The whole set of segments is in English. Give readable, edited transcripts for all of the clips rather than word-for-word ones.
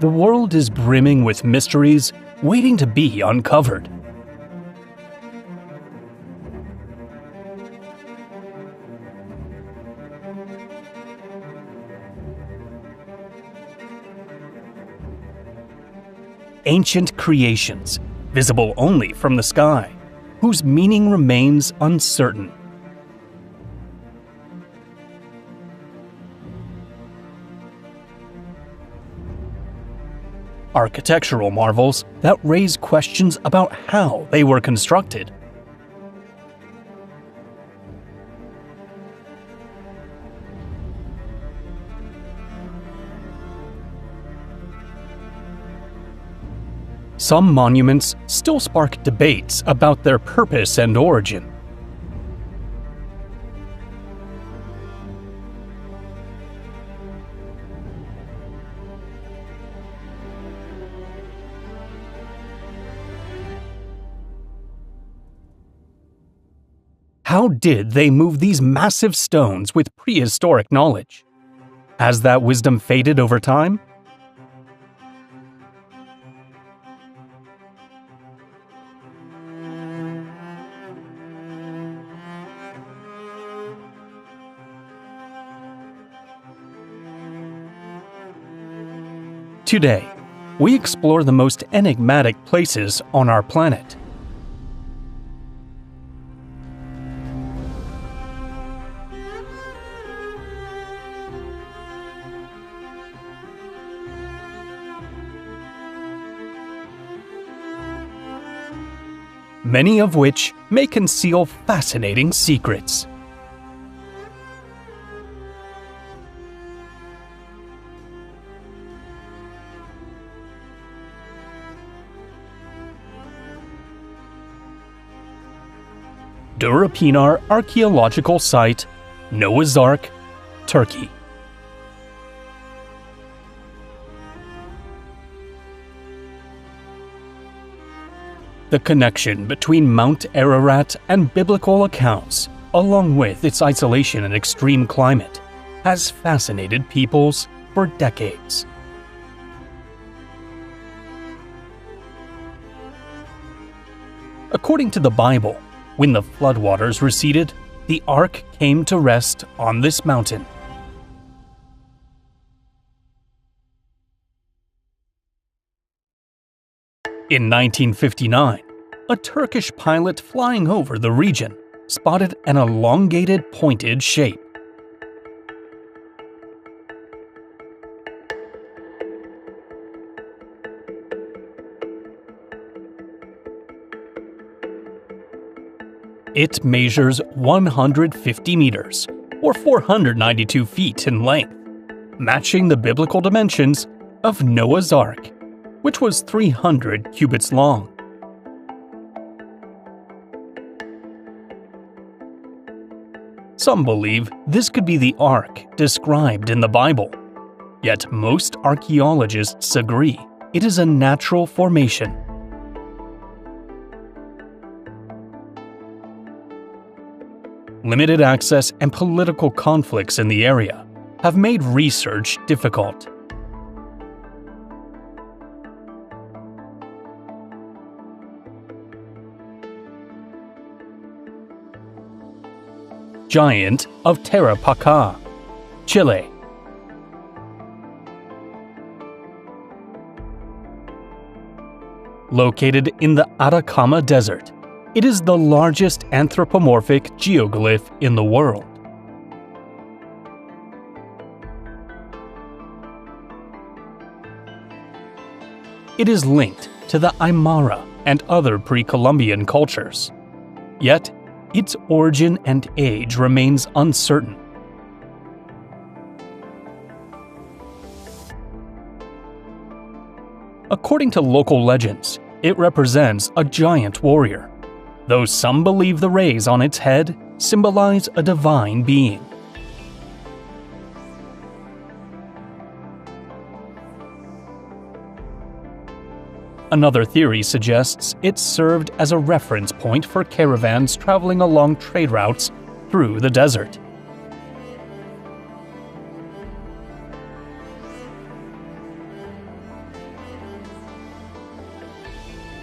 The world is brimming with mysteries waiting to be uncovered. Ancient creations, visible only from the sky, whose meaning remains uncertain. Architectural marvels that raise questions about how they were constructed. Some monuments still spark debates about their purpose and origin. How did they move these massive stones with prehistoric knowledge? Has that wisdom faded over time? Today, we explore the most enigmatic places on our planet. Many of which may conceal fascinating secrets. Durapinar Archaeological Site, Noah's Ark, Turkey. The connection between Mount Ararat and biblical accounts, along with its isolation and extreme climate, has fascinated peoples for decades. According to the Bible, when the floodwaters receded, the ark came to rest on this mountain. In 1959, a Turkish pilot flying over the region spotted an elongated, pointed shape. It measures 150 meters, or 492 feet in length, matching the biblical dimensions of Noah's Ark, which was 300 cubits long. Some believe this could be the ark described in the Bible, yet most archaeologists agree it is a natural formation. Limited access and political conflicts in the area have made research difficult. Giant of Tarapacá, Chile. Located in the Atacama Desert, it is the largest anthropomorphic geoglyph in the world. It is linked to the Aymara and other pre-Columbian cultures, yet its origin and age remains uncertain. According to local legends, it represents a giant warrior, though some believe the rays on its head symbolize a divine being. Another theory suggests it served as a reference point for caravans traveling along trade routes through the desert.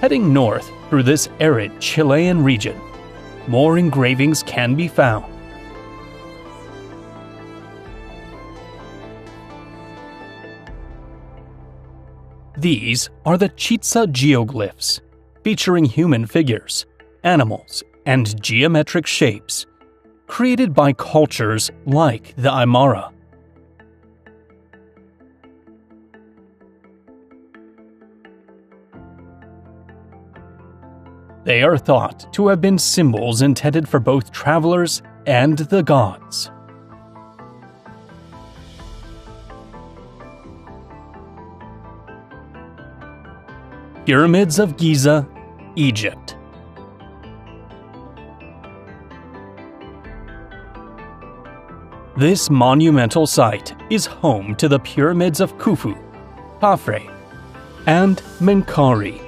Heading north through this arid Chilean region, more engravings can be found. These are the Chicha geoglyphs, featuring human figures, animals, and geometric shapes, created by cultures like the Aymara. They are thought to have been symbols intended for both travelers and the gods. Pyramids of Giza, Egypt. This monumental site is home to the pyramids of Khufu, Khafre, and Menkaure.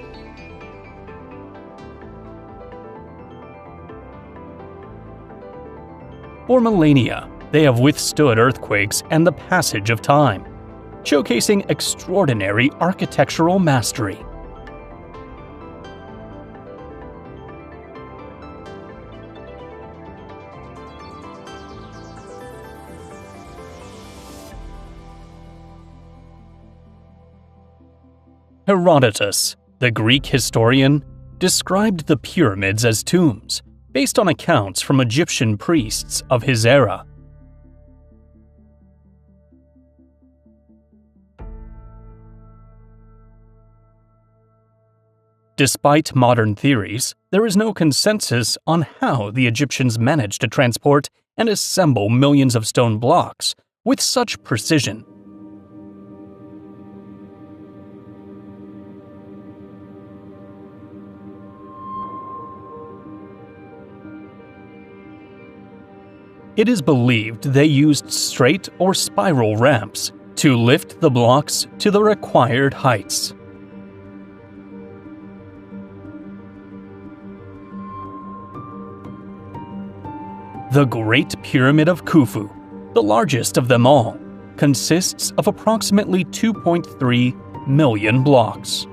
For millennia, they have withstood earthquakes and the passage of time, showcasing extraordinary architectural mastery. Herodotus, the Greek historian, described the pyramids as tombs, based on accounts from Egyptian priests of his era. Despite modern theories, there is no consensus on how the Egyptians managed to transport and assemble millions of stone blocks with such precision. It is believed they used straight or spiral ramps to lift the blocks to the required heights. The Great Pyramid of Khufu, the largest of them all, consists of approximately 2.3 million blocks.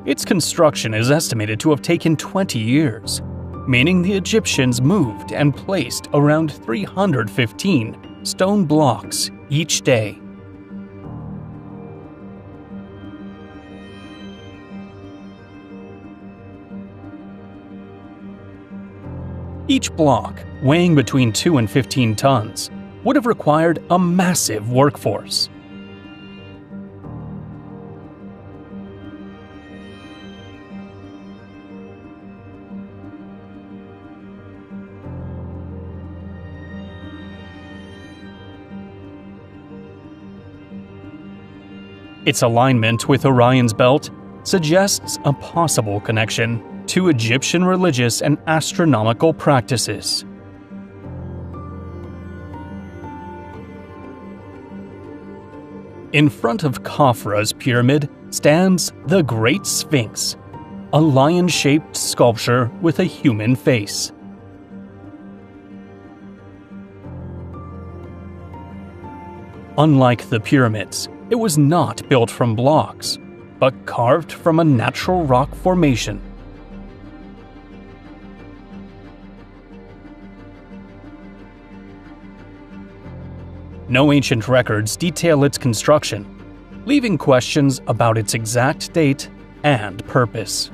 Its construction is estimated to have taken 20 years, meaning the Egyptians moved and placed around 315 stone blocks each day. Each block, weighing between 2 and 15 tons, would have required a massive workforce. Its alignment with Orion's belt suggests a possible connection to Egyptian religious and astronomical practices. In front of Khafra's pyramid stands the Great Sphinx, a lion-shaped sculpture with a human face. Unlike the pyramids, it was not built from blocks, but carved from a natural rock formation. No ancient records detail its construction, leaving questions about its exact date and purpose.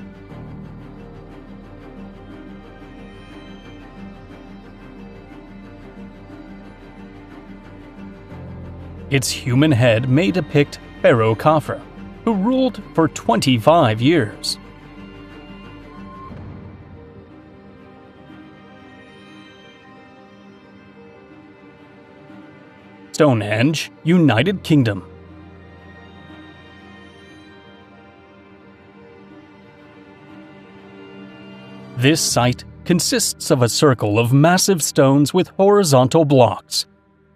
Its human head may depict Pharaoh Khafra, who ruled for 25 years. Stonehenge, United Kingdom. This site consists of a circle of massive stones with horizontal blocks,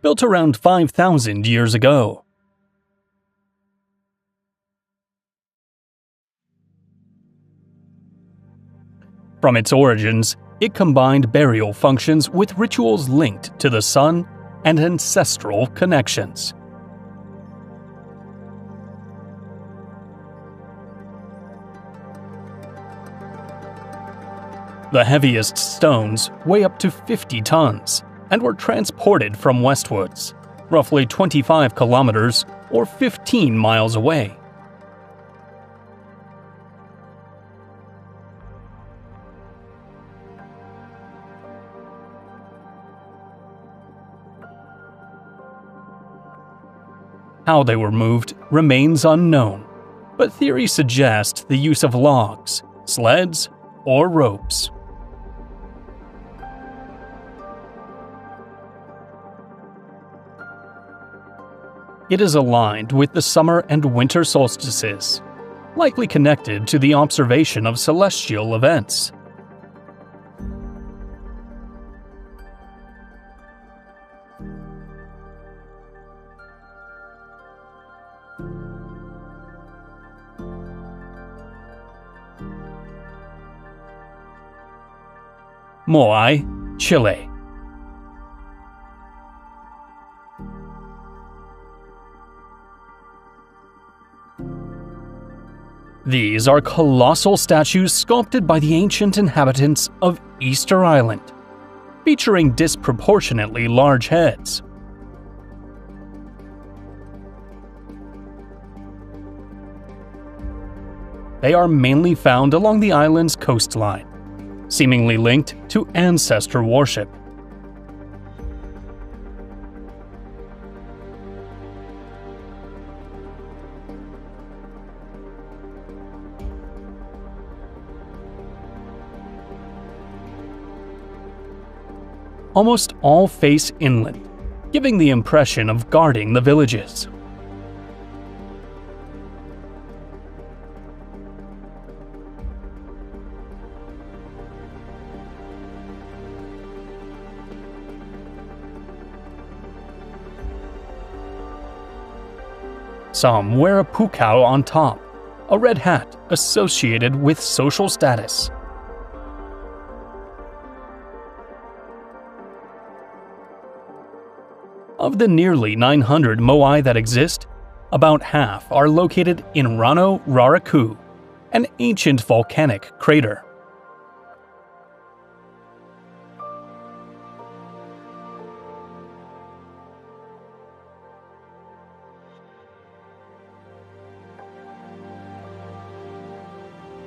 built around 5,000 years ago. From its origins, It combined burial functions with rituals linked to the sun and ancestral connections. The heaviest stones weigh up to 50 tons and were transported from westwards, roughly 25 kilometers or 15 miles away. How they were moved remains unknown, but theories suggest the use of logs, sleds, or ropes. It is aligned with the summer and winter solstices, likely connected to the observation of celestial events. Moai, Chile. These are colossal statues sculpted by the ancient inhabitants of Easter Island, featuring disproportionately large heads. They are mainly found along the island's coastline, seemingly linked to ancestor worship. Almost all face inland, giving the impression of guarding the villages. Some wear a pukao on top, a red hat associated with social status. Of the nearly 900 moai that exist, about half are located in Rano Raraku, an ancient volcanic crater.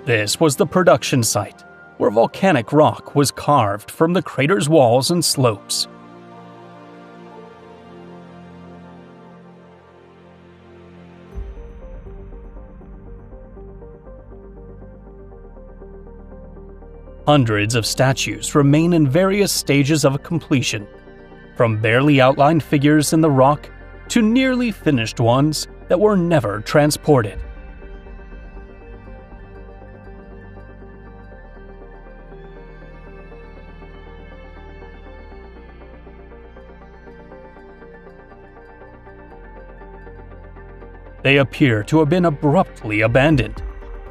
This was the production site, where volcanic rock was carved from the crater's walls and slopes. Hundreds of statues remain in various stages of completion, from barely outlined figures in the rock to nearly finished ones that were never transported. They appear to have been abruptly abandoned,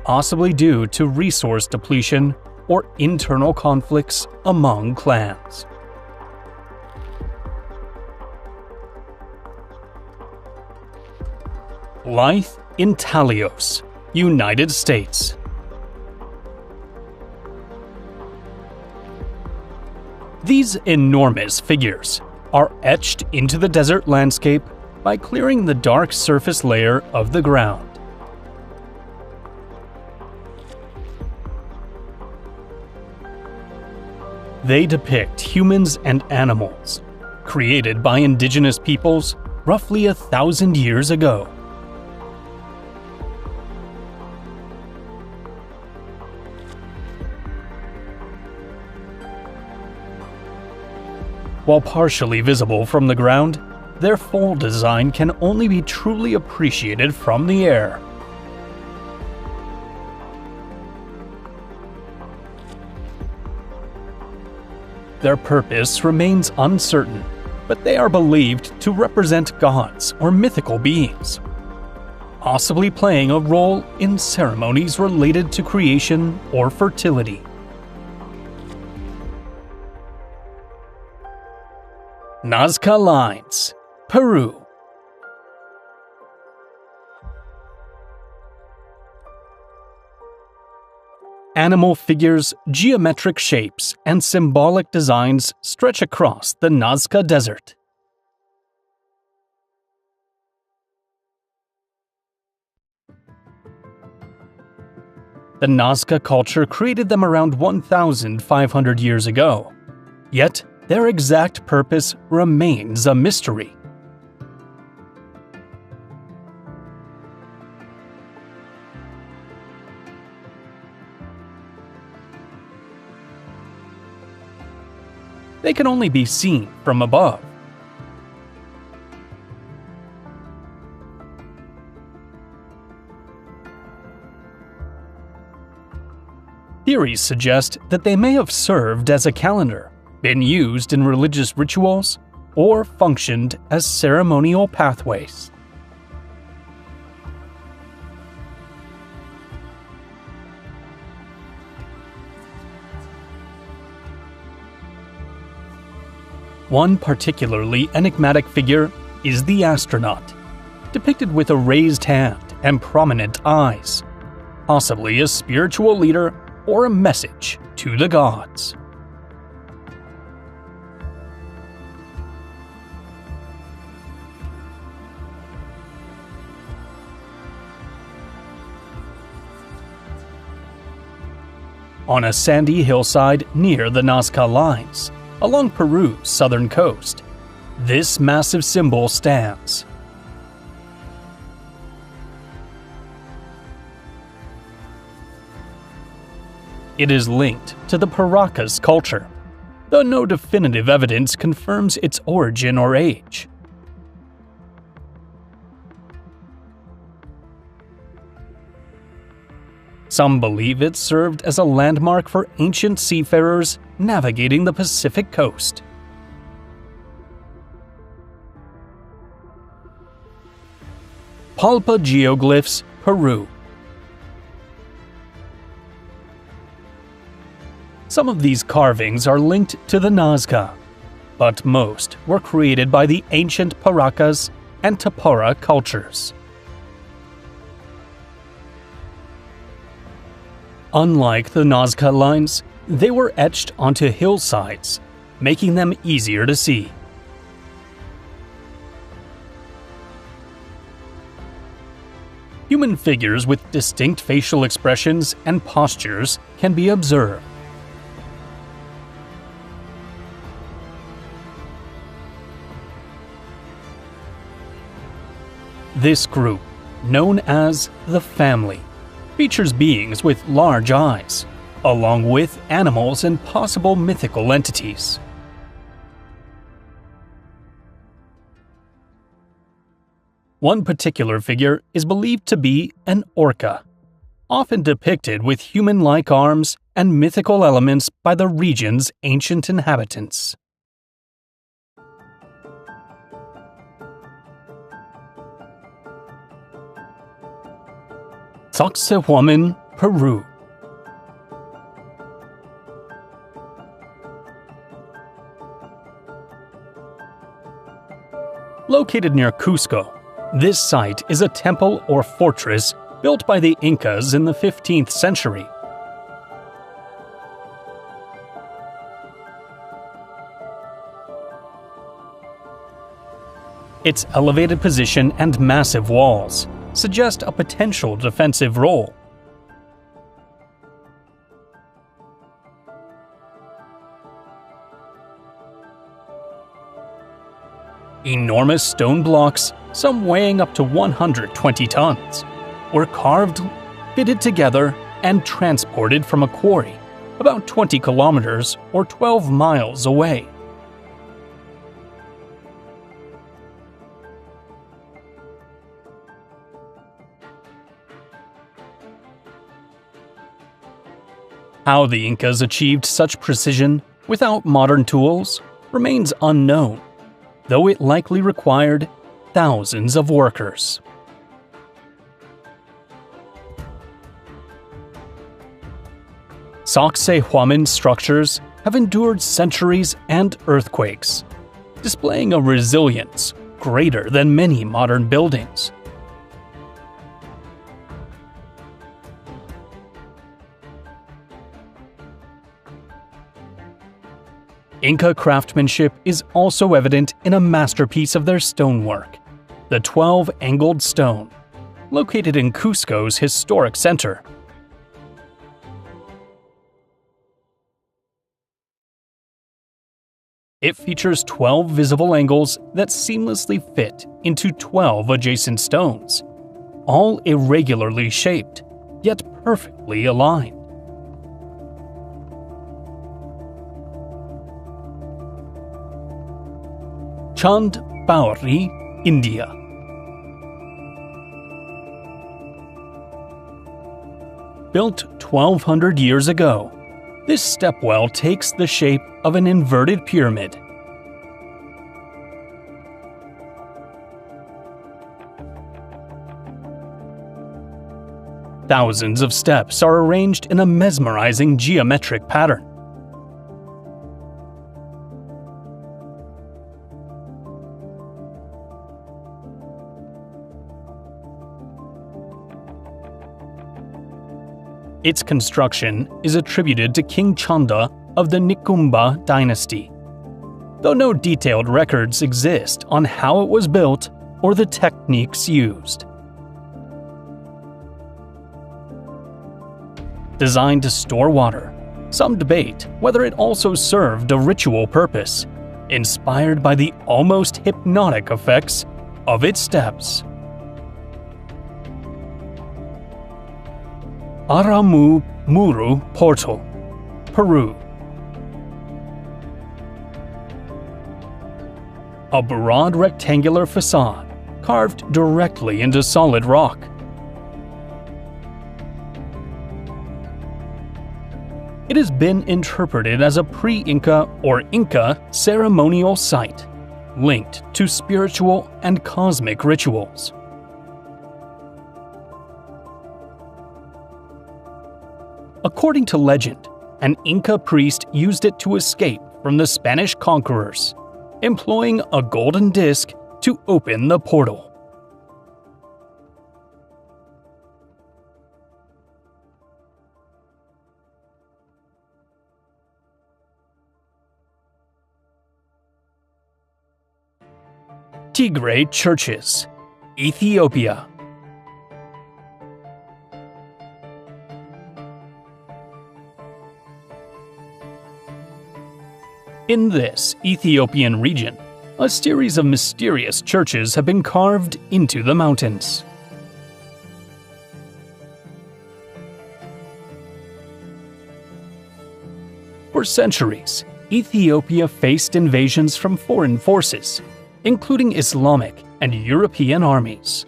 possibly due to resource depletion or internal conflicts among clans. Blythe in Talios, United States. These enormous figures are etched into the desert landscape by clearing the dark surface layer of the ground. They depict humans and animals, created by indigenous peoples roughly 1,000 years ago. While partially visible from the ground, their full design can only be truly appreciated from the air. Their purpose remains uncertain, but they are believed to represent gods or mythical beings, possibly playing a role in ceremonies related to creation or fertility. Nazca Lines, Peru. Animal figures, geometric shapes, and symbolic designs stretch across the Nazca Desert. The Nazca culture created them around 1,500 years ago, yet their exact purpose remains a mystery. They can only be seen from above. Theories suggest that they may have served as a calendar, been used in religious rituals, or functioned as ceremonial pathways. One particularly enigmatic figure is the astronaut, depicted with a raised hand and prominent eyes, possibly a spiritual leader or a message to the gods. On a sandy hillside near the Nazca Lines, along Peru's southern coast, this massive symbol stands. It is linked to the Paracas culture, though no definitive evidence confirms its origin or age. Some believe it served as a landmark for ancient seafarers navigating the Pacific coast. Palpa Geoglyphs, Peru. Some of these carvings are linked to the Nazca, but most were created by the ancient Paracas and Tapora cultures. Unlike the Nazca lines, they were etched onto hillsides, making them easier to see. Human figures with distinct facial expressions and postures can be observed. This group, known as the Family, features beings with large eyes, along with animals and possible mythical entities. One particular figure is believed to be an orca, often depicted with human-like arms and mythical elements by the region's ancient inhabitants. Sacsayhuaman, Peru. Located near Cusco, this site is a temple or fortress built by the Incas in the 15th century. Its elevated position and massive walls suggest a potential defensive role. Enormous stone blocks, some weighing up to 120 tons, were carved, fitted together, and transported from a quarry about 20 kilometers or 12 miles away. How the Incas achieved such precision without modern tools remains unknown, though it likely required thousands of workers. Sacsayhuaman structures have endured centuries and earthquakes, displaying a resilience greater than many modern buildings. Inca craftsmanship is also evident in a masterpiece of their stonework, the 12-angled stone, located in Cusco's historic center. It features 12 visible angles that seamlessly fit into 12 adjacent stones, all irregularly shaped, yet perfectly aligned. Chand Baori, India. Built 1,200 years ago, this stepwell takes the shape of an inverted pyramid. Thousands of steps are arranged in a mesmerizing geometric pattern. Its construction is attributed to King Chanda of the Nikumba dynasty, though no detailed records exist on how it was built or the techniques used. Designed to store water, some debate whether it also served a ritual purpose, inspired by the almost hypnotic effects of its steps. Aramu Muru Portal, Peru. A broad rectangular facade carved directly into solid rock. It has been interpreted as a pre-Inca or Inca ceremonial site, linked to spiritual and cosmic rituals. According to legend, an Inca priest used it to escape from the Spanish conquerors, employing a golden disc to open the portal. Tigray churches, Ethiopia. In this Ethiopian region, a series of mysterious churches have been carved into the mountains. For centuries, Ethiopia faced invasions from foreign forces, including Islamic and European armies.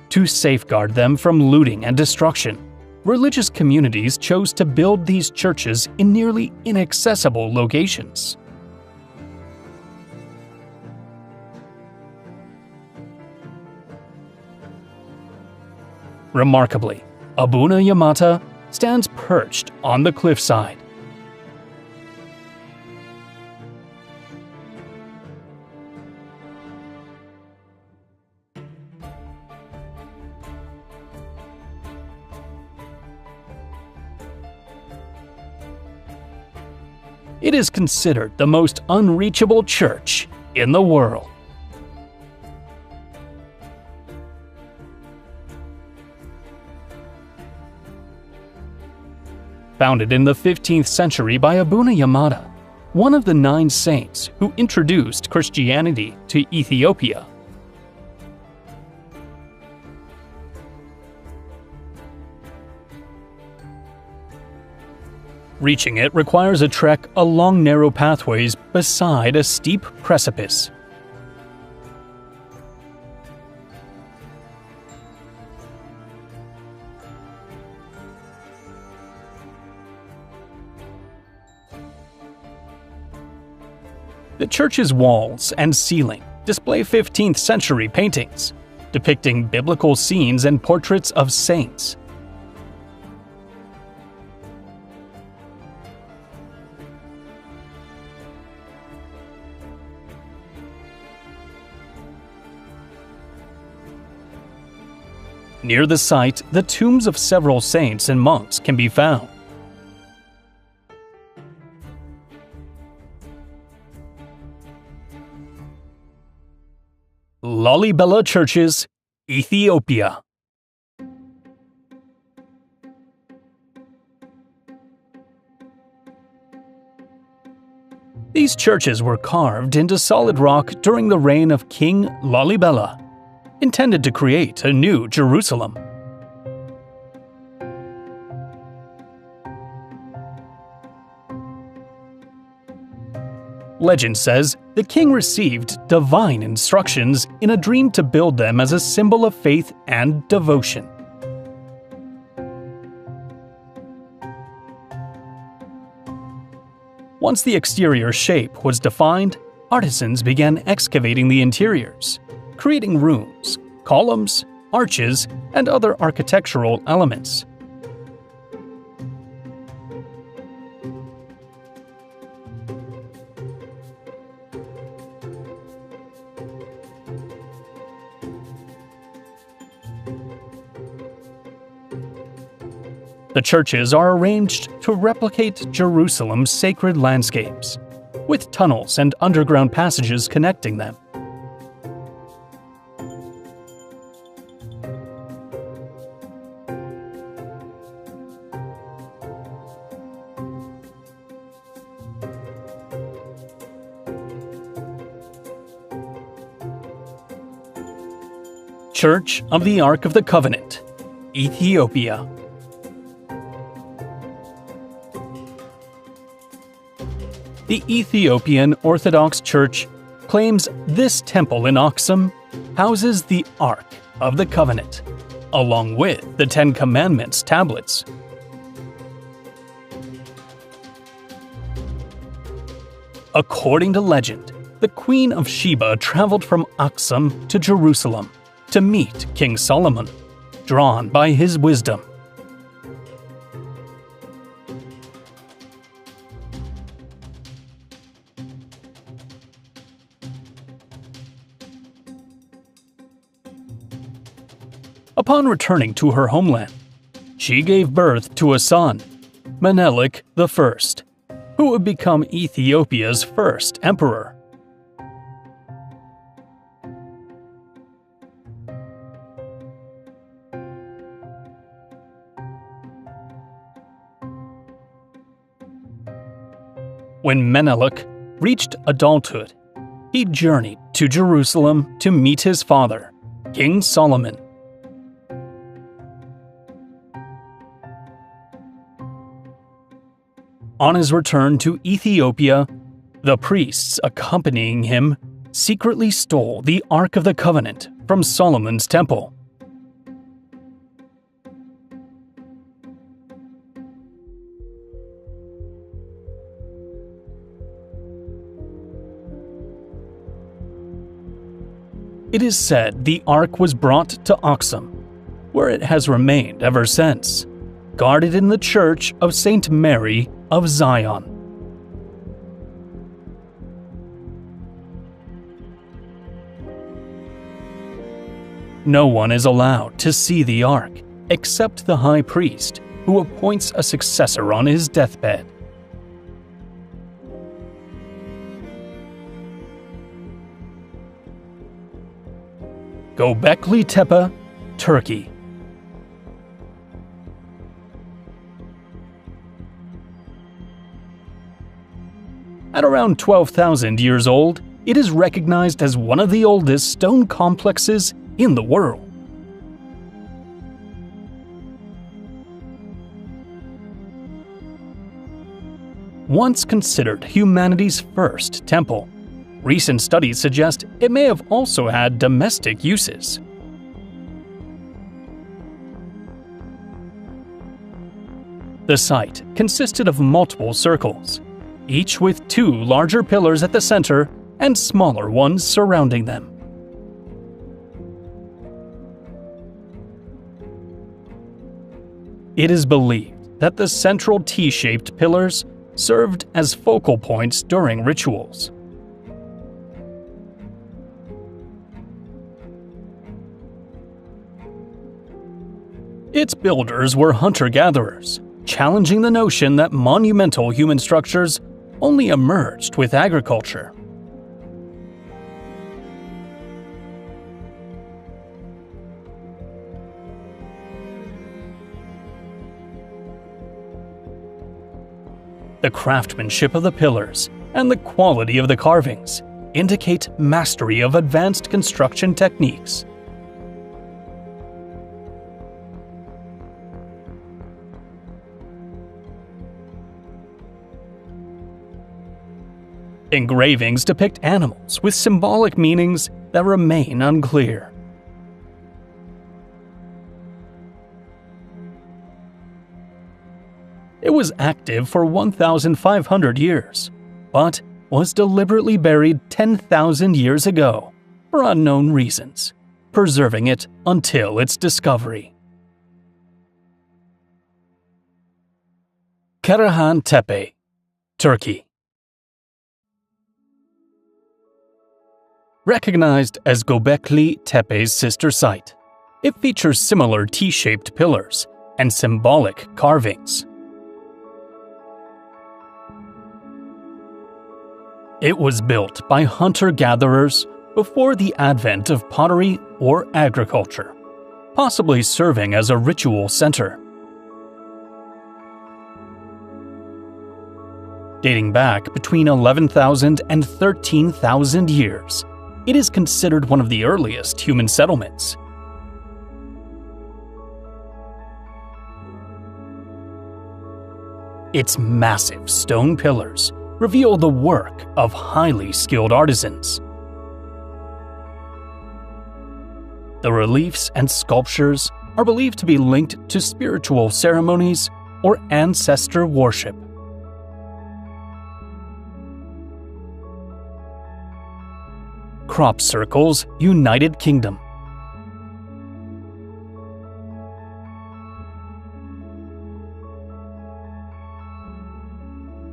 To safeguard them from looting and destruction, religious communities chose to build these churches in nearly inaccessible locations. Remarkably, Abuna Yamata stands perched on the cliffside. It is considered the most unreachable church in the world. Founded in the 15th century by Abuna Yamata, one of the 9 saints who introduced Christianity to Ethiopia. Reaching it requires a trek along narrow pathways beside a steep precipice. The church's walls and ceiling display 15th century paintings, depicting biblical scenes and portraits of saints. Near the site, the tombs of several saints and monks can be found. Lalibela Churches, Ethiopia. These churches were carved into solid rock during the reign of King Lalibela, intended to create a new Jerusalem. Legend says the king received divine instructions in a dream to build them as a symbol of faith and devotion. Once the exterior shape was defined, artisans began excavating the interiors, creating rooms, columns, arches, and other architectural elements. The churches are arranged to replicate Jerusalem's sacred landscapes, with tunnels and underground passages connecting them. Church of the Ark of the Covenant, Ethiopia. The Ethiopian Orthodox Church claims this temple in Aksum houses the Ark of the Covenant, along with the Ten Commandments tablets. According to legend, the Queen of Sheba traveled from Aksum to Jerusalem to meet King Solomon, drawn by his wisdom. Upon returning to her homeland, she gave birth to a son, Menelik I, who would become Ethiopia's first emperor. When Menelik reached adulthood, he journeyed to Jerusalem to meet his father, King Solomon. On his return to Ethiopia, the priests accompanying him secretly stole the Ark of the Covenant from Solomon's temple. It is said the Ark was brought to Aksum, where it has remained ever since, guarded in the Church of St. Mary of Zion. No one is allowed to see the Ark except the high priest, who appoints a successor on his deathbed. Göbekli Tepe, Turkey. At around 12,000 years old, it is recognized as one of the oldest stone complexes in the world. Once considered humanity's first temple, recent studies suggest it may have also had domestic uses. The site consisted of multiple circles, each with two larger pillars at the center and smaller ones surrounding them. It is believed that the central T-shaped pillars served as focal points during rituals. Its builders were hunter-gatherers, challenging the notion that monumental human structures only emerged with agriculture. The craftsmanship of the pillars and the quality of the carvings indicate mastery of advanced construction techniques. Engravings depict animals with symbolic meanings that remain unclear. It was active for 1,500 years, but was deliberately buried 10,000 years ago for unknown reasons, preserving it until its discovery. Karahan Tepe, Turkey. Recognized as Göbekli Tepe's sister site, it features similar T-shaped pillars and symbolic carvings. It was built by hunter-gatherers before the advent of pottery or agriculture, possibly serving as a ritual center. Dating back between 11,000 and 13,000 years, it is considered one of the earliest human settlements. Its massive stone pillars reveal the work of highly skilled artisans. The reliefs and sculptures are believed to be linked to spiritual ceremonies or ancestor worship. Crop Circles, United Kingdom.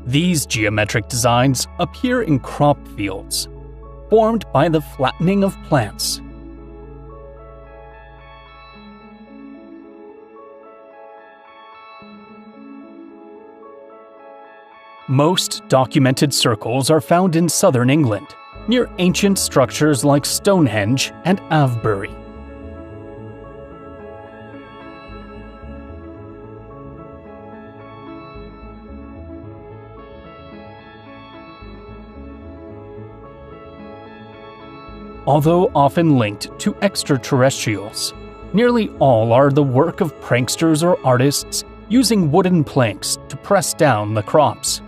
These geometric designs appear in crop fields, formed by the flattening of plants. Most documented circles are found in southern England, near ancient structures like Stonehenge and Avebury. Although often linked to extraterrestrials, nearly all are the work of pranksters or artists using wooden planks to press down the crops.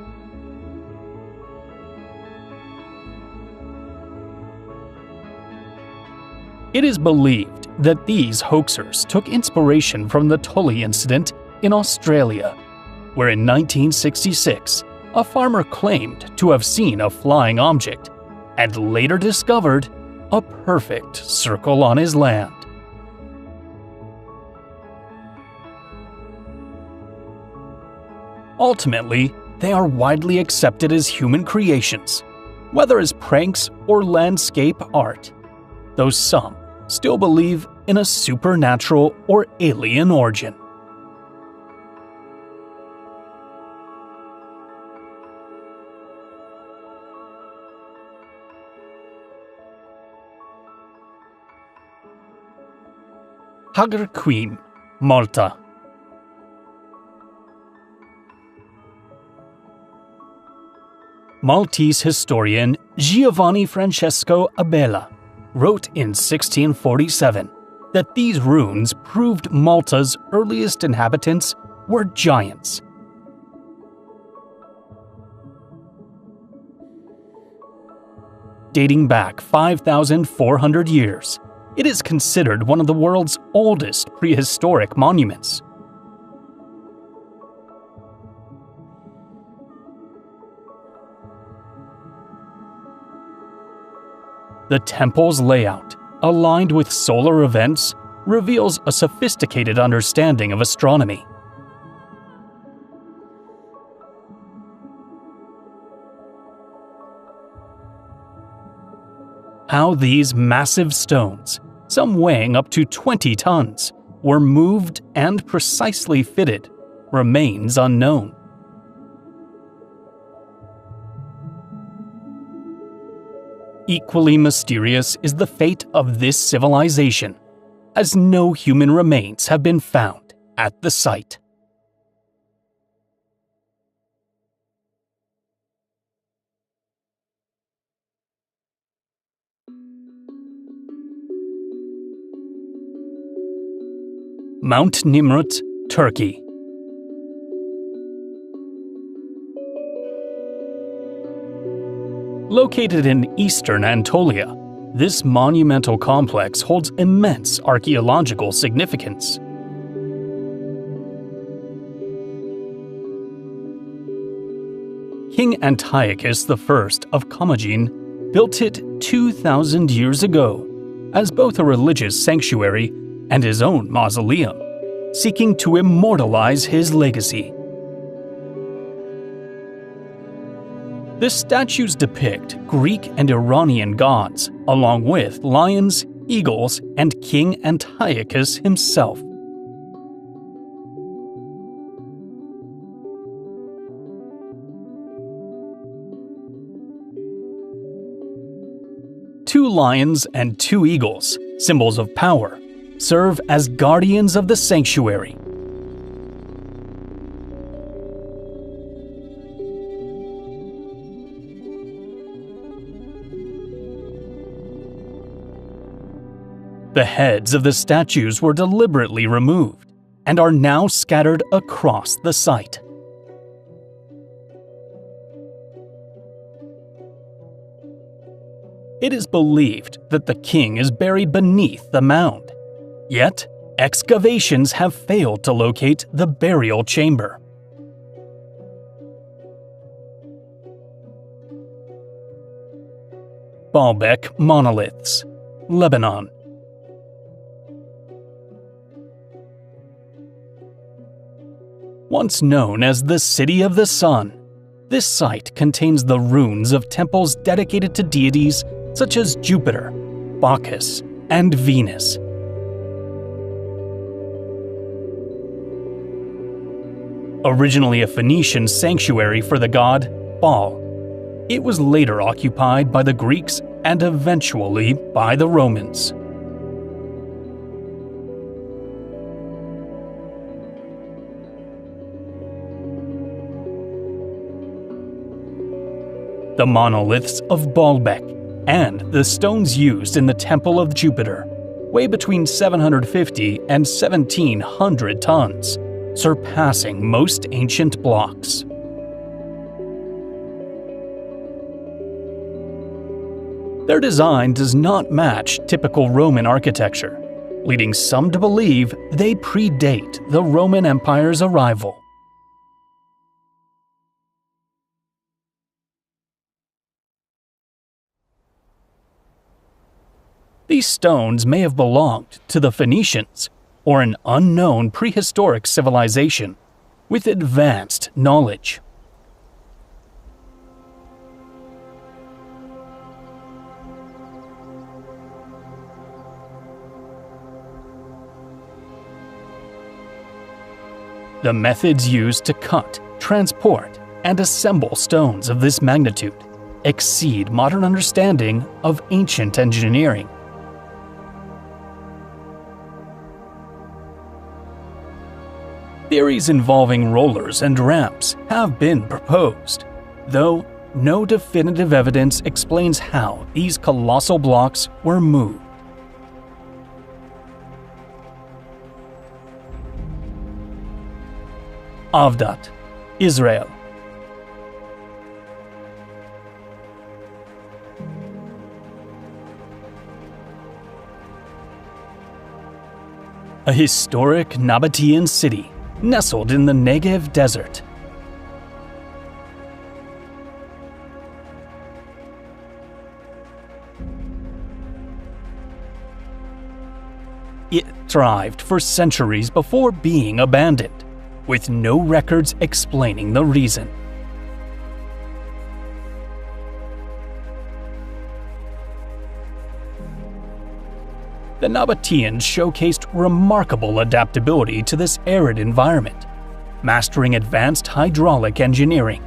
It is believed that these hoaxers took inspiration from the Tully incident in Australia, where in 1966, a farmer claimed to have seen a flying object and later discovered a perfect circle on his land. Ultimately, they are widely accepted as human creations, whether as pranks or landscape art, though some still believe in a supernatural or alien origin. Hagar Queen, Malta. Maltese historian Giovanni Francesco Abela wrote in 1647 that these ruins proved Malta's earliest inhabitants were giants. Dating back 5,400 years, it is considered one of the world's oldest prehistoric monuments. The temple's layout, aligned with solar events, reveals a sophisticated understanding of astronomy. How these massive stones, some weighing up to 20 tons, were moved and precisely fitted remains unknown. Equally mysterious is the fate of this civilization, as no human remains have been found at the site. Mount Nimrut, Turkey. Located in eastern Anatolia, this monumental complex holds immense archaeological significance. King Antiochus I of Commagene built it 2,000 years ago as both a religious sanctuary and his own mausoleum, seeking to immortalize his legacy. The statues depict Greek and Iranian gods, along with lions, eagles, and King Antiochus himself. Two lions and two eagles, symbols of power, serve as guardians of the sanctuary. The heads of the statues were deliberately removed and are now scattered across the site. It is believed that the king is buried beneath the mound. Yet, excavations have failed to locate the burial chamber. Baalbek monoliths, Lebanon. Once known as the City of the Sun, this site contains the ruins of temples dedicated to deities such as Jupiter, Bacchus, and Venus. Originally a Phoenician sanctuary for the god Baal, it was later occupied by the Greeks and eventually by the Romans. The monoliths of Baalbek and the stones used in the Temple of Jupiter weigh between 750 and 1,700 tons, surpassing most ancient blocks. Their design does not match typical Roman architecture, leading some to believe they predate the Roman Empire's arrival. These stones may have belonged to the Phoenicians or an unknown prehistoric civilization with advanced knowledge. The methods used to cut, transport, and assemble stones of this magnitude exceed modern understanding of ancient engineering. Theories involving rollers and ramps have been proposed, though no definitive evidence explains how these colossal blocks were moved. Avdat, Israel. A historic Nabatean city nestled in the Negev desert. It thrived for centuries before being abandoned, with no records explaining the reason. The Nabateans showcased remarkable adaptability to this arid environment, mastering advanced hydraulic engineering.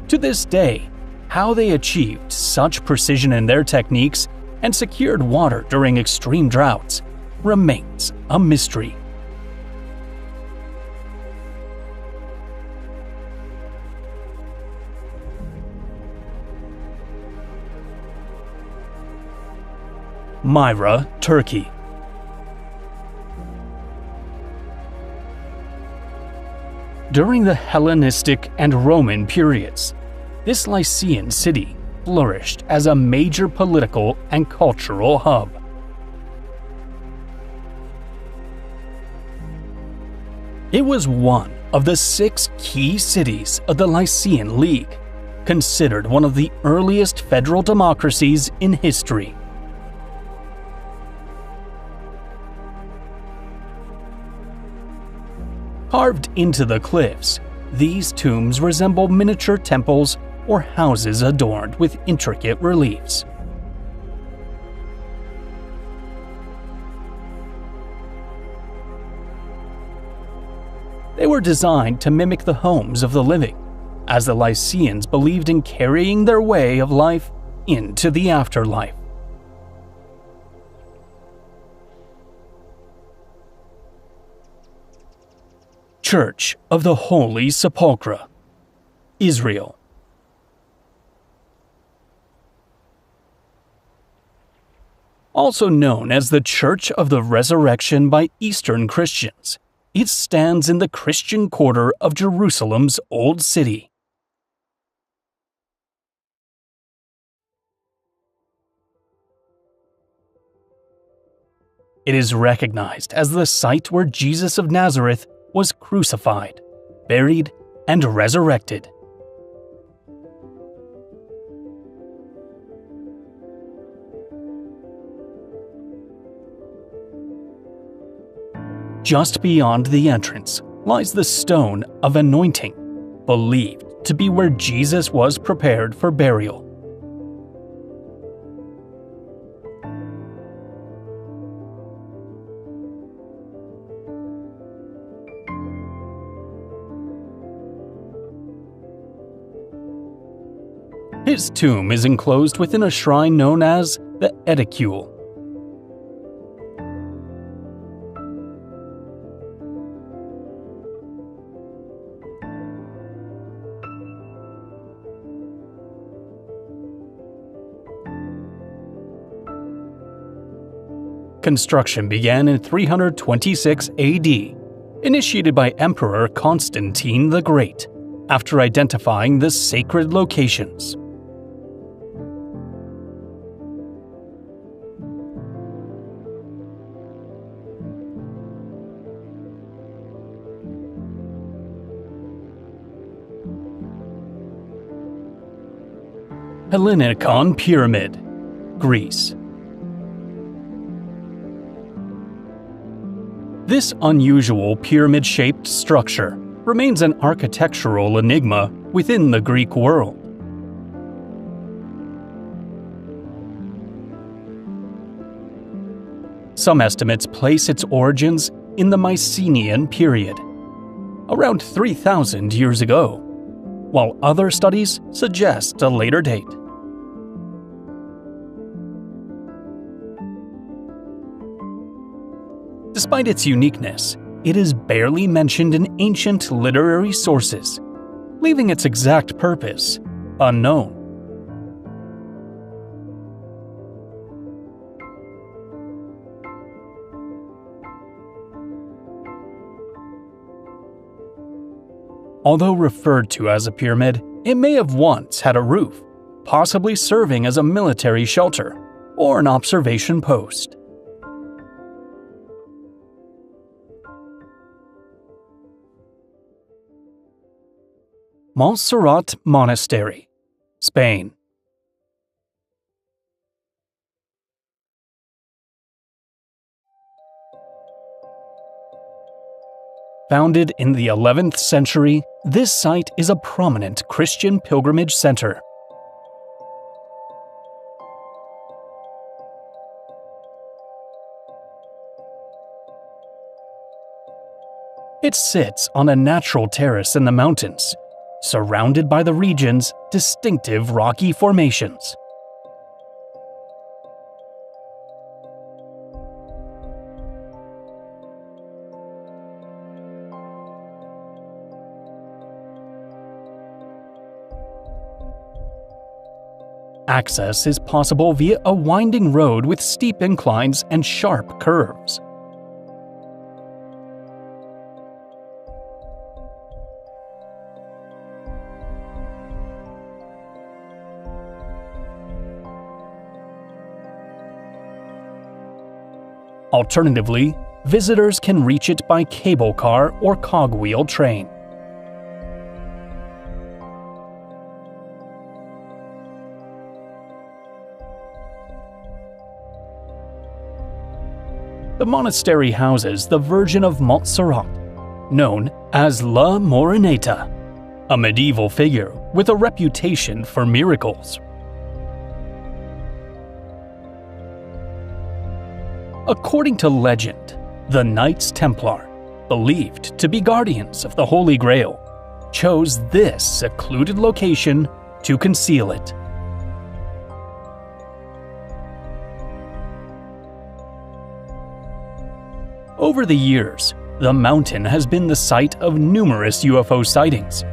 To this day, how they achieved such precision in their techniques and secured water during extreme droughts remains a mystery. Myra, Turkey. During the Hellenistic and Roman periods, this Lycian city flourished as a major political and cultural hub. It was one of the 6 key cities of the Lycian League, considered one of the earliest federal democracies in history. Carved into the cliffs, these tombs resemble miniature temples or houses adorned with intricate reliefs. They were designed to mimic the homes of the living, as the Lycians believed in carrying their way of life into the afterlife. Church of the Holy Sepulchre, Israel. Also known as the Church of the Resurrection by Eastern Christians, it stands in the Christian quarter of Jerusalem's Old City. It is recognized as the site where Jesus of Nazareth was crucified, buried, and resurrected. Just beyond the entrance lies the Stone of Anointing, believed to be where Jesus was prepared for burial. His tomb is enclosed within a shrine known as the Edicule. Construction began in 326 AD, initiated by Emperor Constantine the Great, after identifying the sacred locations. Hellinikon Pyramid, Greece. This unusual pyramid-shaped structure remains an architectural enigma within the Greek world. Some estimates place its origins in the Mycenaean period, around 3,000 years ago, while other studies suggest a later date. Despite its uniqueness, it is barely mentioned in ancient literary sources, leaving its exact purpose unknown. Although referred to as a pyramid, it may have once had a roof, possibly serving as a military shelter or an observation post. Montserrat Monastery, Spain. Founded in the 11th century, this site is a prominent Christian pilgrimage center. It sits on a natural terrace in the mountains, surrounded by the region's distinctive rocky formations. Access is possible via a winding road with steep inclines and sharp curves. Alternatively, visitors can reach it by cable car or cogwheel train. The monastery houses the Virgin of Montserrat, known as La Moreneta, a medieval figure with a reputation for miracles. According to legend, the Knights Templar, believed to be guardians of the Holy Grail, chose this secluded location to conceal it. Over the years, the mountain has been the site of numerous UFO sightings,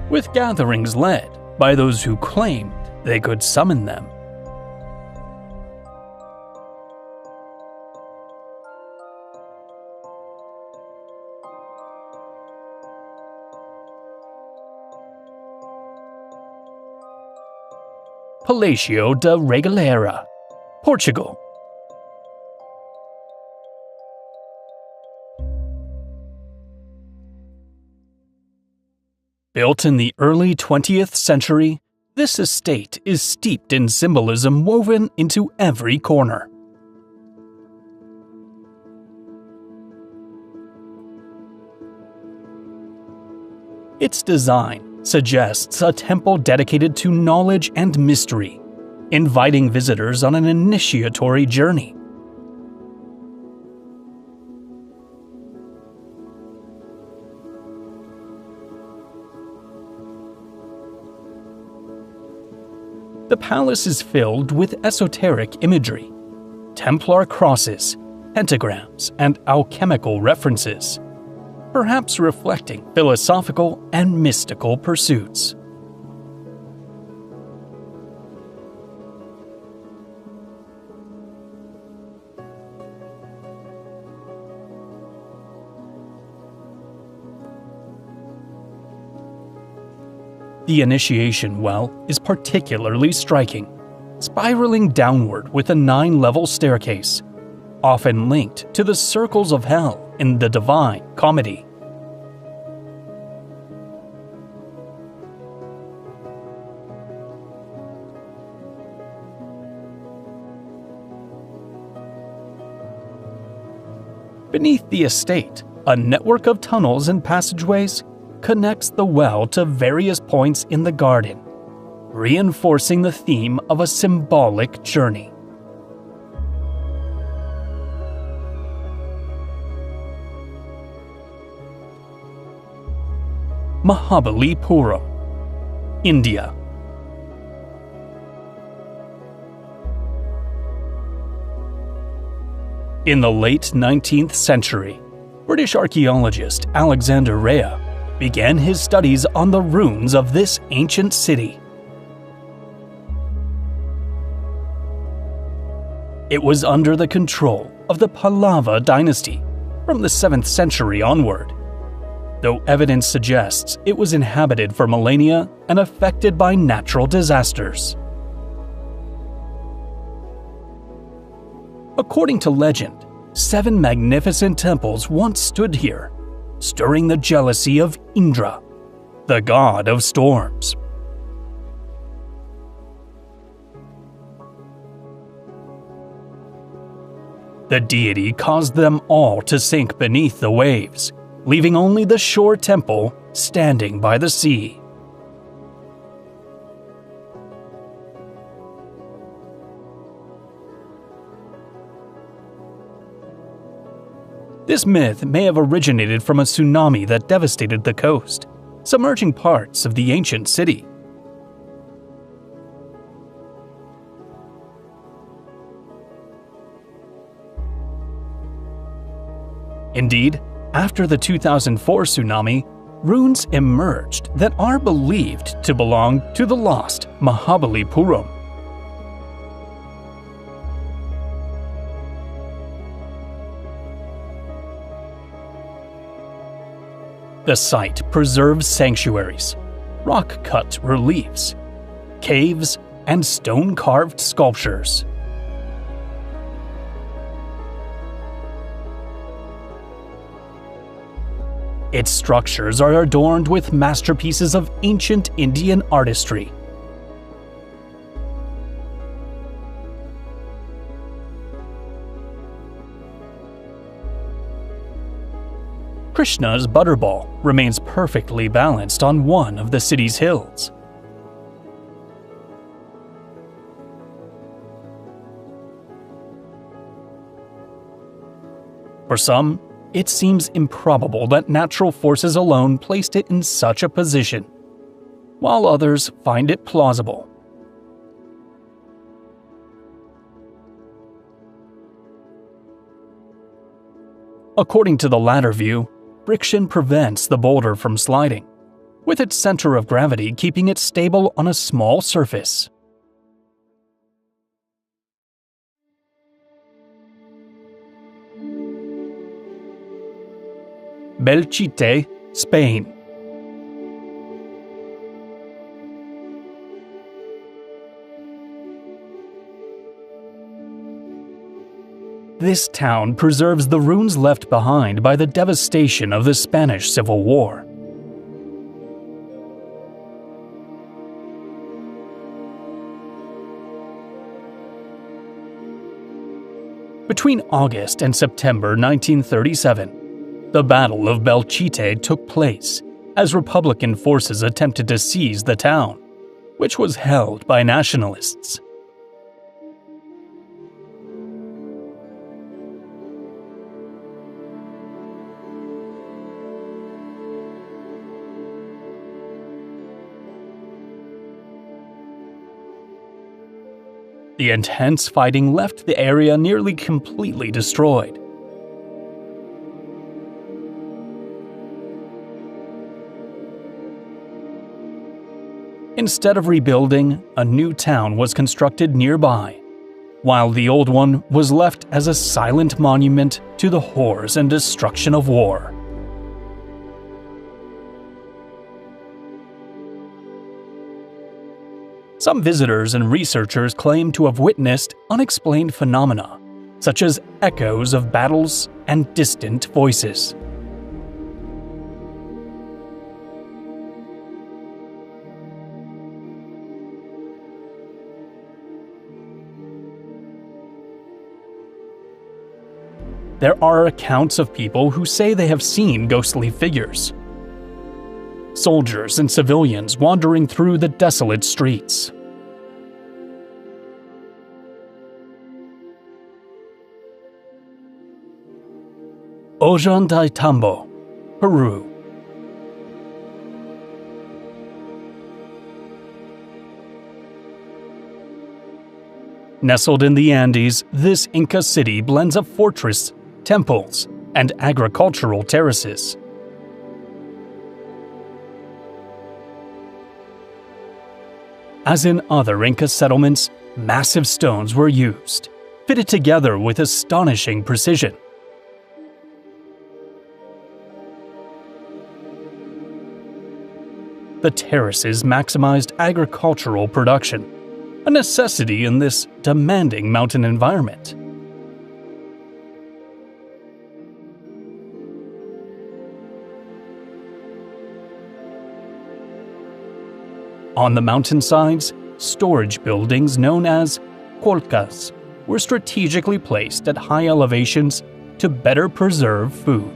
with gatherings led by those who claimed they could summon them. Palácio da Regaleira, Portugal. Built in the early 20th century, this estate is steeped in symbolism woven into every corner. Its design suggests a temple dedicated to knowledge and mystery, inviting visitors on an initiatory journey. The palace is filled with esoteric imagery, Templar crosses, pentagrams, and alchemical references, perhaps reflecting philosophical and mystical pursuits. The initiation well is particularly striking, spiraling downward with a 9-level staircase, often linked to the circles of hell in the Divine Comedy. Beneath the estate, a network of tunnels and passageways connects the well to various points in the garden, reinforcing the theme of a symbolic journey. Mahabalipuram, India. In the late 19th century, British archaeologist Alexander Rea began his studies on the ruins of this ancient city. It was under the control of the Pallava dynasty from the 7th century onward, though evidence suggests it was inhabited for millennia and affected by natural disasters. According to legend, 7 magnificent temples once stood here, stirring the jealousy of Indra, the god of storms. The deity caused them all to sink beneath the waves, leaving only the shore temple standing by the sea. This myth may have originated from a tsunami that devastated the coast, submerging parts of the ancient city. Indeed, after the 2004 tsunami, ruins emerged that are believed to belong to the lost Mahabalipuram. The site preserves sanctuaries, rock-cut reliefs, caves, and stone-carved sculptures. Its structures are adorned with masterpieces of ancient Indian artistry. Krishna's butterball remains perfectly balanced on one of the city's hills. For some, it seems improbable that natural forces alone placed it in such a position, while others find it plausible. According to the latter view, friction prevents the boulder from sliding, with its center of gravity keeping it stable on a small surface. Belchite, Spain. This town preserves the ruins left behind by the devastation of the Spanish Civil War. Between August and September 1937, the Battle of Belchite took place as Republican forces attempted to seize the town, which was held by nationalists. The intense fighting left the area nearly completely destroyed. Instead of rebuilding, a new town was constructed nearby, while the old one was left as a silent monument to the horrors and destruction of war. Some visitors and researchers claim to have witnessed unexplained phenomena, such as echoes of battles and distant voices. There are accounts of people who say they have seen ghostly figures. Soldiers and civilians wandering through the desolate streets. Ollantaytambo, Peru. Nestled in the Andes, this Inca city blends a fortress, temples, and agricultural terraces. As in other Inca settlements, massive stones were used, fitted together with astonishing precision. The terraces maximized agricultural production, a necessity in this demanding mountain environment. On the mountainsides, storage buildings known as kolkas were strategically placed at high elevations to better preserve food.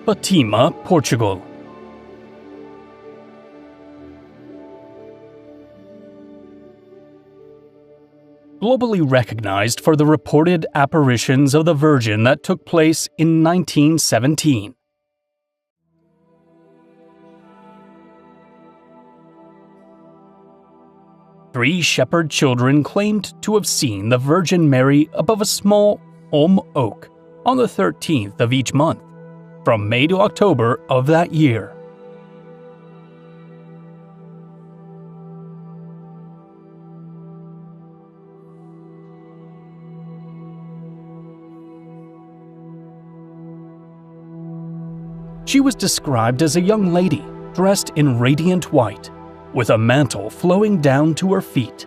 Fatima, Portugal. Globally recognized for the reported apparitions of the Virgin that took place in 1917. Three shepherd children claimed to have seen the Virgin Mary above a small holm oak on the 13th of each month, from May to October of that year. She was described as a young lady dressed in radiant white, with a mantle flowing down to her feet.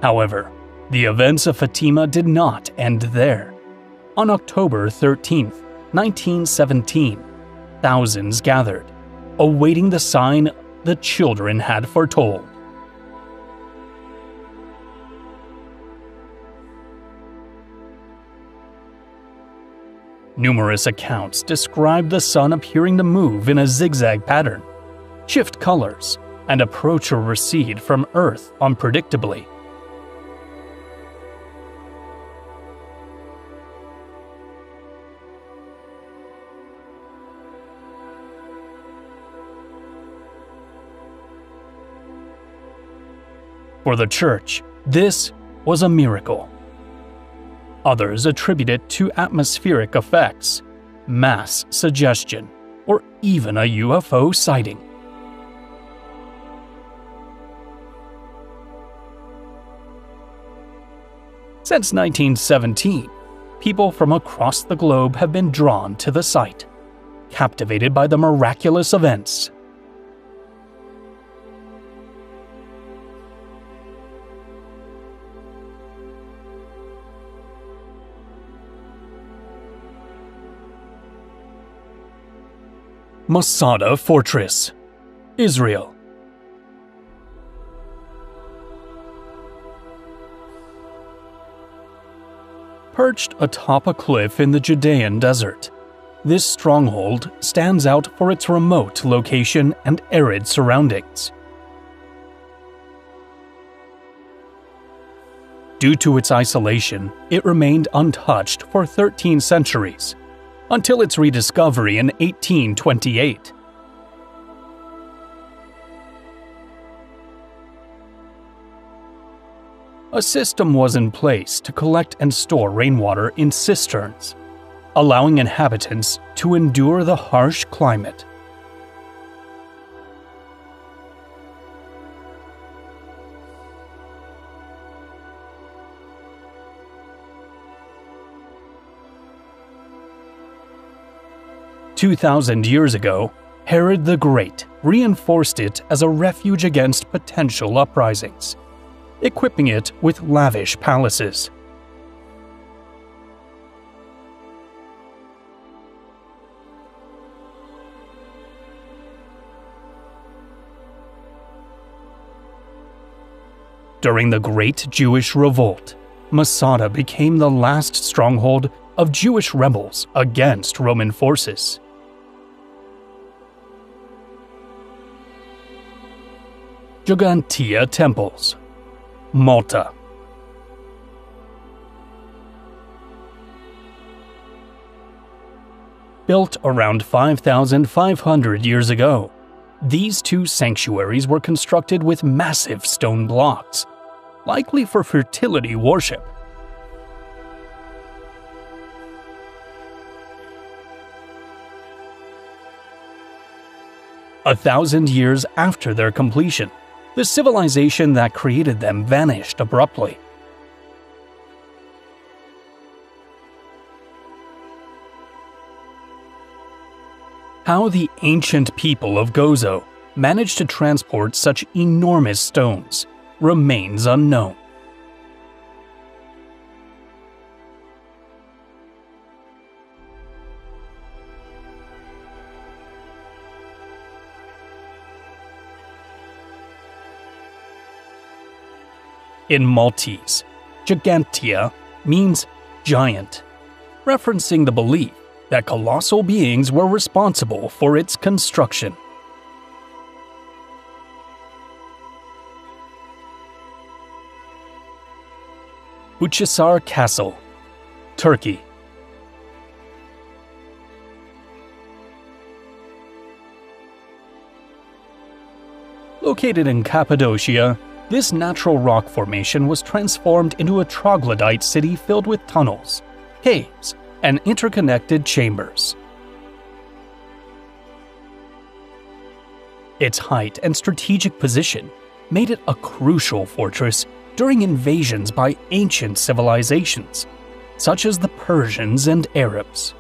However, the events of Fatima did not end there. On October 13, 1917, thousands gathered, awaiting the sign the children had foretold. Numerous accounts describe the sun appearing to move in a zigzag pattern, shift colors, and approach or recede from Earth unpredictably. For the Church, this was a miracle. Others attribute it to atmospheric effects, mass suggestion, or even a UFO sighting. Since 1917, people from across the globe have been drawn to the site, captivated by the miraculous events. Masada Fortress, Israel. Perched atop a cliff in the Judean desert, this stronghold stands out for its remote location and arid surroundings. Due to its isolation, it remained untouched for 13 centuries, until its rediscovery in 1828. A system was in place to collect and store rainwater in cisterns, allowing inhabitants to endure the harsh climate. "2,000 years ago, Herod the Great reinforced it as a refuge against potential uprisings, equipping it with lavish palaces. During the Great Jewish Revolt, Masada became the last stronghold of Jewish rebels against Roman forces. Gigantia Temples, Malta. Built around 5,500 years ago, these two sanctuaries were constructed with massive stone blocks, likely for fertility worship. A 1,000 years after their completion, the civilization that created them vanished abruptly. How the ancient people of Gozo managed to transport such enormous stones remains unknown. In Maltese, Gigantia means giant, referencing the belief that colossal beings were responsible for its construction. Uçhisar Castle, Turkey. Located in Cappadocia, this natural rock formation was transformed into a troglodyte city filled with tunnels, caves, and interconnected chambers. Its height and strategic position made it a crucial fortress during invasions by ancient civilizations, such as the Persians and Arabs.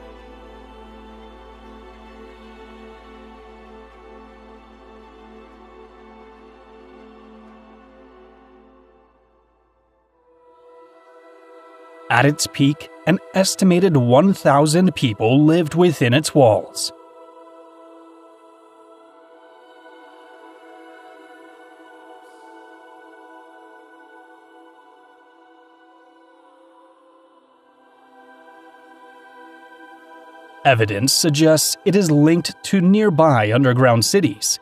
At its peak, an estimated 1,000 people lived within its walls. Evidence suggests it is linked to nearby underground cities,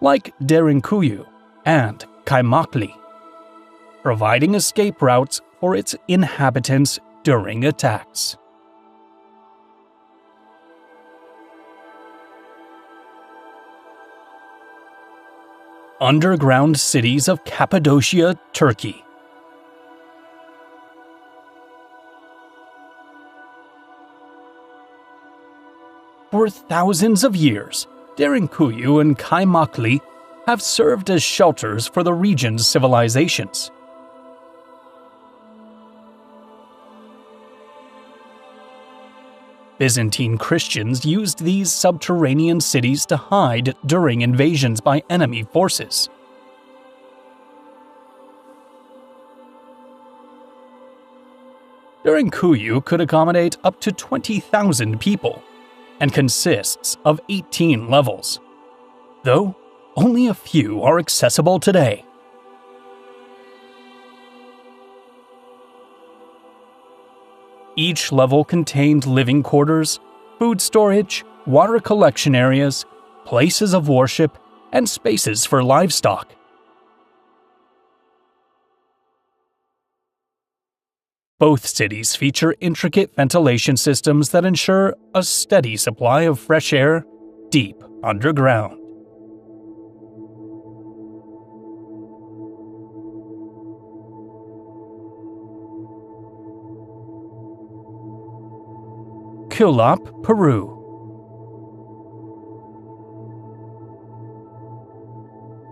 like Derinkuyu and Kaymakli, providing escape routes for its inhabitants during attacks. Underground cities of Cappadocia, Turkey. For thousands of years, Derinkuyu and Kaymakli have served as shelters for the region's civilizations. Byzantine Christians used these subterranean cities to hide during invasions by enemy forces. Derinkuyu could accommodate up to 20,000 people and consists of 18 levels, though only a few are accessible today. Each level contained living quarters, food storage, water collection areas, places of worship, and spaces for livestock. Both cities feature intricate ventilation systems that ensure a steady supply of fresh air deep underground. Quilap, Peru.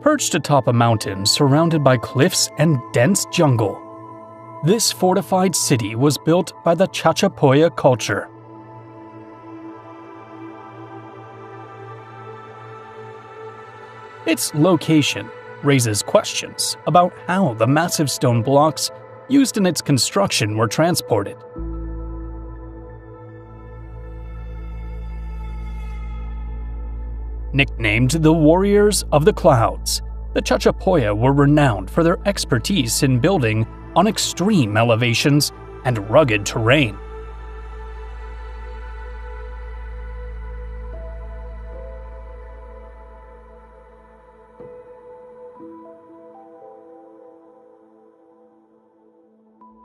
Perched atop a mountain surrounded by cliffs and dense jungle, this fortified city was built by the Chachapoya culture. Its location raises questions about how the massive stone blocks used in its construction were transported. Nicknamed the Warriors of the Clouds, the Chachapoya were renowned for their expertise in building on extreme elevations and rugged terrain.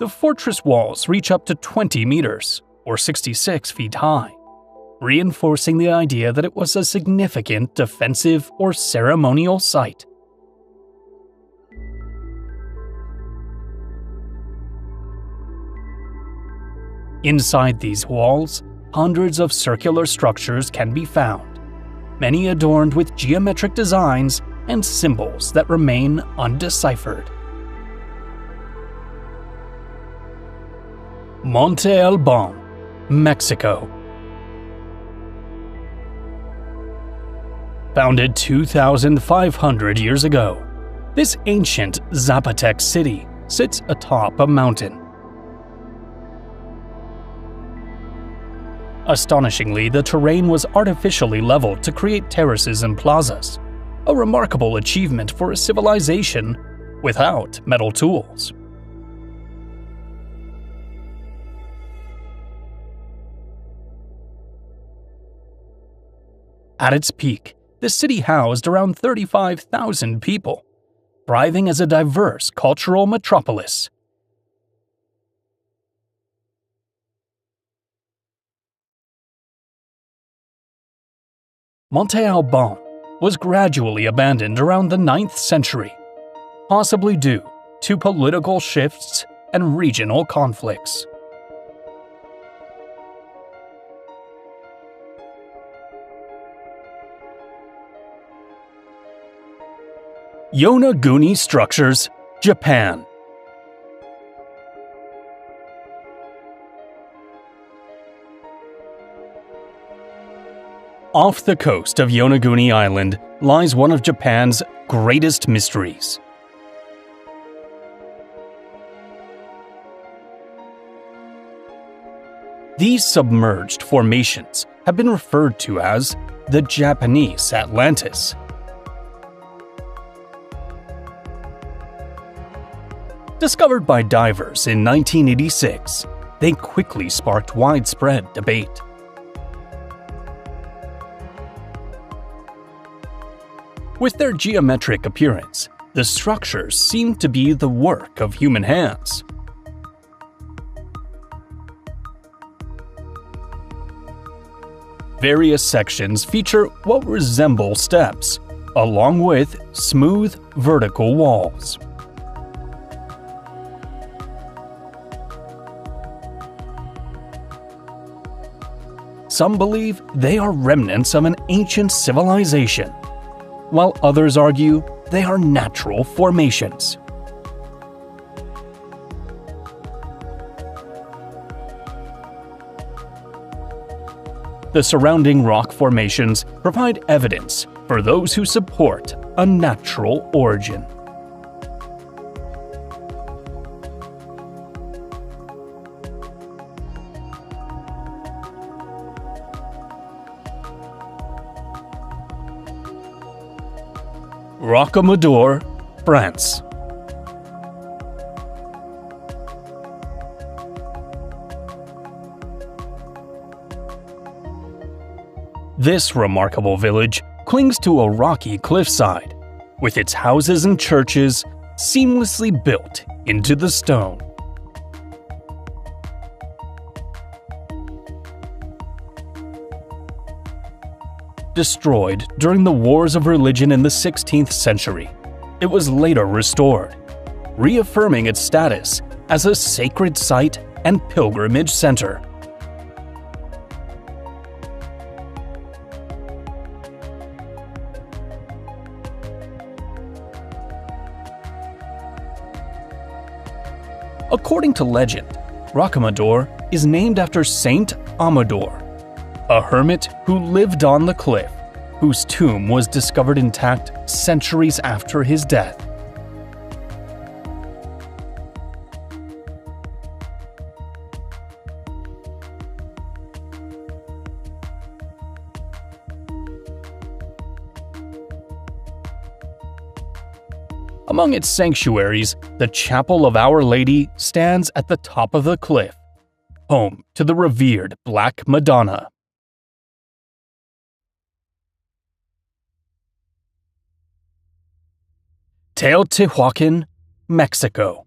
The fortress walls reach up to 20 meters, or 66 feet high, reinforcing the idea that it was a significant defensive or ceremonial site. Inside these walls, hundreds of circular structures can be found, many adorned with geometric designs and symbols that remain undeciphered. Monte Albán, Mexico. Founded 2,500 years ago, this ancient Zapotec city sits atop a mountain. Astonishingly, the terrain was artificially leveled to create terraces and plazas, a remarkable achievement for a civilization without metal tools. At its peak, the city housed around 35,000 people, thriving as a diverse cultural metropolis. Monte Alban was gradually abandoned around the 9th century, possibly due to political shifts and regional conflicts. Yonaguni Structures, Japan. Off the coast of Yonaguni Island lies one of Japan's greatest mysteries. These submerged formations have been referred to as the Japanese Atlantis. Discovered by divers in 1986, they quickly sparked widespread debate. With their geometric appearance, the structures seem to be the work of human hands. Various sections feature what resemble steps, along with smooth, vertical walls. Some believe they are remnants of an ancient civilization, while others argue they are natural formations. The surrounding rock formations provide evidence for those who support a natural origin. Rocamadour, France. This remarkable village clings to a rocky cliffside, with its houses and churches seamlessly built into the stone. Destroyed during the Wars of Religion in the 16th century, it was later restored, reaffirming its status as a sacred site and pilgrimage center. According to legend, Rocamadour is named after Saint Amador, a hermit who lived on the cliff, whose tomb was discovered intact centuries after his death. Among its sanctuaries, the Chapel of Our Lady stands at the top of the cliff, home to the revered Black Madonna. Teotihuacan, Mexico.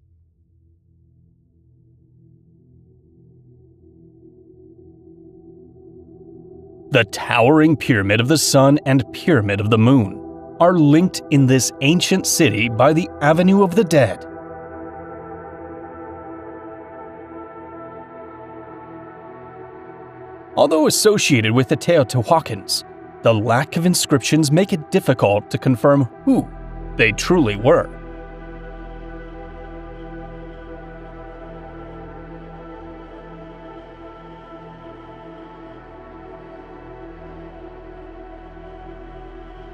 The towering Pyramid of the Sun and Pyramid of the Moon are linked in this ancient city by the Avenue of the Dead. Although associated with the Teotihuacans, the lack of inscriptions make it difficult to confirm who they truly were.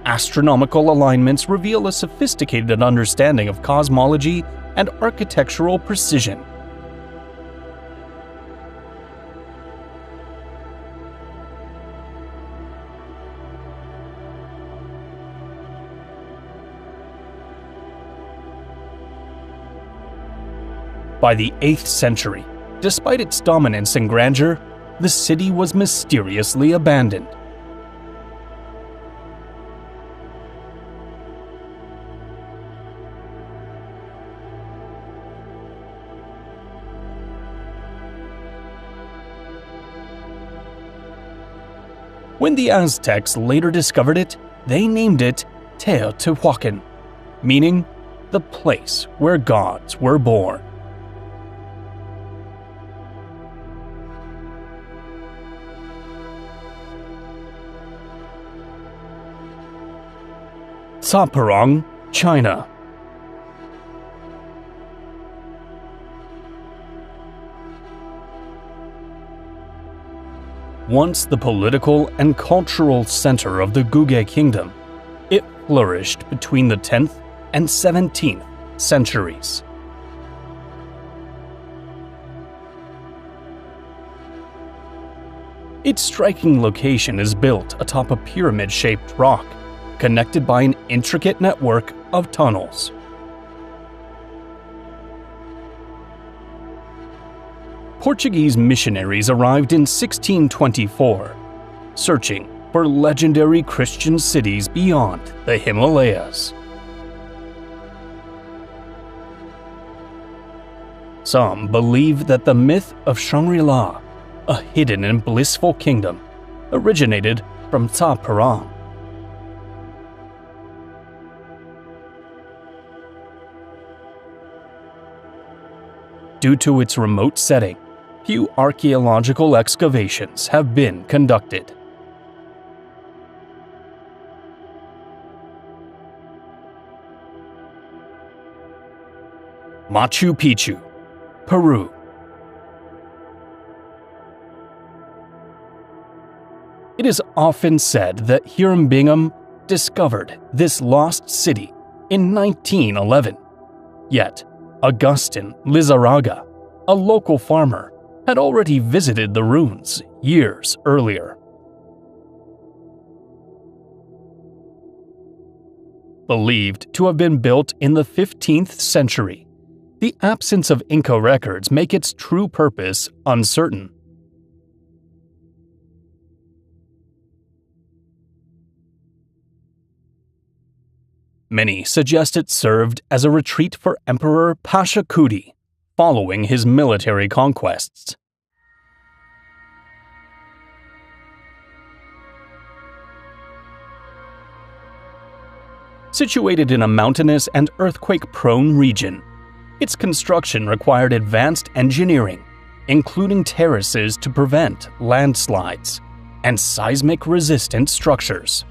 Astronomical alignments reveal a sophisticated understanding of cosmology and architectural precision. By the 8th century, despite its dominance and grandeur, the city was mysteriously abandoned. When the Aztecs later discovered it, they named it Teotihuacan, meaning the place where gods were born. Taparong, China. Once the political and cultural center of the Guge Kingdom, it flourished between the 10th and 17th centuries. Its striking location is built atop a pyramid-shaped rock, connected by an intricate network of tunnels. Portuguese missionaries arrived in 1624, searching for legendary Christian cities beyond the Himalayas. Some believe that the myth of Shangri-La, a hidden and blissful kingdom, originated from Taparong. Due to its remote setting, few archaeological excavations have been conducted. Machu Picchu, Peru. It is often said that Hiram Bingham discovered this lost city in 1911. Yet, Augustin Lizarraga, a local farmer, had already visited the ruins years earlier. Believed to have been built in the 15th century, the absence of Inca records make its true purpose uncertain. Many suggest it served as a retreat for Emperor Pachacuti following his military conquests. Situated in a mountainous and earthquake-prone region, its construction required advanced engineering, including terraces to prevent landslides and seismic-resistant structures.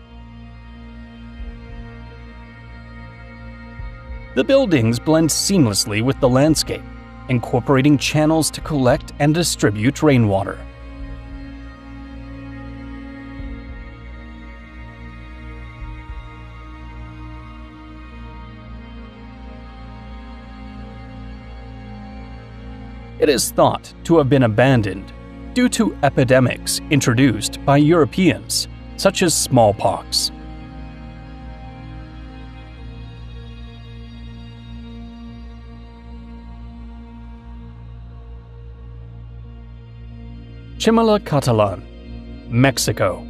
The buildings blend seamlessly with the landscape, incorporating channels to collect and distribute rainwater. It is thought to have been abandoned due to epidemics introduced by Europeans, such as smallpox. Chimalacatalan, Mexico.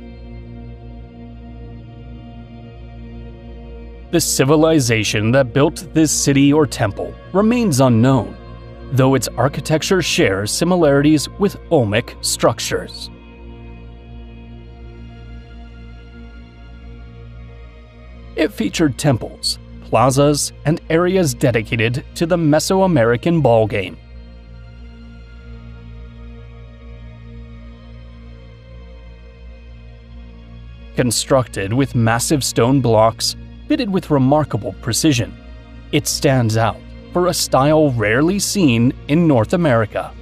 The civilization that built this city or temple remains unknown, though its architecture shares similarities with Olmec structures. It featured temples, plazas, and areas dedicated to the Mesoamerican ball game. Constructed with massive stone blocks fitted with remarkable precision, it stands out for a style rarely seen in North America.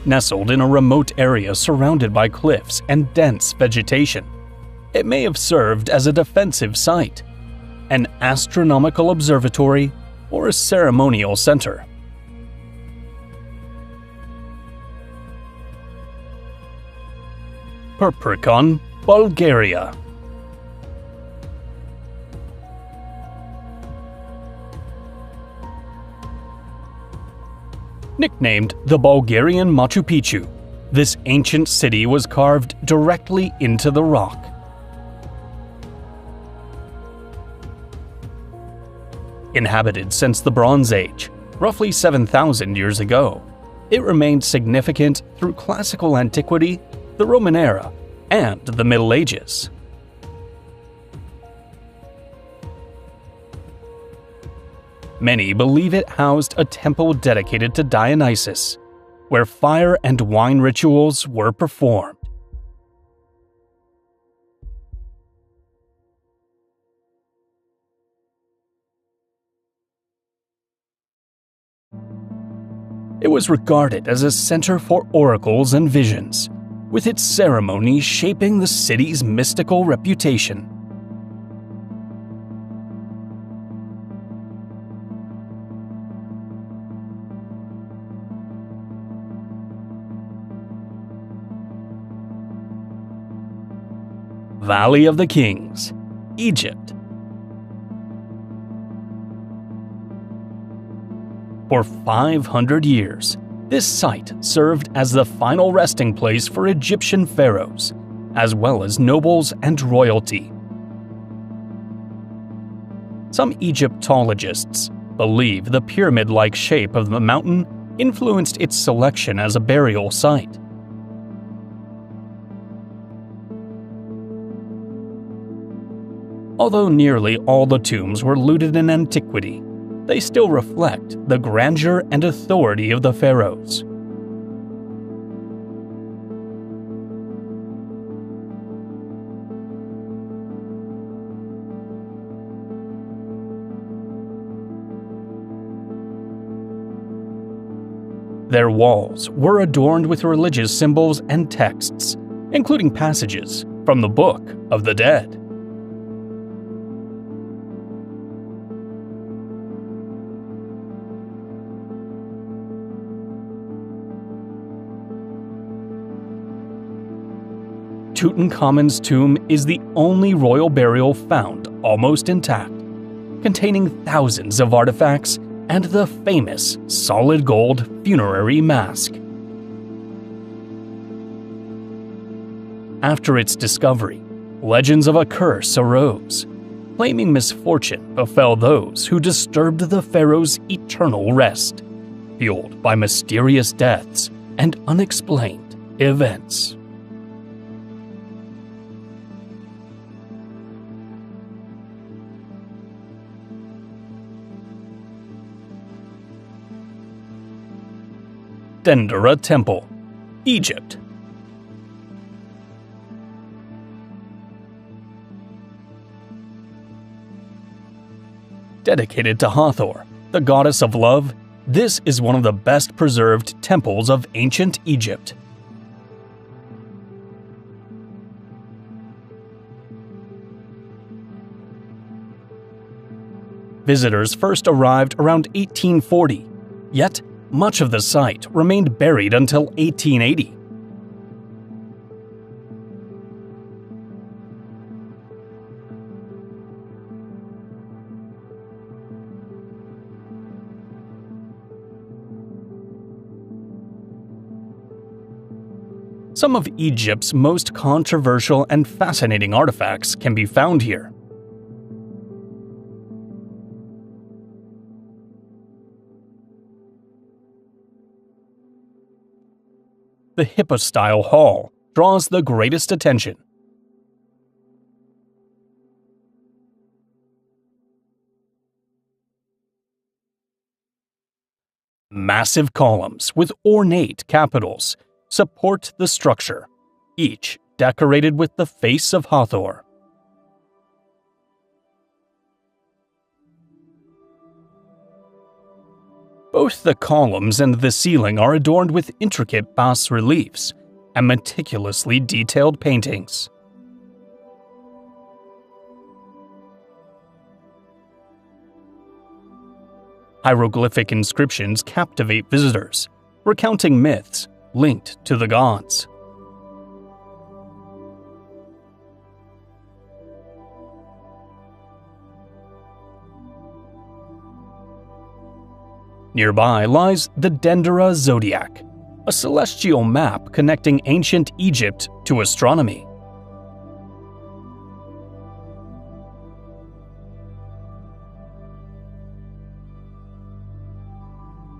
Nestled in a remote area surrounded by cliffs and dense vegetation, it may have served as a defensive site, an astronomical observatory, or a ceremonial center. Perprikon, Bulgaria. Nicknamed the Bulgarian Machu Picchu, this ancient city was carved directly into the rock. Inhabited since the Bronze Age, roughly 7,000 years ago, it remained significant through classical antiquity, the Roman era, and the Middle Ages. Many believe it housed a temple dedicated to Dionysus, where fire and wine rituals were performed. It was regarded as a center for oracles and visions, with its ceremonies shaping the city's mystical reputation. Valley of the Kings, Egypt. For 500 years, this site served as the final resting place for Egyptian pharaohs, as well as nobles and royalty. Some Egyptologists believe the pyramid-like shape of the mountain influenced its selection as a burial site. Although nearly all the tombs were looted in antiquity, they still reflect the grandeur and authority of the pharaohs. Their walls were adorned with religious symbols and texts, including passages from the Book of the Dead. Tutankhamun's tomb is the only royal burial found almost intact, containing thousands of artifacts and the famous solid gold funerary mask. After its discovery, legends of a curse arose, claiming misfortune befell those who disturbed the pharaoh's eternal rest, fueled by mysterious deaths and unexplained events. Dendera Temple, Egypt. Dedicated to Hathor, the goddess of love, this is one of the best preserved temples of ancient Egypt. Visitors first arrived around 1840, yet much of the site remained buried until 1880. Some of Egypt's most controversial and fascinating artifacts can be found here. The Hypostyle Hall draws the greatest attention. Massive columns with ornate capitals support the structure, each decorated with the face of Hathor. Both the columns and the ceiling are adorned with intricate bas-reliefs and meticulously detailed paintings. Hieroglyphic inscriptions captivate visitors, recounting myths linked to the gods. Nearby lies the Dendera Zodiac, a celestial map connecting ancient Egypt to astronomy.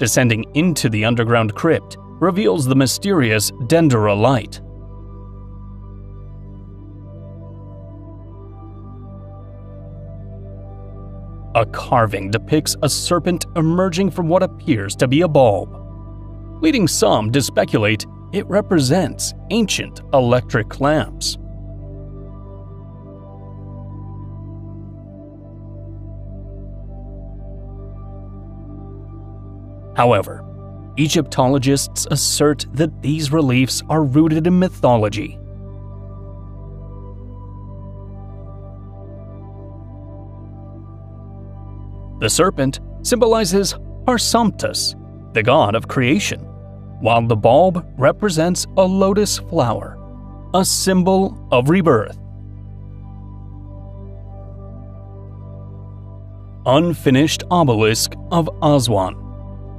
descending into the underground crypt reveals the mysterious Dendera light. A carving depicts a serpent emerging from what appears to be a bulb, leading some to speculate it represents ancient electric lamps. However, Egyptologists assert that these reliefs are rooted in mythology. The serpent symbolizes Harsamptus, the god of creation, while the bulb represents a lotus flower, a symbol of rebirth. Unfinished obelisk of Aswan,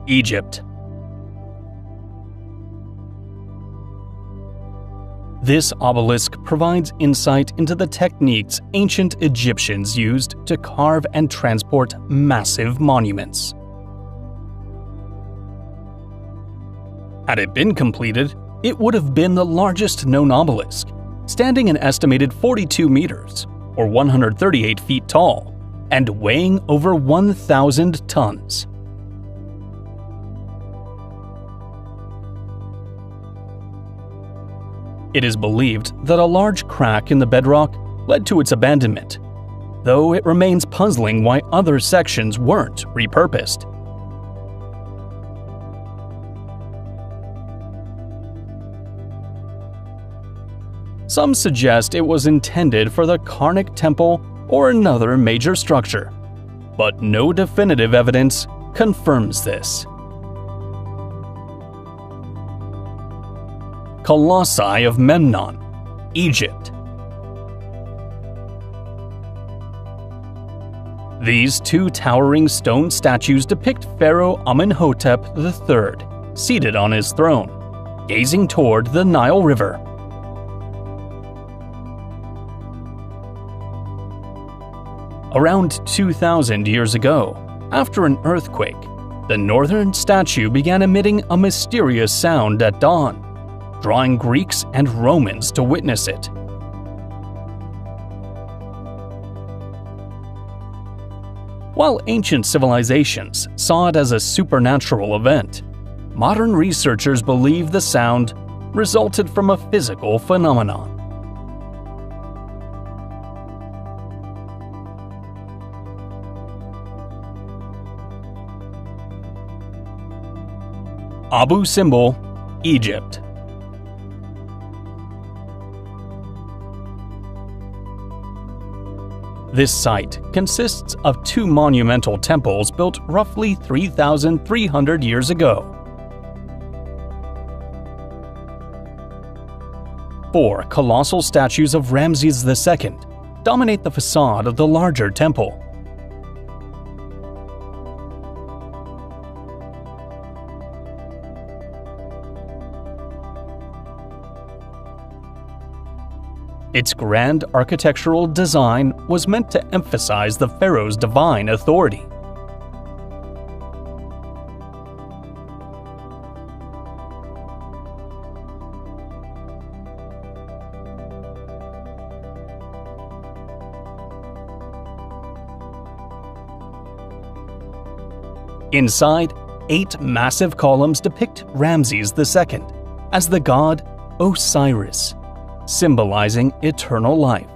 Egypt. This obelisk provides insight into the techniques ancient Egyptians used to carve and transport massive monuments. Had it been completed, it would have been the largest known obelisk, standing an estimated 42 meters, or 138 feet tall, and weighing over 1,000 tons. It is believed that a large crack in the bedrock led to its abandonment, though it remains puzzling why other sections weren't repurposed. Some suggest it was intended for the Karnak Temple or another major structure, but no definitive evidence confirms this. Colossi of Memnon, Egypt. These two towering stone statues depict Pharaoh Amenhotep III, seated on his throne, gazing toward the Nile River. Around 2,000 years ago, after an earthquake, the northern statue began emitting a mysterious sound at dawn, drawing Greeks and Romans to witness it. While ancient civilizations saw it as a supernatural event, modern researchers believe the sound resulted from a physical phenomenon. Abu Simbel, Egypt. This site consists of two monumental temples built roughly 3,300 years ago. 4 colossal statues of Ramses II dominate the facade of the larger temple. Its grand architectural design was meant to emphasize the pharaoh's divine authority. Inside, 8 massive columns depict Ramses II as the god Osiris, symbolizing eternal life.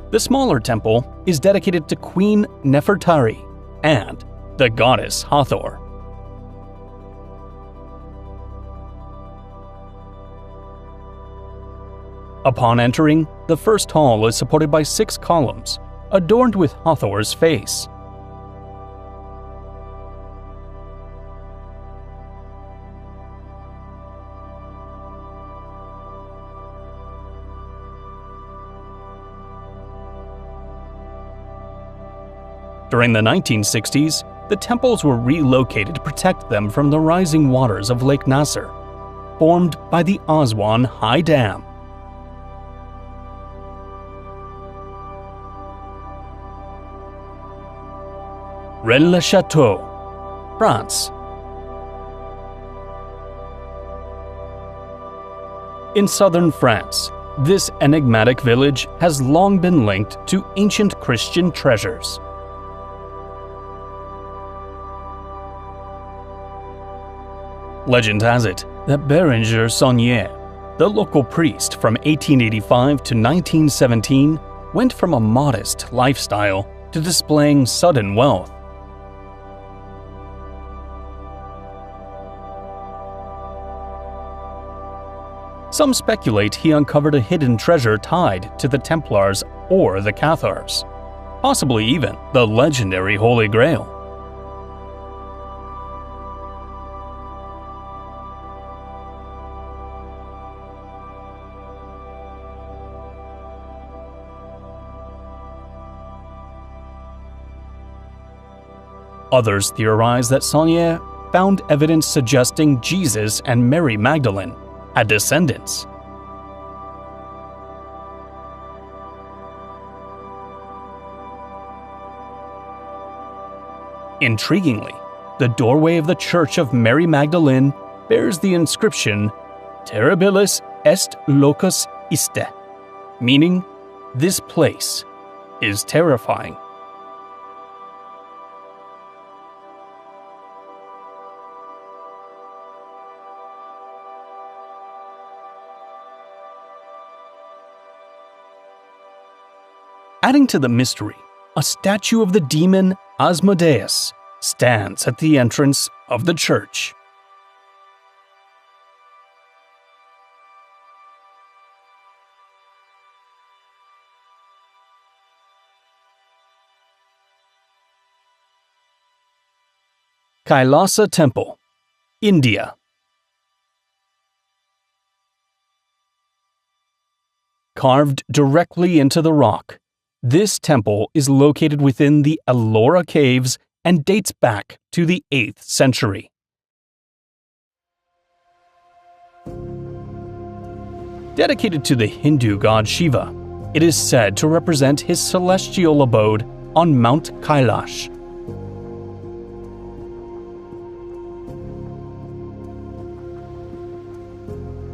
The smaller temple is dedicated to Queen Nefertari and the goddess Hathor. Upon entering, the first hall is supported by 6 columns, adorned with Hathor's face. During the 1960s, the temples were relocated to protect them from the rising waters of Lake Nasser, formed by the Aswan High Dam. Rennes-le-Château, France. In southern France, this enigmatic village has long been linked to ancient Christian treasures. Legend has it that Bérenger Saunier, the local priest from 1885 to 1917, went from a modest lifestyle to displaying sudden wealth. Some speculate he uncovered a hidden treasure tied to the Templars or the Cathars, possibly even the legendary Holy Grail. Others theorize that Saunier found evidence suggesting Jesus and Mary Magdalene had descendants. Intriguingly, the doorway of the Church of Mary Magdalene bears the inscription Terribilis est locus iste, meaning, "This place is terrifying." Adding to the mystery, a statue of the demon Asmodeus stands at the entrance of the church. Kailasa Temple, India. Carved directly into the rock, this temple is located within the Ellora Caves and dates back to the 8th century. Dedicated to the Hindu god Shiva, it is said to represent his celestial abode on Mount Kailash.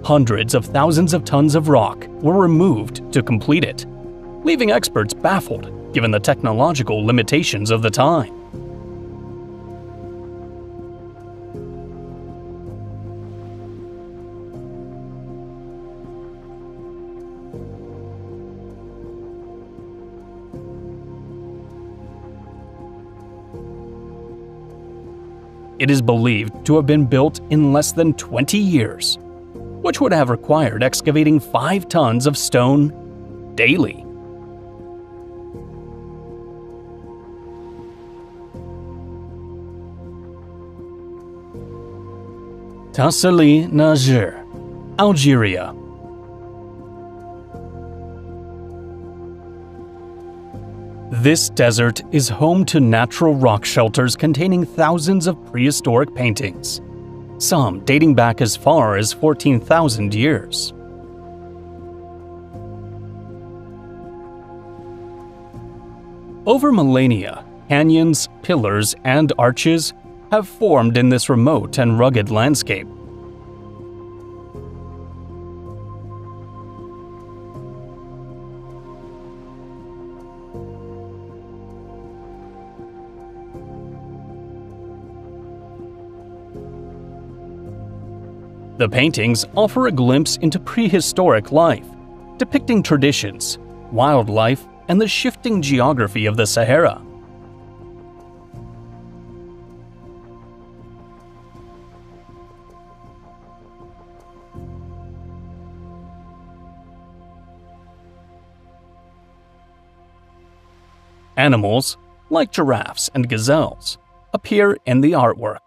Hundreds of thousands of tons of rock were removed to complete it, leaving experts baffled given the technological limitations of the time. It is believed to have been built in less than 20 years, which would have required excavating 5 tons of stone daily. Tassili N'Ajjer, Algeria. This desert is home to natural rock shelters containing thousands of prehistoric paintings, some dating back as far as 14,000 years. Over millennia, canyons, pillars, and arches have formed in this remote and rugged landscape. The paintings offer a glimpse into prehistoric life, depicting traditions, wildlife, and the shifting geography of the Sahara. Animals, like giraffes and gazelles, appear in the artwork,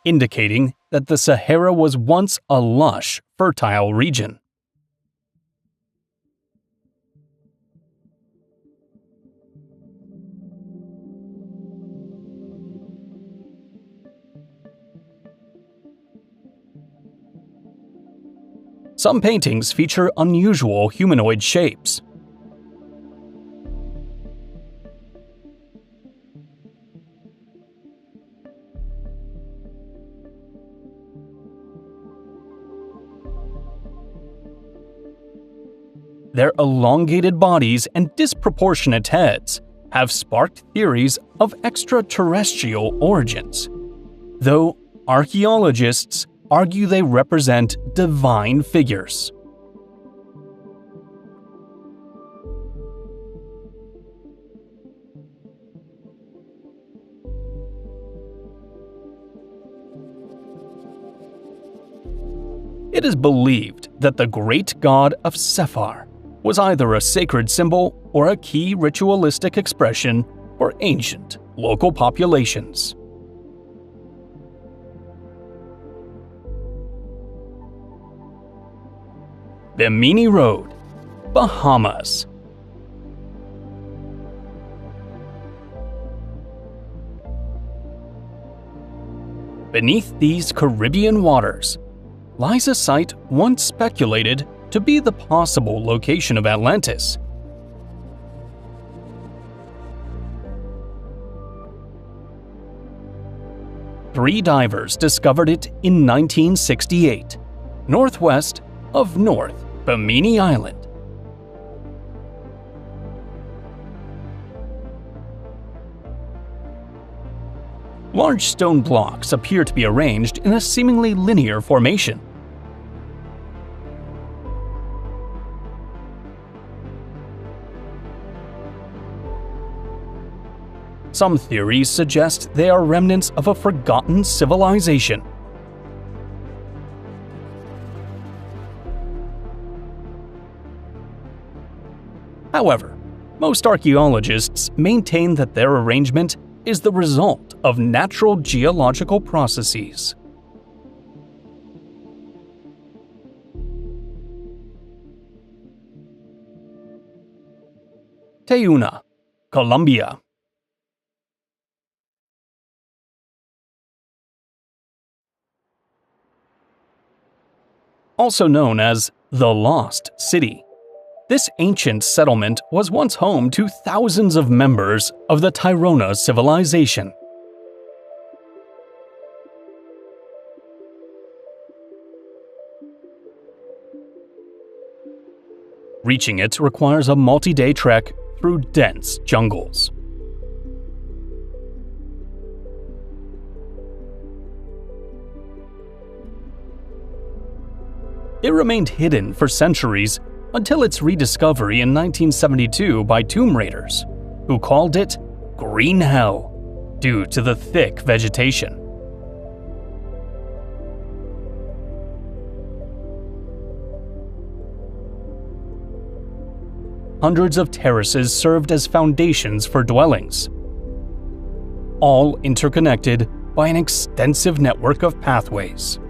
indicating that the Sahara was once a lush, fertile region. Some paintings feature unusual humanoid shapes. Their elongated bodies and disproportionate heads have sparked theories of extraterrestrial origins, though archaeologists argue they represent divine figures. It is believed that the great god of Sephar was either a sacred symbol or a key ritualistic expression for ancient local populations. Bimini Road, Bahamas. Beneath these Caribbean waters lies a site once speculated to be the possible location of Atlantis. Three divers discovered it in 1968, northwest of North Bimini Island. Large stone blocks appear to be arranged in a seemingly linear formation. Some theories suggest they are remnants of a forgotten civilization. However, most archaeologists maintain that their arrangement is the result of natural geological processes. Tayuna, Colombia. Also known as the Lost City, this ancient settlement was once home to thousands of members of the Tairona civilization. Reaching it requires a multi-day trek through dense jungles. It remained hidden for centuries until its rediscovery in 1972 by tomb raiders, who called it Green Hell due to the thick vegetation. Hundreds of terraces served as foundations for dwellings, all interconnected by an extensive network of pathways.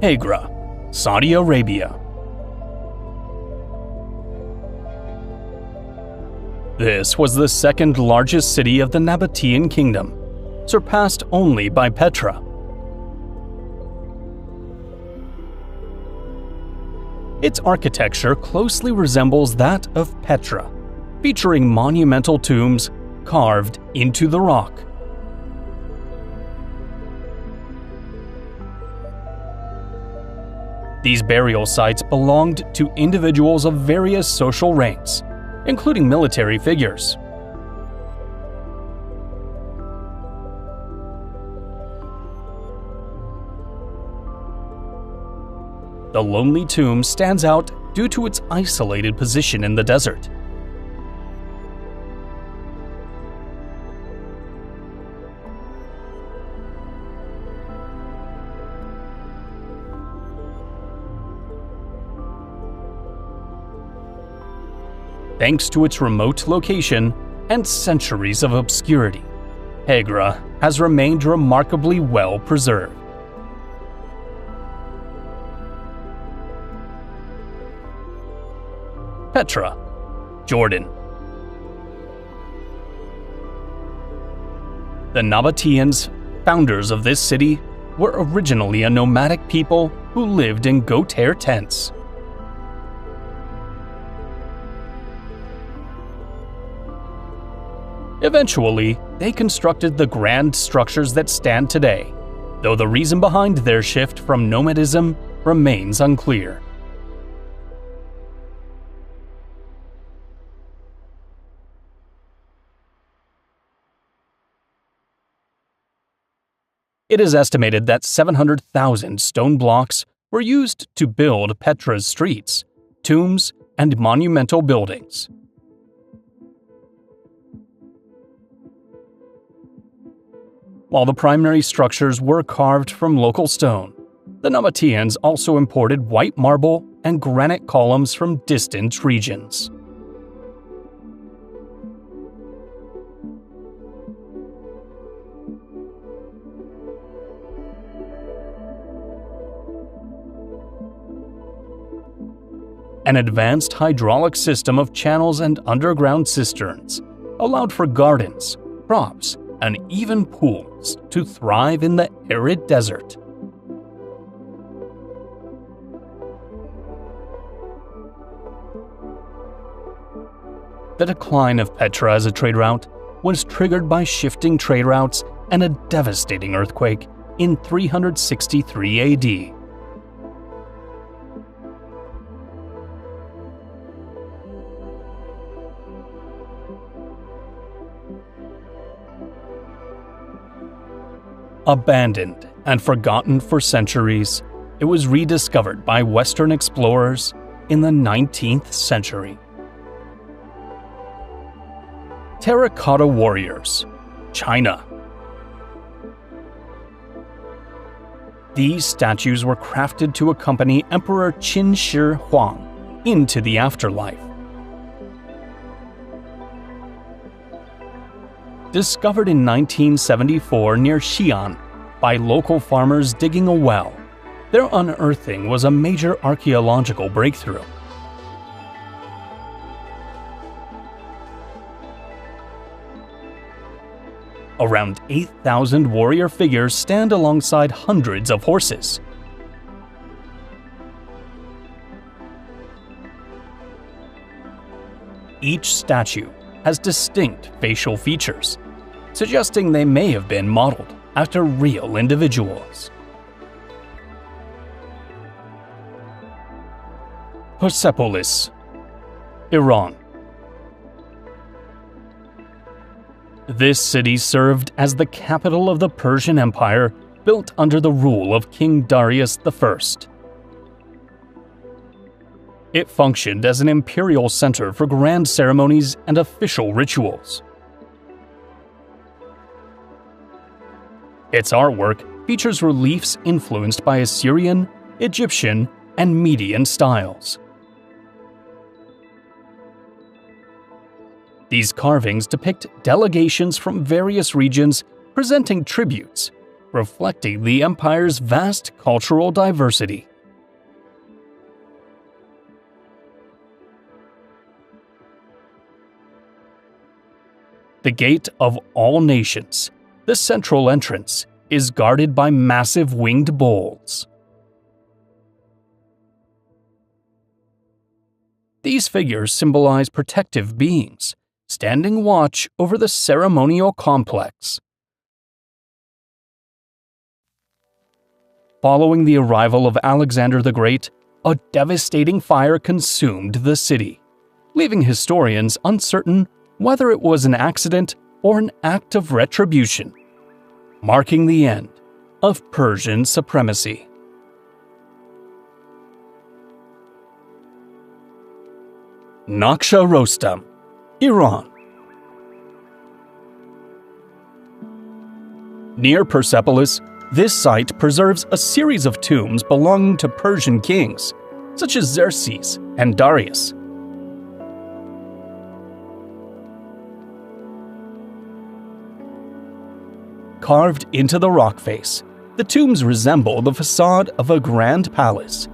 Agra, Saudi Arabia. This was the second largest city of the Nabatean kingdom, surpassed only by Petra. Its architecture closely resembles that of Petra, featuring monumental tombs carved into the rock. These burial sites belonged to individuals of various social ranks, including military figures. The lonely tomb stands out due to its isolated position in the desert. Thanks to its remote location and centuries of obscurity, Agra has remained remarkably well preserved. Petra, Jordan. The Nabateans, founders of this city, were originally a nomadic people who lived in goat hair tents. Eventually, they constructed the grand structures that stand today, though the reason behind their shift from nomadism remains unclear. It is estimated that 700,000 stone blocks were used to build Petra's streets, tombs, and monumental buildings. While the primary structures were carved from local stone, the Nabateans also imported white marble and granite columns from distant regions. An advanced hydraulic system of channels and underground cisterns allowed for gardens, crops, and even pools to thrive in the arid desert. The decline of Petra as a trade route was triggered by shifting trade routes and a devastating earthquake in 363 AD. Abandoned and forgotten for centuries, it was rediscovered by Western explorers in the 19th century. Terracotta warriors, China. These statues were crafted to accompany Emperor Qin Shi Huang into the afterlife. Discovered in 1974 near Xi'an by local farmers digging a well, their unearthing was a major archaeological breakthrough. Around 8,000 warrior figures stand alongside hundreds of horses. Each statue has distinct facial features, suggesting they may have been modeled after real individuals. Persepolis, Iran. This city served as the capital of the Persian Empire, built under the rule of King Darius I. It functioned as an imperial center for grand ceremonies and official rituals. Its artwork features reliefs influenced by Assyrian, Egyptian, and Median styles. These carvings depict delegations from various regions presenting tributes, reflecting the empire's vast cultural diversity. The Gate of All Nations, the central entrance, is guarded by massive winged bulls. These figures symbolize protective beings, standing watch over the ceremonial complex. Following the arrival of Alexander the Great, a devastating fire consumed the city, leaving historians uncertain whether it was an accident or an act of retribution, marking the end of Persian supremacy. Naqsha Rostam, Iran. Near Persepolis, this site preserves a series of tombs belonging to Persian kings, such as Xerxes and Darius. Carved into the rock face, the tombs resemble the facade of a grand palace.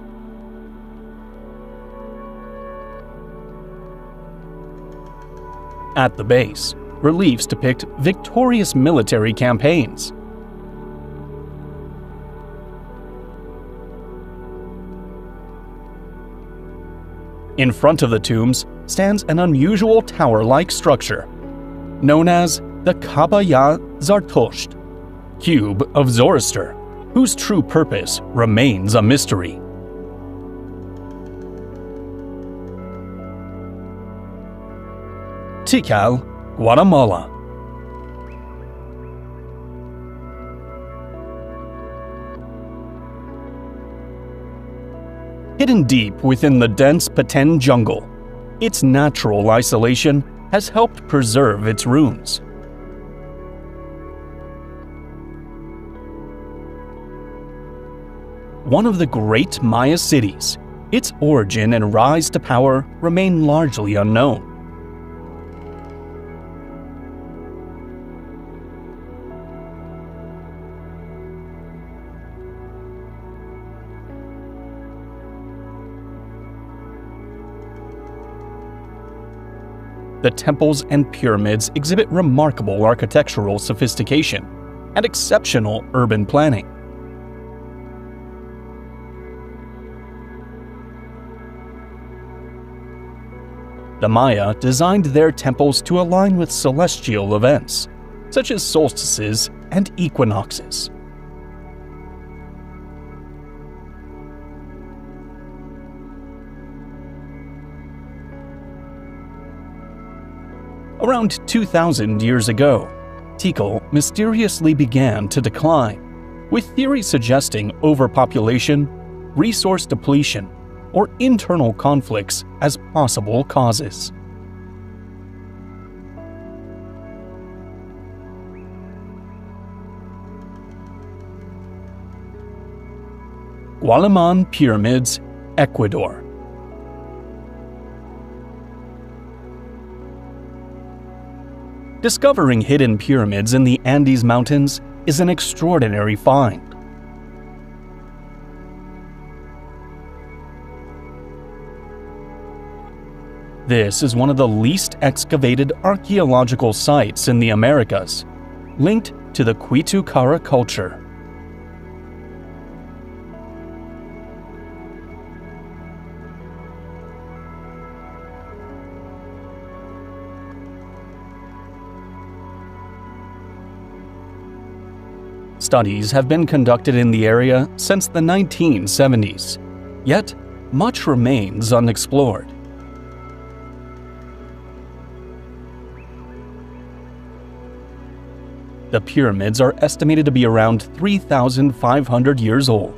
At the base, reliefs depict victorious military campaigns. In front of the tombs stands an unusual tower-like structure, known as the Kaaba Ya Zartosht, Cube of Zoroaster, whose true purpose remains a mystery. Tikal, Guatemala. Hidden deep within the dense Petén jungle, its natural isolation has helped preserve its ruins. One of the great Maya cities, its origin and rise to power remain largely unknown. The temples and pyramids exhibit remarkable architectural sophistication and exceptional urban planning. The Maya designed their temples to align with celestial events, such as solstices and equinoxes. Around 2,000 years ago, Tikal mysteriously began to decline, with theories suggesting overpopulation, resource depletion, or internal conflicts as possible causes. Gualaman Pyramids, Ecuador. Discovering hidden pyramids in the Andes Mountains is an extraordinary find. This is one of the least excavated archaeological sites in the Americas, linked to the Quitu-Cara culture. Studies have been conducted in the area since the 1970s, yet much remains unexplored. The pyramids are estimated to be around 3,500 years old,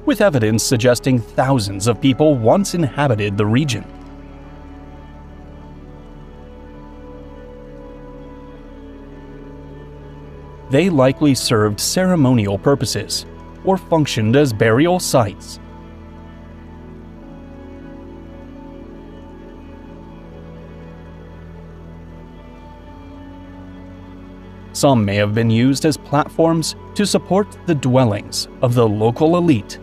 with evidence suggesting thousands of people once inhabited the region. They likely served ceremonial purposes or functioned as burial sites. Some may have been used as platforms to support the dwellings of the local elite.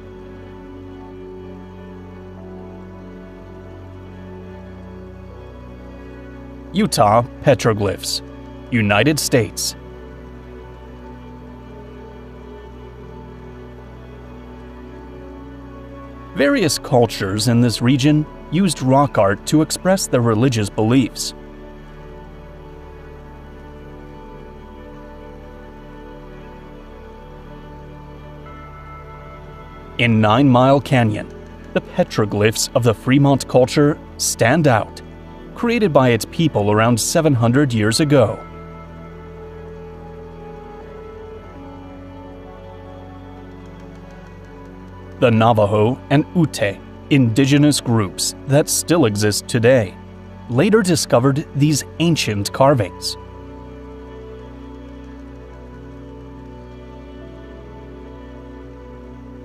Utah petroglyphs, United States. Various cultures in this region used rock art to express their religious beliefs. In 9 Mile Canyon, the petroglyphs of the Fremont culture stand out, created by its people around 700 years ago. The Navajo and Ute, indigenous groups that still exist today, later discovered these ancient carvings.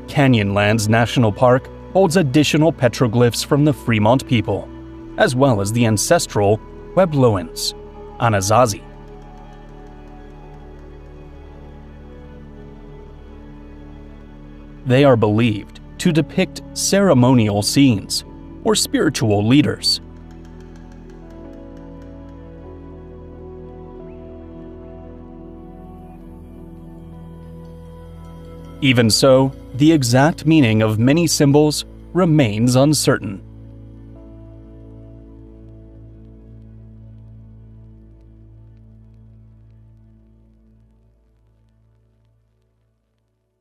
Canyonlands National Park holds additional petroglyphs from the Fremont people, as well as the ancestral Puebloans, Anasazi. They are believed to depict ceremonial scenes or spiritual leaders. Even so, the exact meaning of many symbols remains uncertain.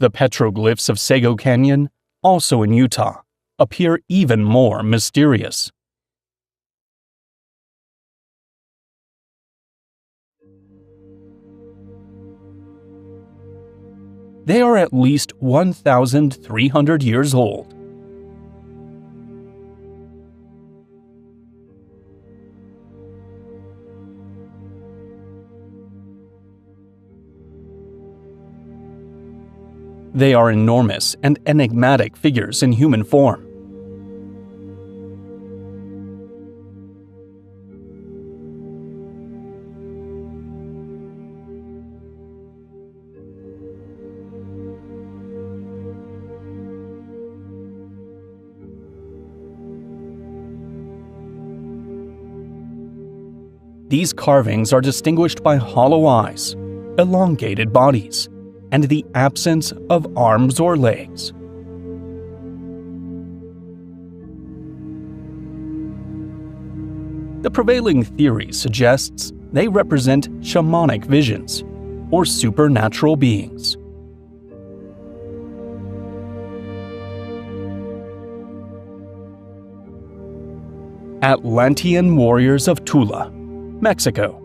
The petroglyphs of Sego Canyon, also in Utah, appear even more mysterious. They are at least 1,300 years old. They are enormous and enigmatic figures in human form. These carvings are distinguished by hollow eyes, elongated bodies, and the absence of arms or legs. The prevailing theory suggests they represent shamanic visions or supernatural beings. Atlantean warriors of Tula, Mexico.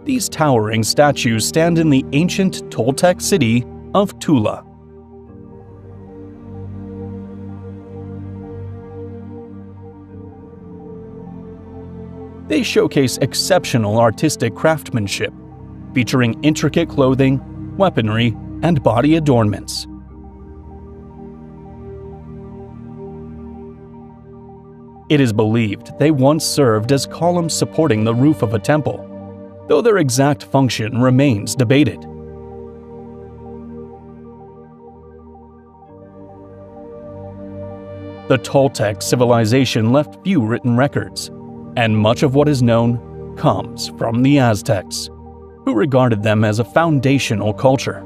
These towering statues stand in the ancient Toltec city of Tula. They showcase exceptional artistic craftsmanship, featuring intricate clothing, weaponry, and body adornments. It is believed they once served as columns supporting the roof of a temple, though their exact function remains debated. The Toltec civilization left few written records, and much of what is known comes from the Aztecs, who regarded them as a foundational culture.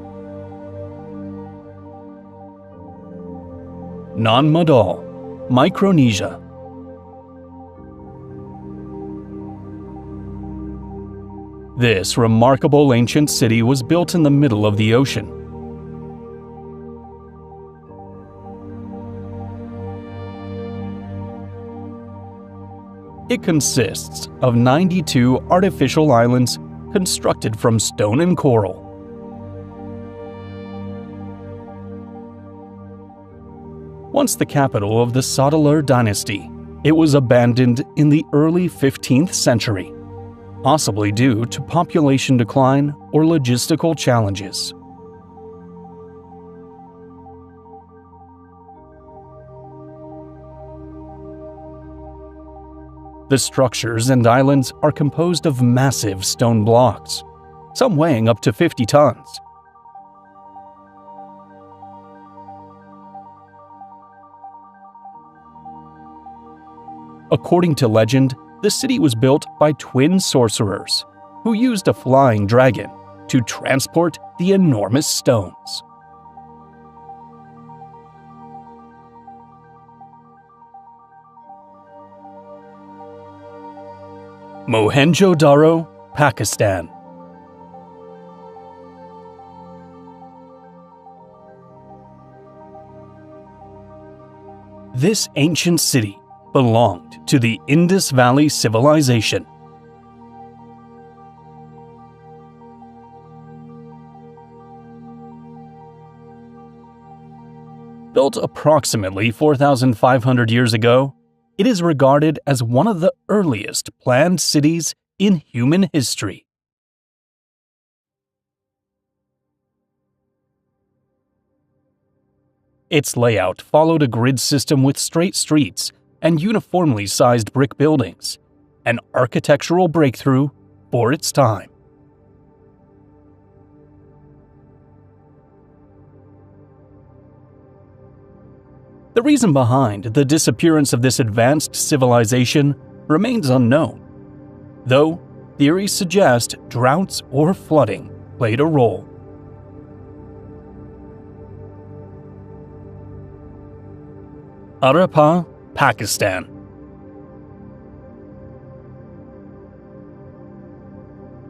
Nanmadol, Micronesia. This remarkable ancient city was built in the middle of the ocean. It consists of 92 artificial islands constructed from stone and coral. Once the capital of the Sadalar dynasty, it was abandoned in the early 15th century, possibly due to population decline or logistical challenges. The structures and islands are composed of massive stone blocks, some weighing up to 50 tons. According to legend, the city was built by twin sorcerers who used a flying dragon to transport the enormous stones. Mohenjo-Daro, Pakistan. This ancient city belonged to the Indus Valley Civilization. Built approximately 4,500 years ago, it is regarded as one of the earliest planned cities in human history. Its layout followed a grid system with straight streets and uniformly sized brick buildings, an architectural breakthrough for its time. The reason behind the disappearance of this advanced civilization remains unknown, though theories suggest droughts or flooding played a role. Harappa, Pakistan.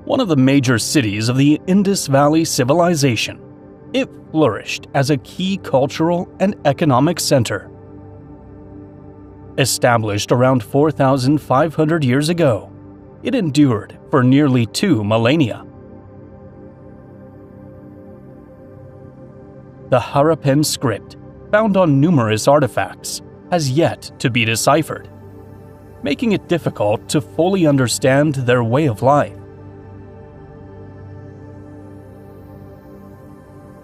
One of the major cities of the Indus Valley Civilization, it flourished as a key cultural and economic center. Established around 4,500 years ago, it endured for nearly 2 millennia. The Harappan script, found on numerous artifacts, has yet to be deciphered, making it difficult to fully understand their way of life.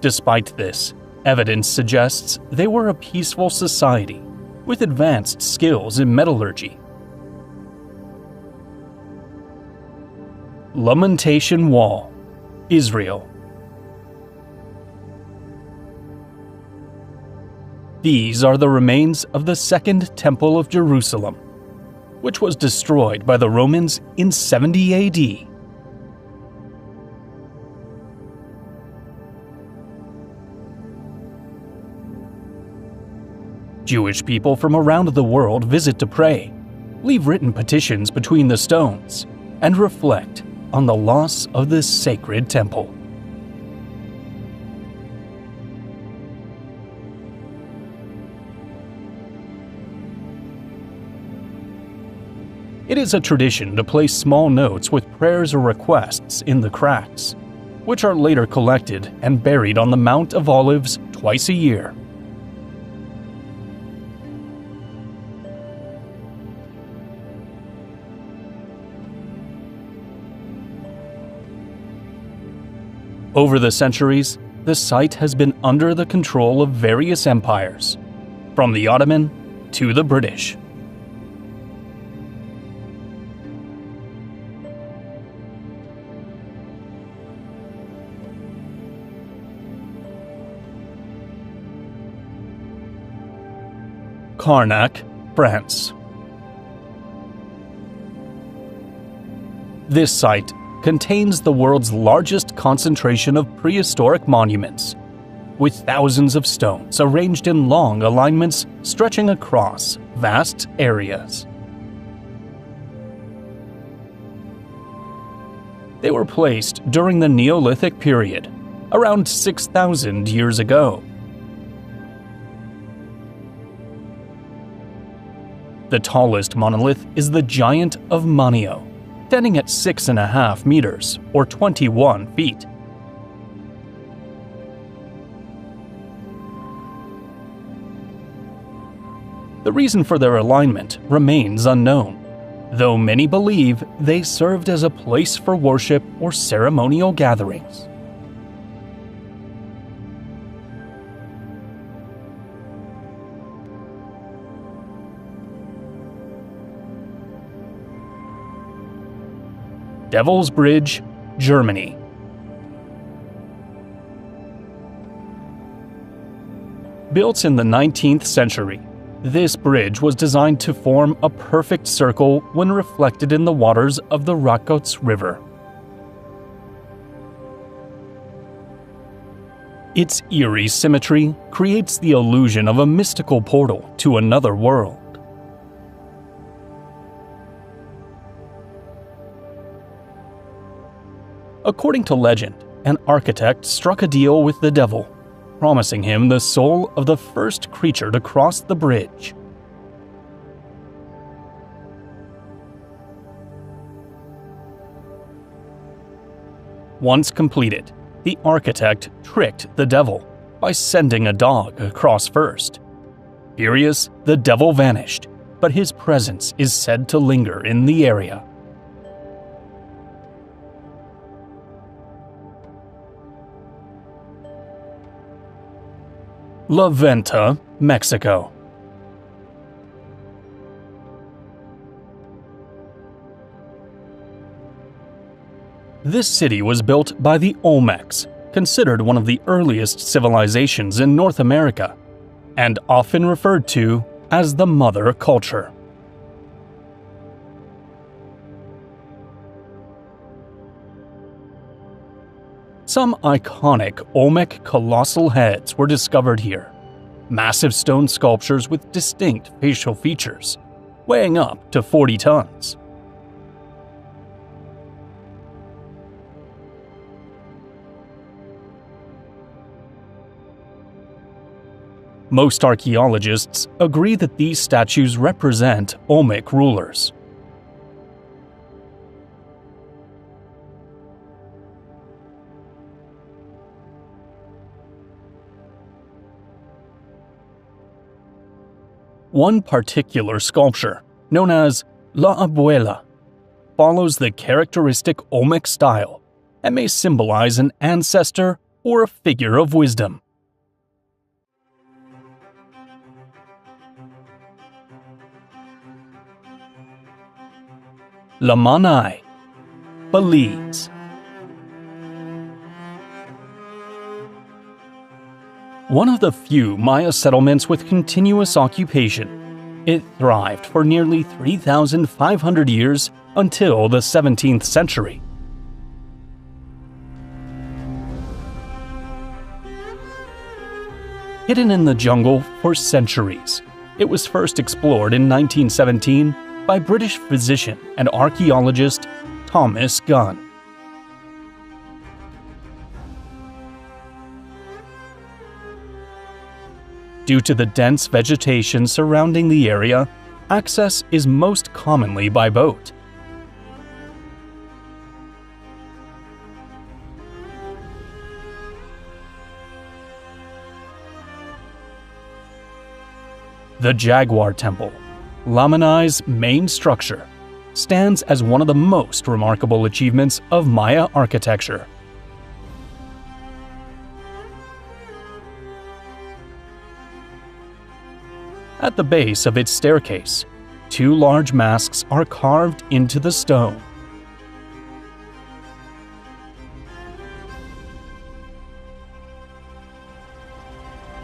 Despite this, evidence suggests they were a peaceful society with advanced skills in metallurgy. Lamentation Wall, Israel. These are the remains of the Second Temple of Jerusalem, which was destroyed by the Romans in 70 AD. Jewish people from around the world visit to pray, leave written petitions between the stones, and reflect on the loss of this sacred temple. It is a tradition to place small notes with prayers or requests in the cracks, which are later collected and buried on the Mount of Olives twice a year. Over the centuries, the site has been under the control of various empires, from the Ottoman to the British. Carnac, France. This site contains the world's largest concentration of prehistoric monuments, with thousands of stones arranged in long alignments stretching across vast areas. They were placed during the Neolithic period, around 6,000 years ago. The tallest monolith is the Giant of Manio, standing at 6.5 meters, or 21 feet. The reason for their alignment remains unknown, though many believe they served as a place for worship or ceremonial gatherings. Devil's Bridge, Germany. Built in the 19th century, this bridge was designed to form a perfect circle when reflected in the waters of the Rakots River. Its eerie symmetry creates the illusion of a mystical portal to another world. According to legend, an architect struck a deal with the devil, promising him the soul of the first creature to cross the bridge. Once completed, the architect tricked the devil by sending a dog across first. Furious, the devil vanished, but his presence is said to linger in the area. La Venta, Mexico. This city was built by the Olmecs, considered one of the earliest civilizations in North America, and often referred to as the Mother Culture. Some iconic Olmec colossal heads were discovered here, massive stone sculptures with distinct facial features, weighing up to 40 tons. Most archaeologists agree that these statues represent Olmec rulers. One particular sculpture, known as La Abuela, follows the characteristic Olmec style and may symbolize an ancestor or a figure of wisdom. Lamanai, Belize. One of the few Maya settlements with continuous occupation, it thrived for nearly 3,500 years until the 17th century. Hidden in the jungle for centuries, it was first explored in 1917 by British physician and archaeologist Thomas Gunn. Due to the dense vegetation surrounding the area, access is most commonly by boat. The Jaguar Temple, Lamanai's main structure, stands as one of the most remarkable achievements of Maya architecture. At the base of its staircase, two large masks are carved into the stone.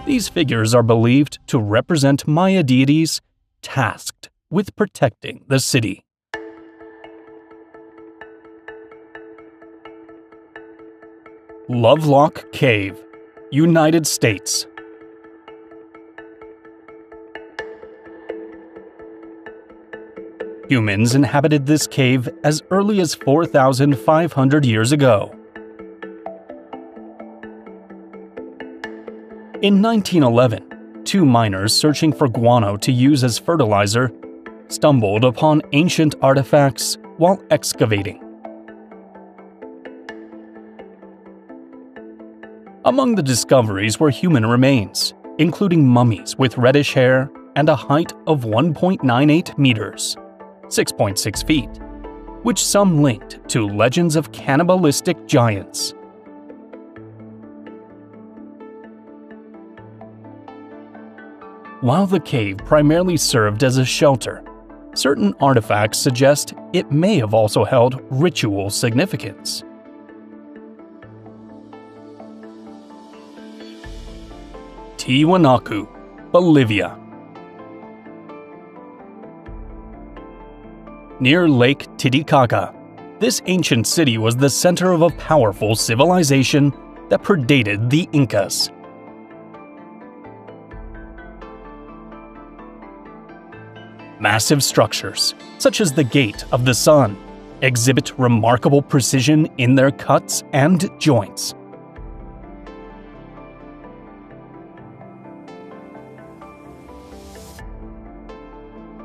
These figures are believed to represent Maya deities tasked with protecting the city. Lovelock Cave, United States. Humans inhabited this cave as early as 4,500 years ago. In 1911, two miners searching for guano to use as fertilizer stumbled upon ancient artifacts while excavating. Among the discoveries were human remains, including mummies with reddish hair and a height of 1.98 meters. 6.6 feet, which some linked to legends of cannibalistic giants. While the cave primarily served as a shelter, certain artifacts suggest it may have also held ritual significance. Tiwanaku, Bolivia. Near Lake Titicaca, this ancient city was the center of a powerful civilization that predated the Incas. Massive structures, such as the Gate of the Sun, exhibit remarkable precision in their cuts and joints.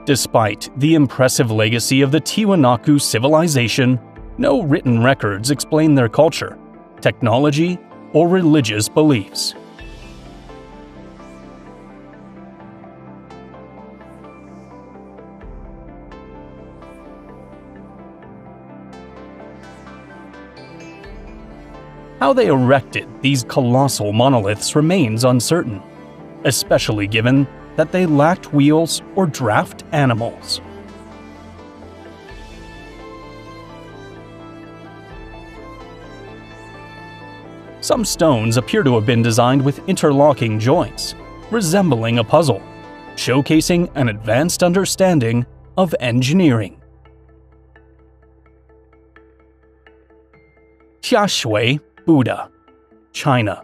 Despite the impressive legacy of the Tiwanaku civilization, no written records explain their culture, technology, or religious beliefs. How they erected these colossal monoliths remains uncertain, especially given that they lacked wheels or draft animals. Some stones appear to have been designed with interlocking joints, resembling a puzzle, showcasing an advanced understanding of engineering. Xiashui Buddha, China.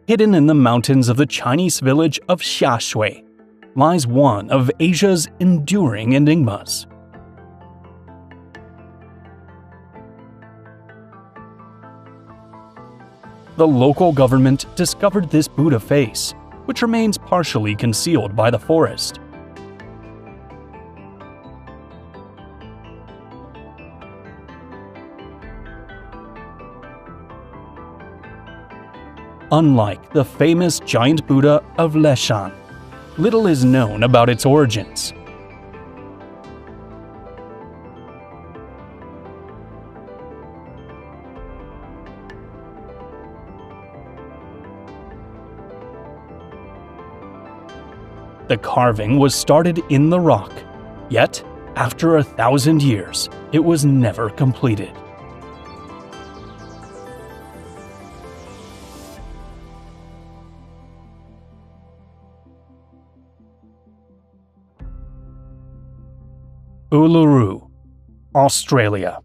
Hidden in the mountains of the Chinese village of Xiashui lies one of Asia's enduring enigmas. The local government discovered this Buddha face, which remains partially concealed by the forest. Unlike the famous giant Buddha of Leshan, little is known about its origins. The carving was started in the rock, yet, after 1,000 years, it was never completed. Uluru, Australia.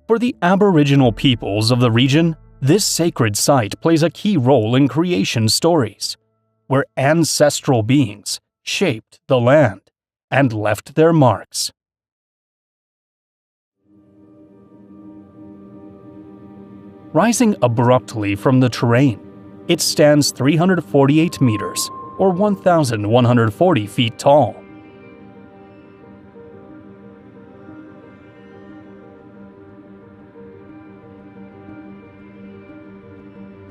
For the Aboriginal peoples of the region, this sacred site plays a key role in creation stories, where ancestral beings shaped the land and left their marks. Rising abruptly from the terrain, it stands 348 meters, or 1,140 feet tall.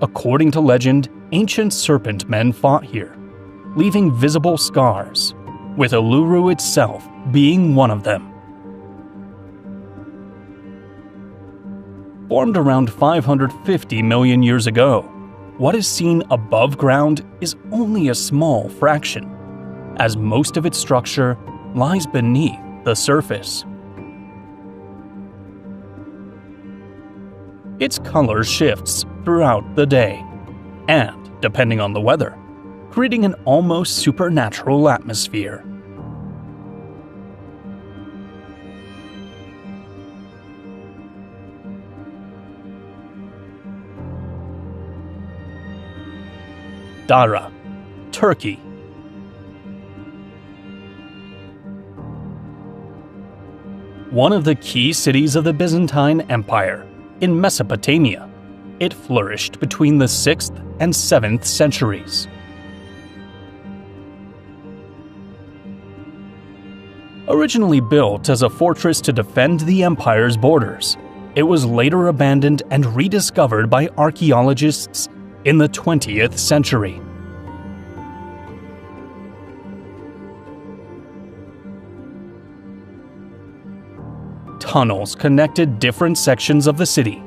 According to legend, ancient serpent men fought here, leaving visible scars, with Uluru itself being one of them. Formed around 550 million years ago, what is seen above ground is only a small fraction, as most of its structure lies beneath the surface. Its color shifts throughout the day, and, depending on the weather, creating an almost supernatural atmosphere. Dara, Turkey. One of the key cities of the Byzantine Empire, in Mesopotamia, it flourished between the 6th and 7th centuries. Originally built as a fortress to defend the empire's borders, it was later abandoned and rediscovered by archaeologists in the 20th century. Tunnels connected different sections of the city,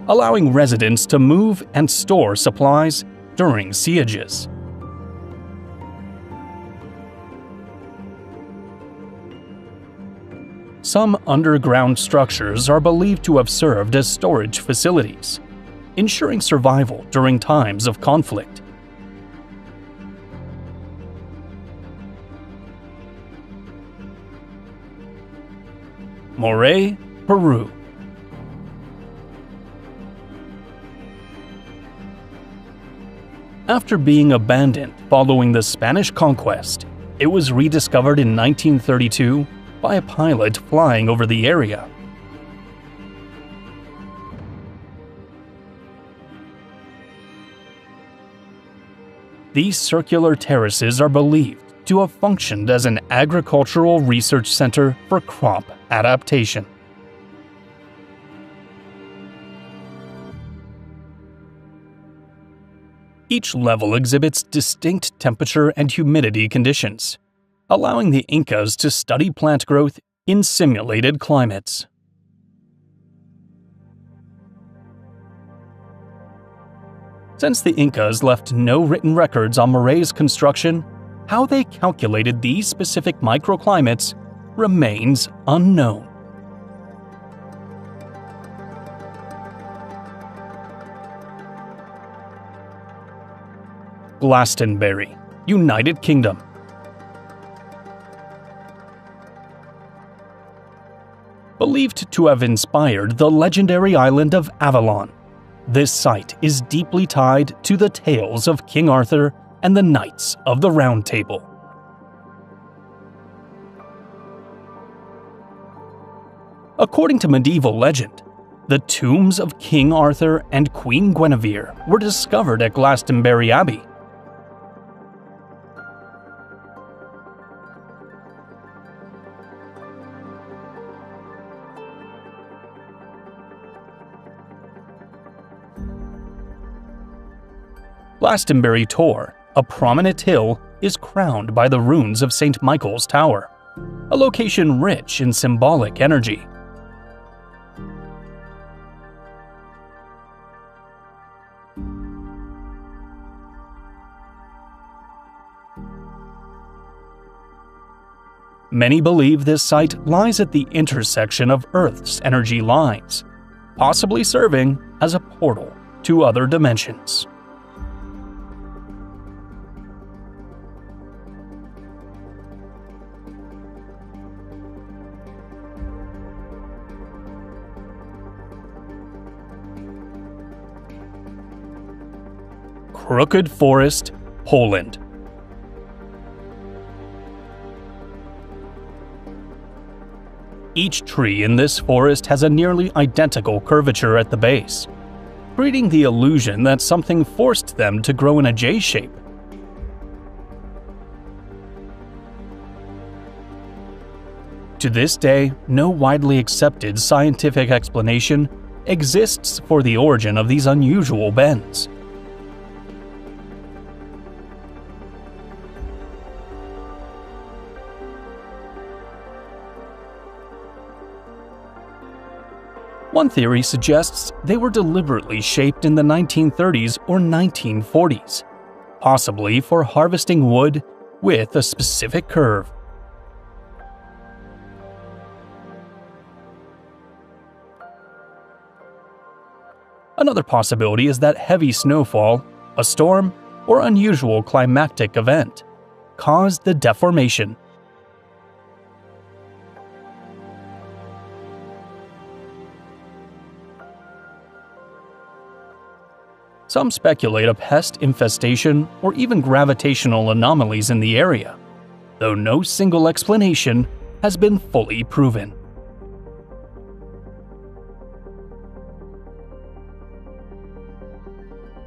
allowing residents to move and store supplies during sieges. Some underground structures are believed to have served as storage facilities, ensuring survival during times of conflict. Moray, Peru. After being abandoned following the Spanish conquest, it was rediscovered in 1932 by a pilot flying over the area. These circular terraces are believed to have functioned as an agricultural research center for crop adaptation. Each level exhibits distinct temperature and humidity conditions, allowing the Incas to study plant growth in simulated climates. Since the Incas left no written records on Moray's construction, how they calculated these specific microclimates remains unknown. Glastonbury, United Kingdom. believed to have inspired the legendary island of Avalon. This site is deeply tied to the tales of King Arthur and the Knights of the Round Table. According to medieval legend, the tombs of King Arthur and Queen Guinevere were discovered at Glastonbury Abbey. Glastonbury Tor, a prominent hill, is crowned by the ruins of St. Michael's Tower, a location rich in symbolic energy. Many believe this site lies at the intersection of Earth's energy lines, possibly serving as a portal to other dimensions. Crooked Forest, Poland. Each tree in this forest has a nearly identical curvature at the base, creating the illusion that something forced them to grow in a J shape. To this day, no widely accepted scientific explanation exists for the origin of these unusual bends. One theory suggests they were deliberately shaped in the 1930s or 1940s, possibly for harvesting wood with a specific curve. Another possibility is that heavy snowfall, a storm, or unusual climactic event caused the deformation. Some speculate a pest infestation or even gravitational anomalies in the area, though no single explanation has been fully proven.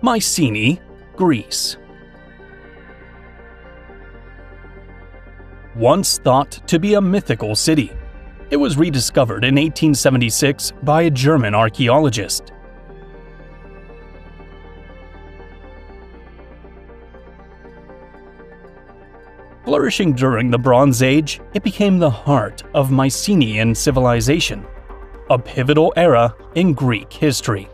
Mycenae, Greece. Once thought to be a mythical city, it was rediscovered in 1876 by a German archaeologist. Flourishing during the Bronze Age, it became the heart of Mycenaean civilization, a pivotal era in Greek history.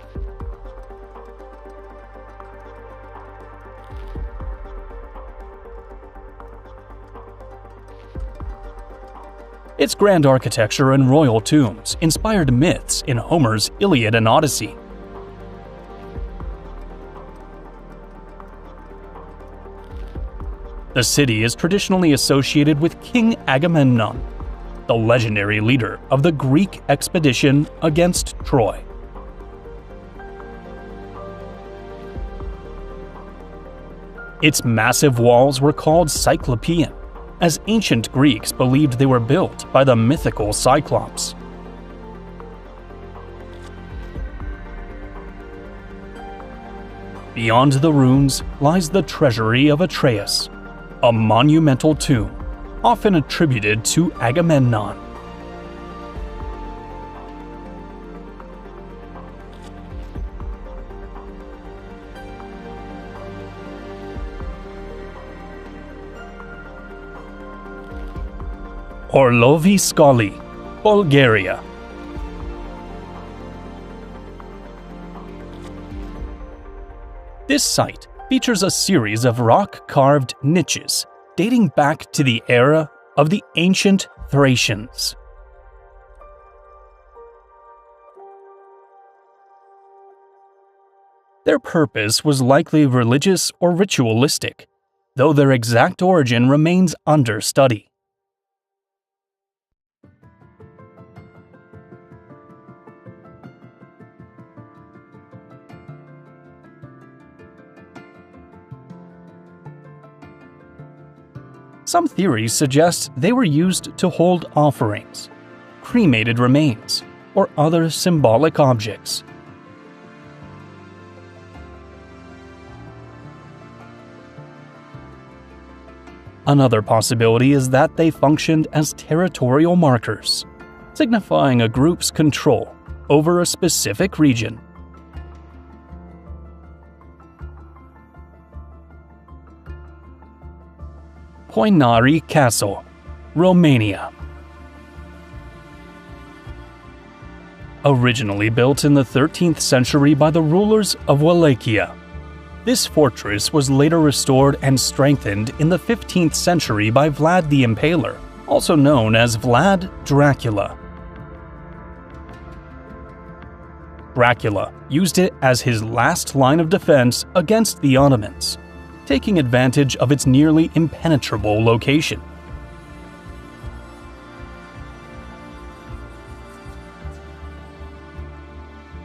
Its grand architecture and royal tombs inspired myths in Homer's Iliad and Odyssey. The city is traditionally associated with King Agamemnon, the legendary leader of the Greek expedition against Troy. Its massive walls were called Cyclopean, as ancient Greeks believed they were built by the mythical Cyclops. Beyond the ruins lies the treasury of Atreus, a monumental tomb, often attributed to Agamemnon. Orlovi Skali, Bulgaria. This site features a series of rock-carved niches dating back to the era of the ancient Thracians. Their purpose was likely religious or ritualistic, though their exact origin remains under study. Some theories suggest they were used to hold offerings, cremated remains, or other symbolic objects. Another possibility is that they functioned as territorial markers, signifying a group's control over a specific region. Poenari Castle, Romania. Originally built in the 13th century by the rulers of Wallachia, this fortress was later restored and strengthened in the 15th century by Vlad the Impaler, also known as Vlad Dracula. Dracula used it as his last line of defense against the Ottomans, taking advantage of its nearly impenetrable location.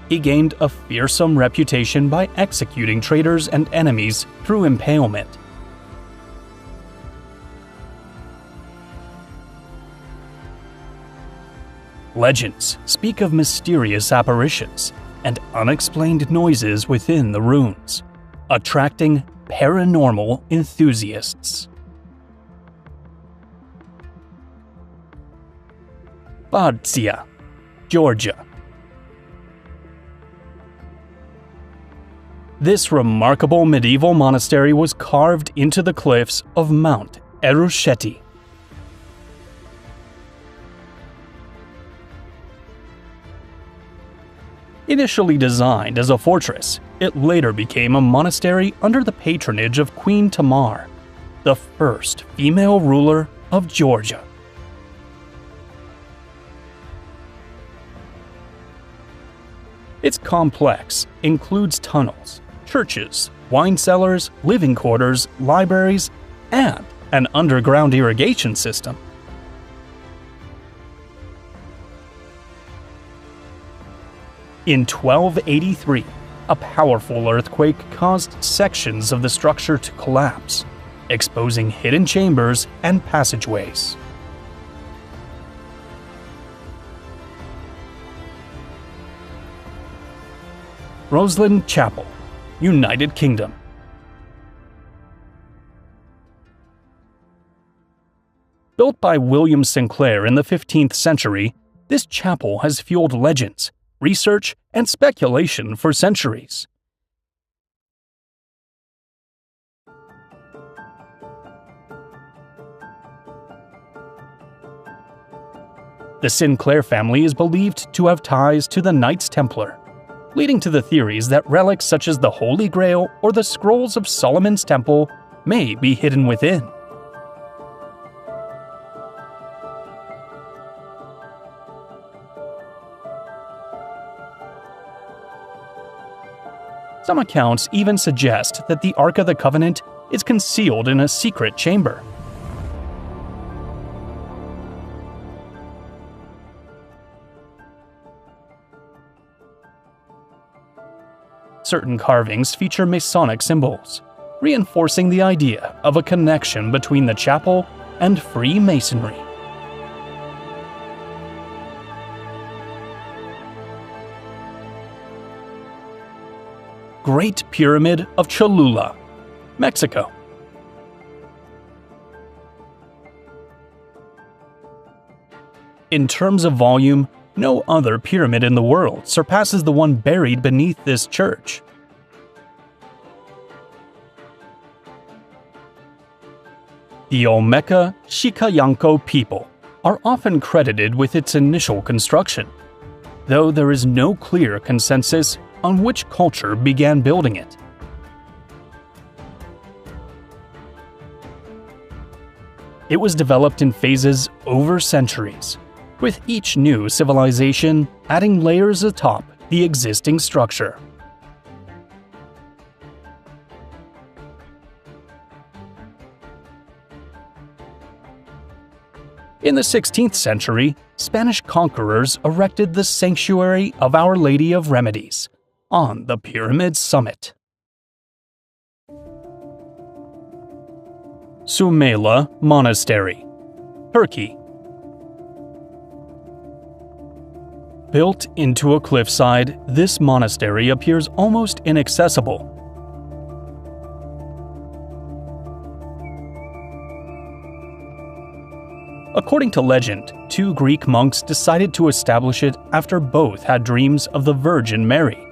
He gained a fearsome reputation by executing traitors and enemies through impalement. Legends speak of mysterious apparitions and unexplained noises within the ruins, attracting paranormal enthusiasts. Bardzia, Georgia. This remarkable medieval monastery was carved into the cliffs of Mount Erusheti. Initially designed as a fortress, it later became a monastery under the patronage of Queen Tamar, the first female ruler of Georgia. Its complex includes tunnels, churches, wine cellars, living quarters, libraries, and an underground irrigation system. In 1283, a powerful earthquake caused sections of the structure to collapse, exposing hidden chambers and passageways. Rosslyn Chapel, United Kingdom. Built by William Sinclair in the 15th century, this chapel has fueled legends, research, and speculation for centuries. The Sinclair family is believed to have ties to the Knights Templar, leading to the theories that relics such as the Holy Grail or the Scrolls of Solomon's Temple may be hidden within. Some accounts even suggest that the Ark of the Covenant is concealed in a secret chamber. Certain carvings feature Masonic symbols, reinforcing the idea of a connection between the chapel and Freemasonry. Great Pyramid of Cholula, Mexico. In terms of volume, no other pyramid in the world surpasses the one buried beneath this church. The Olmeca Xicalanco people are often credited with its initial construction, though there is no clear consensus on which culture began building it. It was developed in phases over centuries, with each new civilization adding layers atop the existing structure. In the 16th century, Spanish conquerors erected the Sanctuary of Our Lady of Remedies on the pyramid's summit. Sümeyla Monastery, Turkey. Built into a cliffside, this monastery appears almost inaccessible. According to legend, two Greek monks decided to establish it after both had dreams of the Virgin Mary.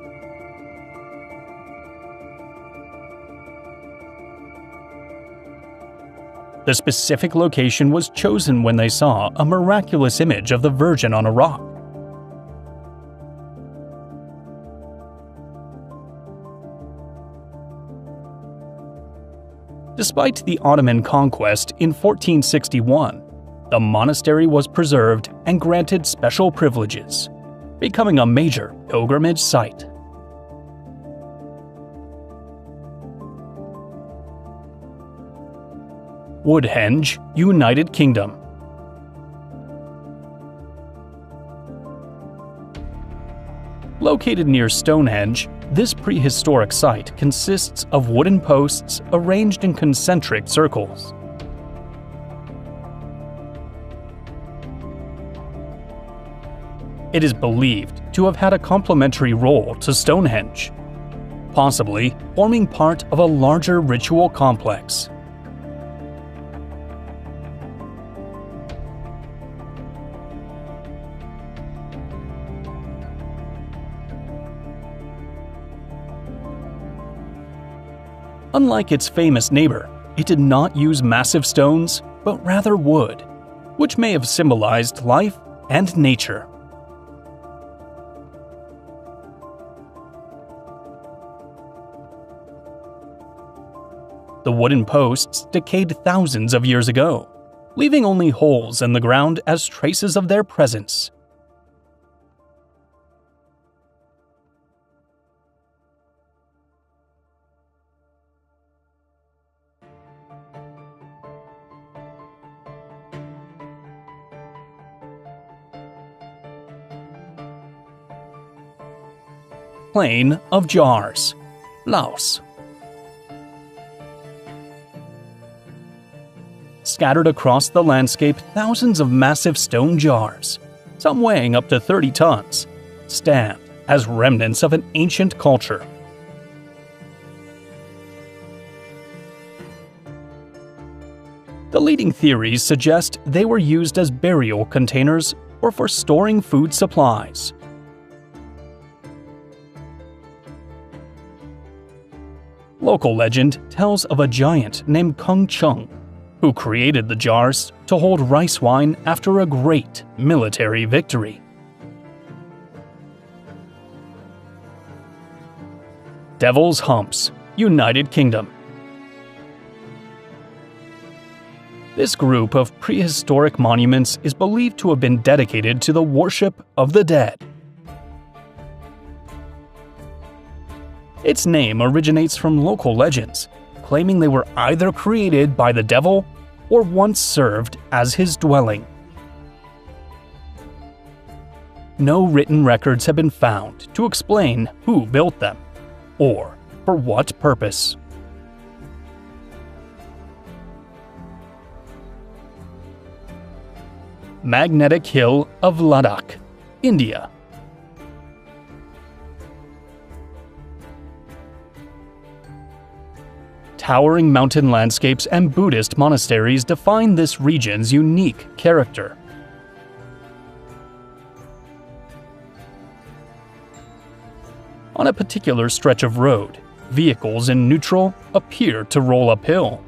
The specific location was chosen when they saw a miraculous image of the Virgin on a rock. Despite the Ottoman conquest in 1461, the monastery was preserved and granted special privileges, becoming a major pilgrimage site. Woodhenge, United Kingdom. Located near Stonehenge, this prehistoric site consists of wooden posts arranged in concentric circles. It is believed to have had a complementary role to Stonehenge, possibly forming part of a larger ritual complex. Unlike its famous neighbor, it did not use massive stones, but rather wood, which may have symbolized life and nature. The wooden posts decayed thousands of years ago, leaving only holes in the ground as traces of their presence. Plain of Jars, Laos. Scattered across the landscape, thousands of massive stone jars, some weighing up to 30 tons, stand as remnants of an ancient culture. The leading theories suggest they were used as burial containers or for storing food supplies. Local legend tells of a giant named Kung Chung, who created the jars to hold rice wine after a great military victory. Devil's Humps, United Kingdom. This group of prehistoric monuments is believed to have been dedicated to the worship of the dead. Its name originates from local legends, claiming they were either created by the devil or once served as his dwelling. No written records have been found to explain who built them, or for what purpose. Magnetic Hill of Ladakh, India. Towering mountain landscapes and Buddhist monasteries define this region's unique character. On a particular stretch of road, vehicles in neutral appear to roll uphill.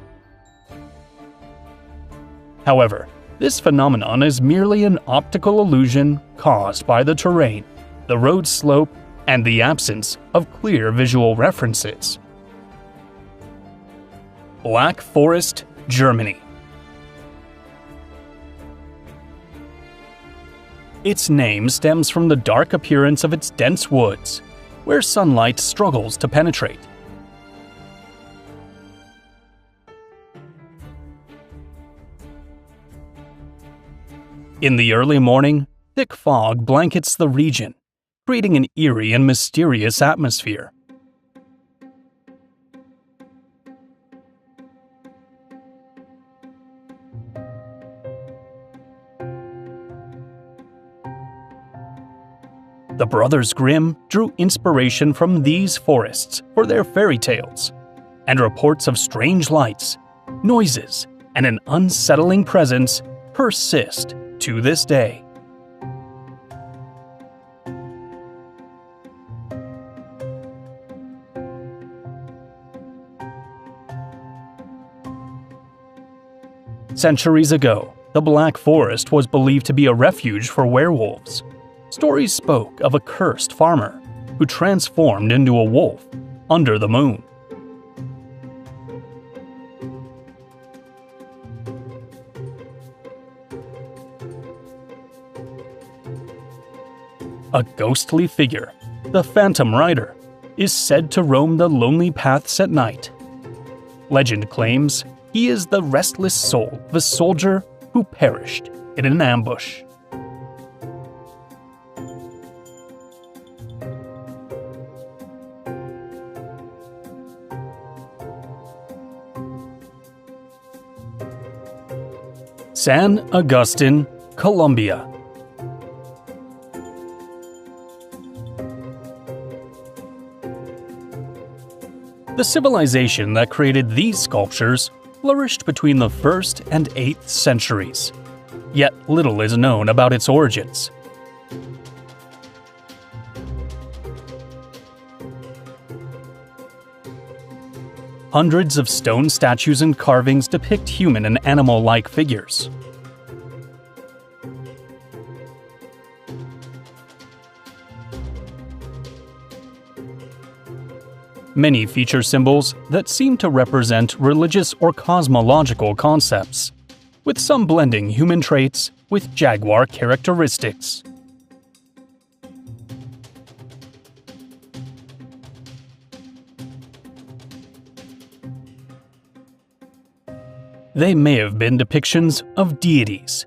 However, this phenomenon is merely an optical illusion caused by the terrain, the road slope, and the absence of clear visual references. Black Forest, Germany. Its name stems from the dark appearance of its dense woods, where sunlight struggles to penetrate. In the early morning, thick fog blankets the region, creating an eerie and mysterious atmosphere. The Brothers Grimm drew inspiration from these forests for their fairy tales, and reports of strange lights, noises, and an unsettling presence persist to this day. Centuries ago, the Black Forest was believed to be a refuge for werewolves. Stories spoke of a cursed farmer who transformed into a wolf under the moon. A ghostly figure, the Phantom Rider, is said to roam the lonely paths at night. Legend claims he is the restless soul of a soldier who perished in an ambush. San Agustin, Colombia. The civilization that created these sculptures flourished between the 1st and 8th centuries, yet little is known about its origins. Hundreds of stone statues and carvings depict human and animal-like figures. Many feature symbols that seem to represent religious or cosmological concepts, with some blending human traits with jaguar characteristics. They may have been depictions of deities,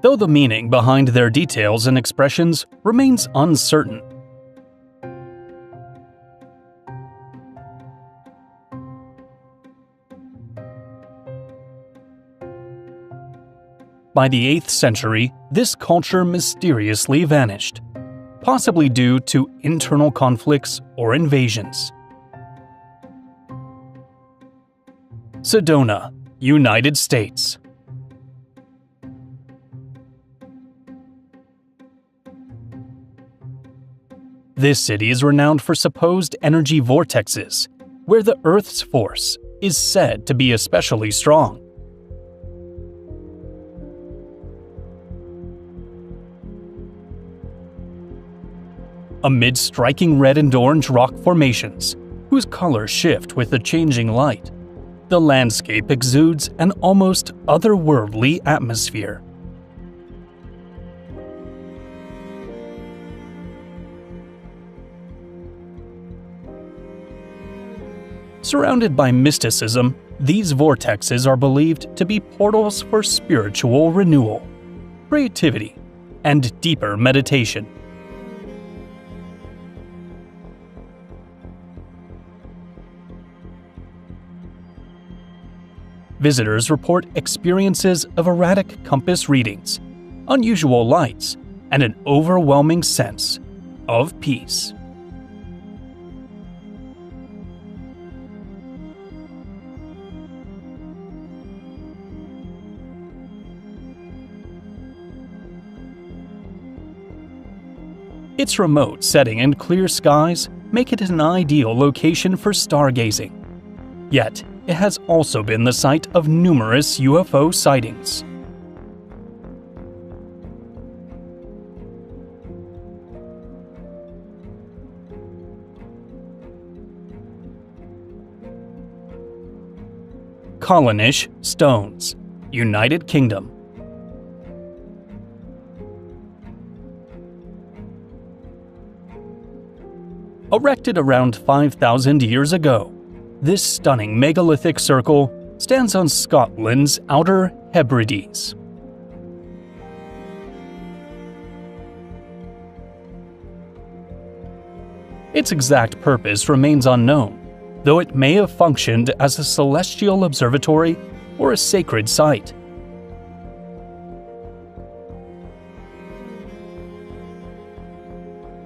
though the meaning behind their details and expressions remains uncertain. By the 8th century, this culture mysteriously vanished, possibly due to internal conflicts or invasions. Sedona, United States. This city is renowned for supposed energy vortexes, where the Earth's force is said to be especially strong. Amid striking red and orange rock formations, whose colors shift with the changing light, the landscape exudes an almost otherworldly atmosphere. Surrounded by mysticism, these vortexes are believed to be portals for spiritual renewal, creativity, and deeper meditation. Visitors report experiences of erratic compass readings, unusual lights, and an overwhelming sense of peace. Its remote setting and clear skies make it an ideal location for stargazing. Yet, it has also been the site of numerous UFO sightings. Callanish Stones, United Kingdom. Erected around 5,000 years ago, this stunning megalithic circle stands on Scotland's Outer Hebrides. Its exact purpose remains unknown, though it may have functioned as a celestial observatory or a sacred site.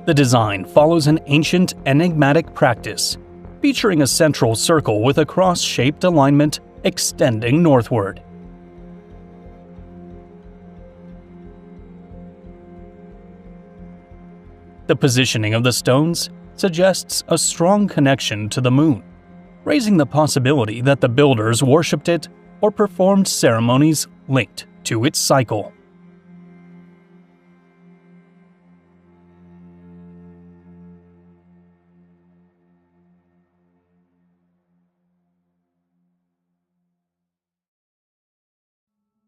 The design follows an ancient enigmatic practice, featuring a central circle with a cross-shaped alignment extending northward. The positioning of the stones suggests a strong connection to the moon, raising the possibility that the builders worshipped it or performed ceremonies linked to its cycle.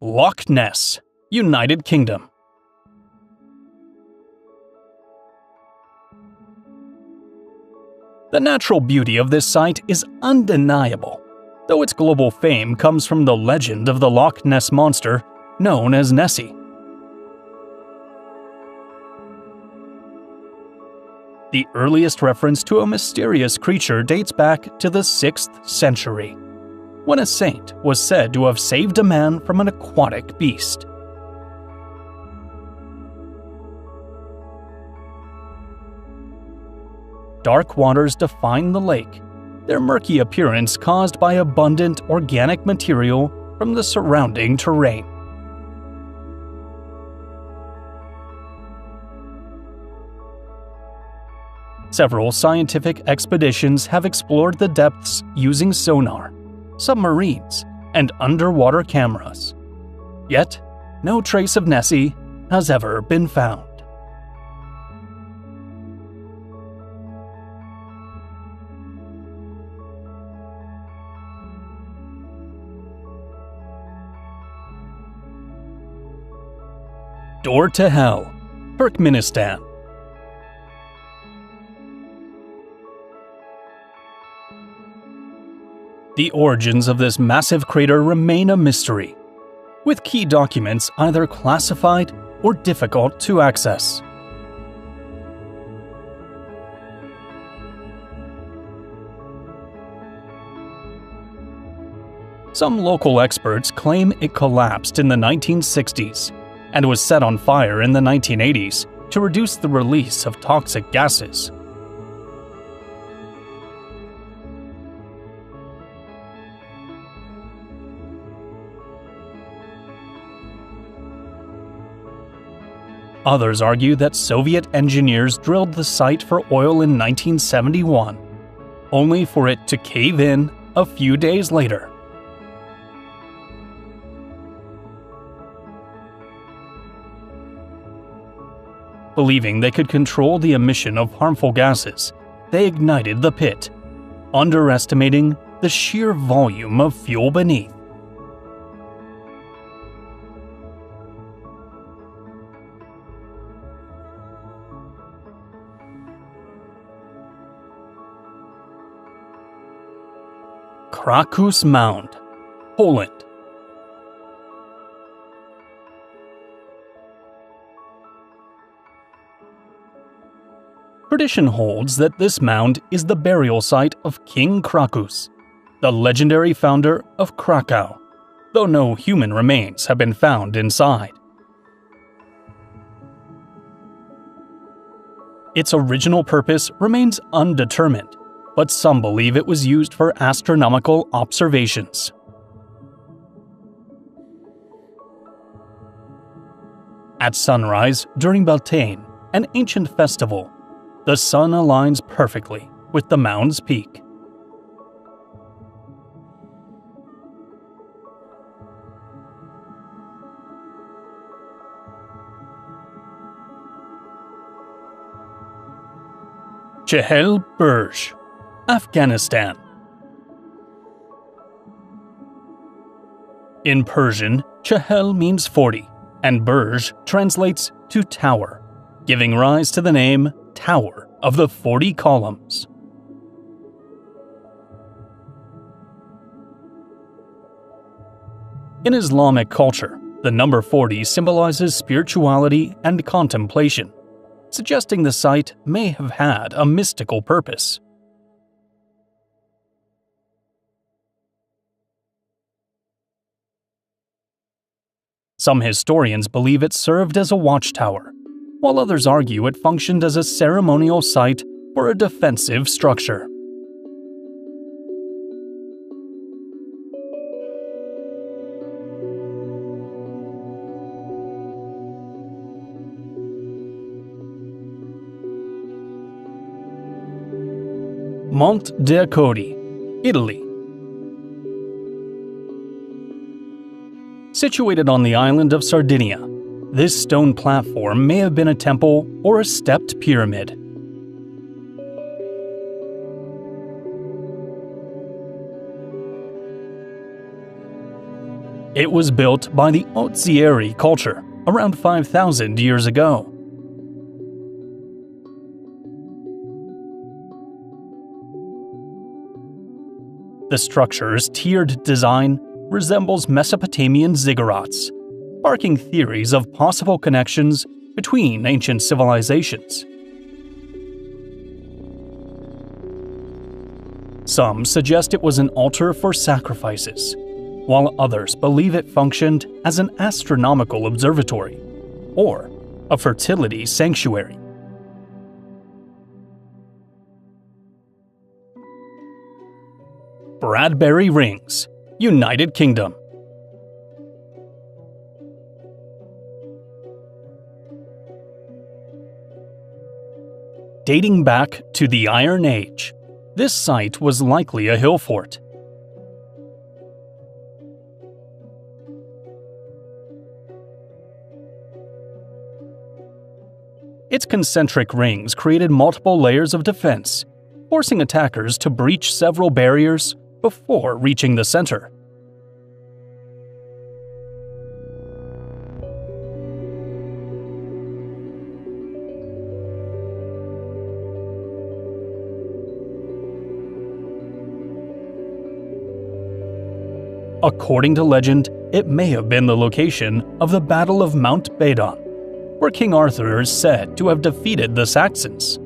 Loch Ness, United Kingdom. The natural beauty of this site is undeniable, though its global fame comes from the legend of the Loch Ness monster known as Nessie. The earliest reference to a mysterious creature dates back to the 6th century, when a saint was said to have saved a man from an aquatic beast. Dark waters define the lake, their murky appearance caused by abundant organic material from the surrounding terrain. Several scientific expeditions have explored the depths using sonar, submarines, and underwater cameras. Yet, no trace of Nessie has ever been found. Door to Hell, Turkmenistan. The origins of this massive crater remain a mystery, with key documents either classified or difficult to access. Some local experts claim it collapsed in the 1960s and was set on fire in the 1980s to reduce the release of toxic gases. Others argue that Soviet engineers drilled the site for oil in 1971, only for it to cave in a few days later. Believing they could control the emission of harmful gases, they ignited the pit, underestimating the sheer volume of fuel beneath. Krakus Mound, Poland. Tradition holds that this mound is the burial site of King Krakus, the legendary founder of Krakow, though no human remains have been found inside. Its original purpose remains undetermined, but some believe it was used for astronomical observations. At sunrise during Beltane, an ancient festival, the sun aligns perfectly with the mound's peak. Chehel Burj, Afghanistan. In Persian, Chehel means 40, and Burj translates to tower, giving rise to the name Tower of the 40 Columns. In Islamic culture, the number 40 symbolizes spirituality and contemplation, suggesting the site may have had a mystical purpose. Some historians believe it served as a watchtower, while others argue it functioned as a ceremonial site for a defensive structure. Monte dei Codi, Italy. Situated on the island of Sardinia, this stone platform may have been a temple or a stepped pyramid. It was built by the Ozieri culture around 5,000 years ago. The structure's tiered design resembles Mesopotamian ziggurats, sparking theories of possible connections between ancient civilizations. Some suggest it was an altar for sacrifices, while others believe it functioned as an astronomical observatory or a fertility sanctuary. Bradbury Rings, United Kingdom. Dating back to the Iron Age, this site was likely a hill fort. Its concentric rings created multiple layers of defense, forcing attackers to breach several barriers before reaching the center. According to legend, it may have been the location of the Battle of Mount Badon, where King Arthur is said to have defeated the Saxons.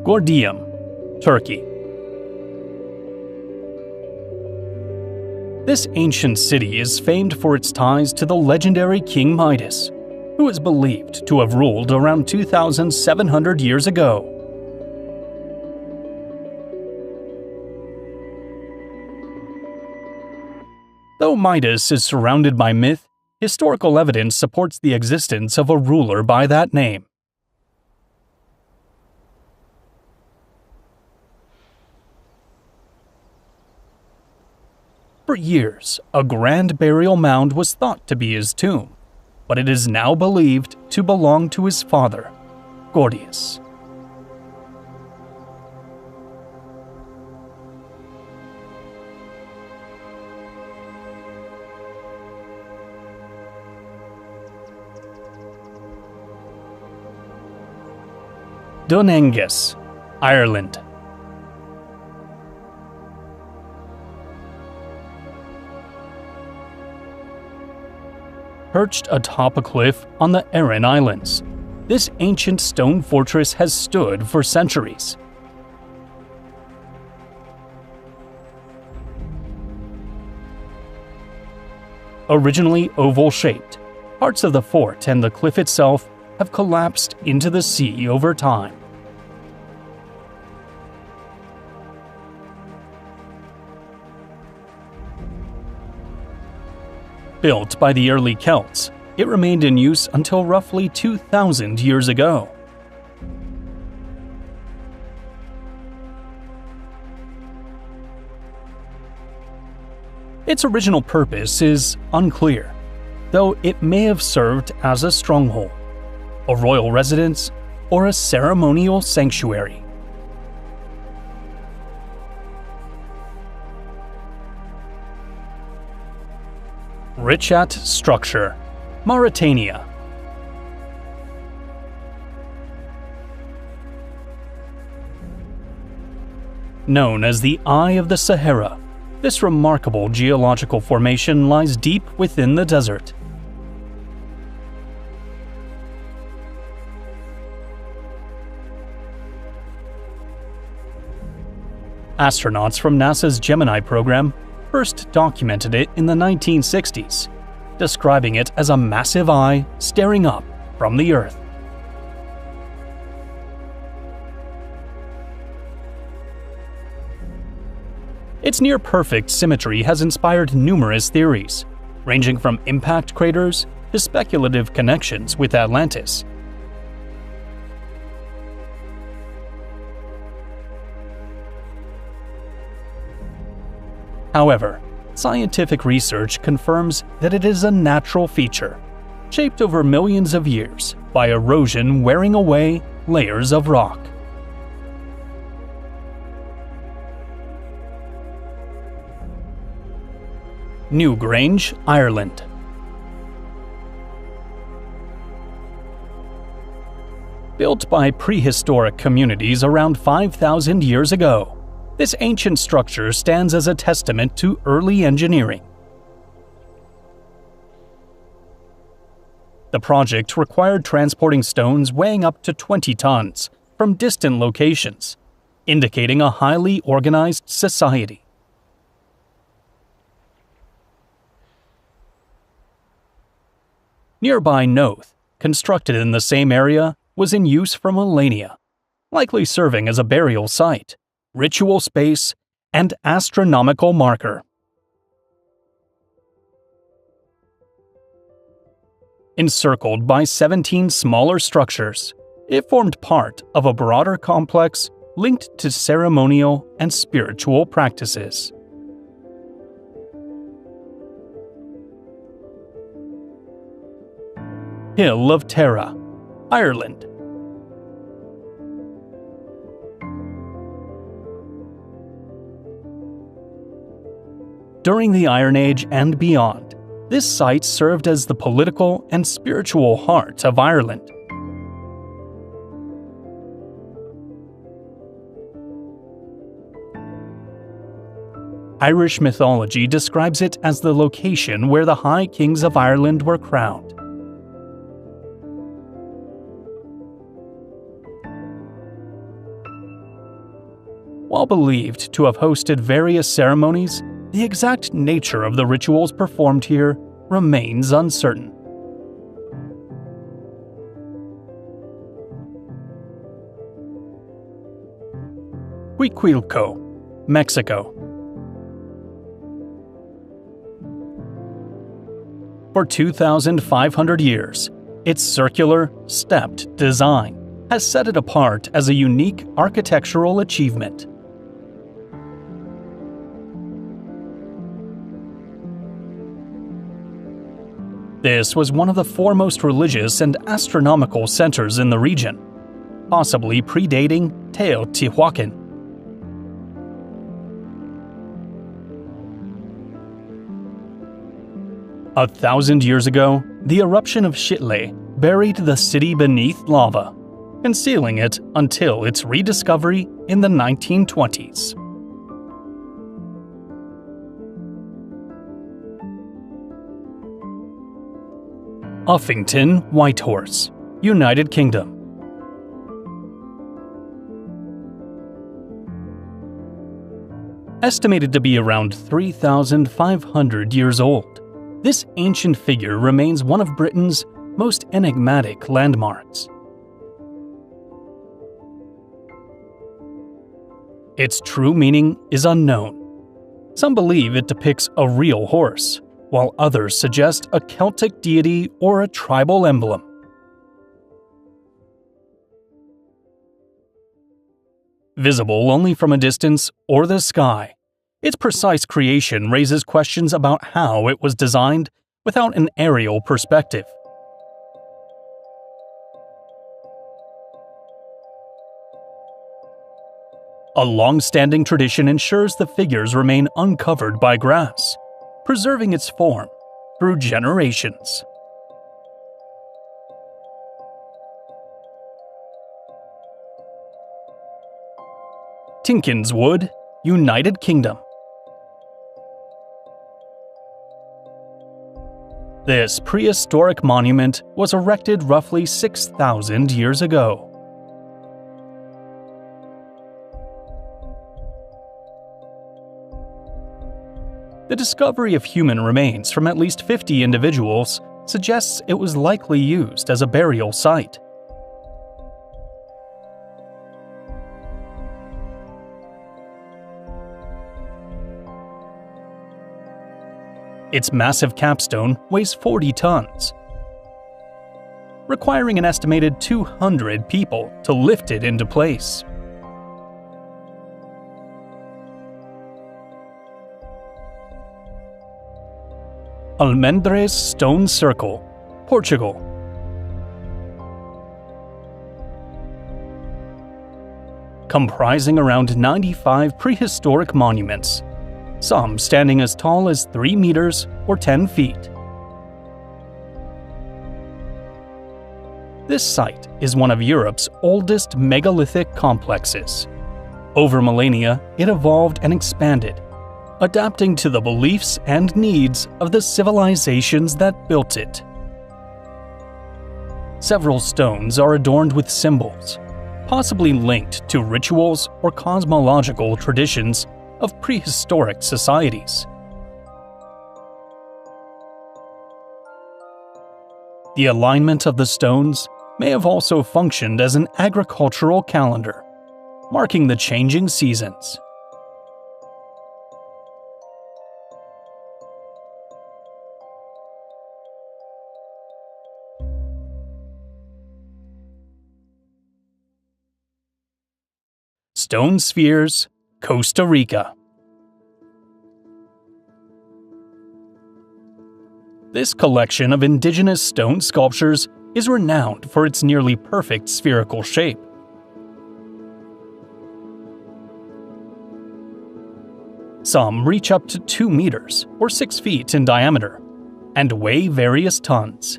Gordium, Turkey. This ancient city is famed for its ties to the legendary King Midas, who is believed to have ruled around 2,700 years ago. Though Midas is surrounded by myth, historical evidence supports the existence of a ruler by that name. For years, a grand burial mound was thought to be his tomb, but it is now believed to belong to his father, Gordius. Donengus, Ireland. Perched atop a cliff on the Aran Islands, this ancient stone fortress has stood for centuries. Originally oval-shaped, parts of the fort and the cliff itself have collapsed into the sea over time. Built by the early Celts, it remained in use until roughly 2,000 years ago. Its original purpose is unclear, though it may have served as a stronghold, a royal residence, or a ceremonial sanctuary. Richat structure, Mauritania. Known as the Eye of the Sahara, this remarkable geological formation lies deep within the desert. Astronauts from NASA's Gemini program first documented it in the 1960s, describing it as a massive eye staring up from the Earth. Its near-perfect symmetry has inspired numerous theories, ranging from impact craters to speculative connections with Atlantis. However, scientific research confirms that it is a natural feature, shaped over millions of years by erosion wearing away layers of rock. Newgrange, Ireland. Built by prehistoric communities around 5,000 years ago, this ancient structure stands as a testament to early engineering. The project required transporting stones weighing up to 20 tons from distant locations, indicating a highly organized society. Nearby Noath, constructed in the same area, was in use for millennia, likely serving as a burial site, ritual space, and astronomical marker. Encircled by 17 smaller structures, it formed part of a broader complex linked to ceremonial and spiritual practices. Hill of Tara, Ireland. During the Iron Age and beyond, this site served as the political and spiritual heart of Ireland. Irish mythology describes it as the location where the High Kings of Ireland were crowned. While believed to have hosted various ceremonies, the exact nature of the rituals performed here remains uncertain. Huiquilco, Mexico. For 2,500 years, its circular, stepped design has set it apart as a unique architectural achievement. This was one of the foremost religious and astronomical centers in the region, possibly predating Teotihuacan. A 1,000 years ago, the eruption of Xitle buried the city beneath lava, concealing it until its rediscovery in the 1920s. Uffington, Whitehorse, United Kingdom. Estimated to be around 3,500 years old, this ancient figure remains one of Britain's most enigmatic landmarks. Its true meaning is unknown. Some believe it depicts a real horse, while others suggest a Celtic deity or a tribal emblem. Visible only from a distance or the sky, its precise creation raises questions about how it was designed without an aerial perspective. A long-standing tradition ensures the figures remain uncovered by grass, preserving its form through generations. Tinkinswood, United Kingdom. This prehistoric monument was erected roughly 6,000 years ago. The discovery of human remains from at least 50 individuals suggests it was likely used as a burial site. Its massive capstone weighs 40 tons, requiring an estimated 200 people to lift it into place. Almendres Stone Circle, Portugal. Comprising around 95 prehistoric monuments, some standing as tall as 3 meters or 10 feet. This site is one of Europe's oldest megalithic complexes. Over millennia, it evolved and expanded, adapting to the beliefs and needs of the civilizations that built it. Several stones are adorned with symbols, possibly linked to rituals or cosmological traditions of prehistoric societies. The alignment of the stones may have also functioned as an agricultural calendar, marking the changing seasons. Stone Spheres, Costa Rica. This collection of indigenous stone sculptures is renowned for its nearly perfect spherical shape. Some reach up to 2 meters or 6 feet in diameter and weigh various tons.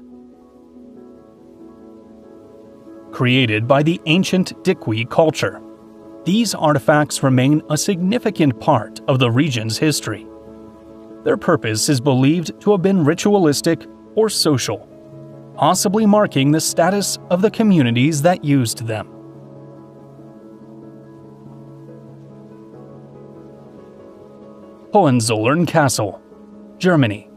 Created by the ancient Diqui culture, these artifacts remain a significant part of the region's history. Their purpose is believed to have been ritualistic or social, possibly marking the status of the communities that used them. Hohenzollern Castle, Germany.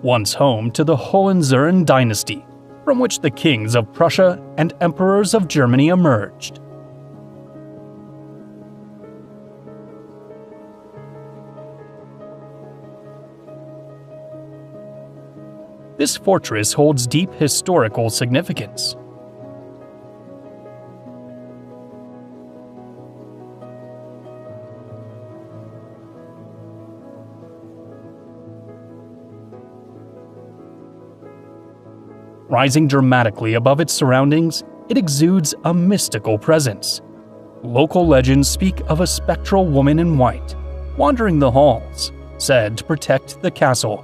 Once home to the Hohenzollern dynasty, from which the kings of Prussia and emperors of Germany emerged. This fortress holds deep historical significance. Rising dramatically above its surroundings, it exudes a mystical presence. Local legends speak of a spectral woman in white, wandering the halls, said to protect the castle.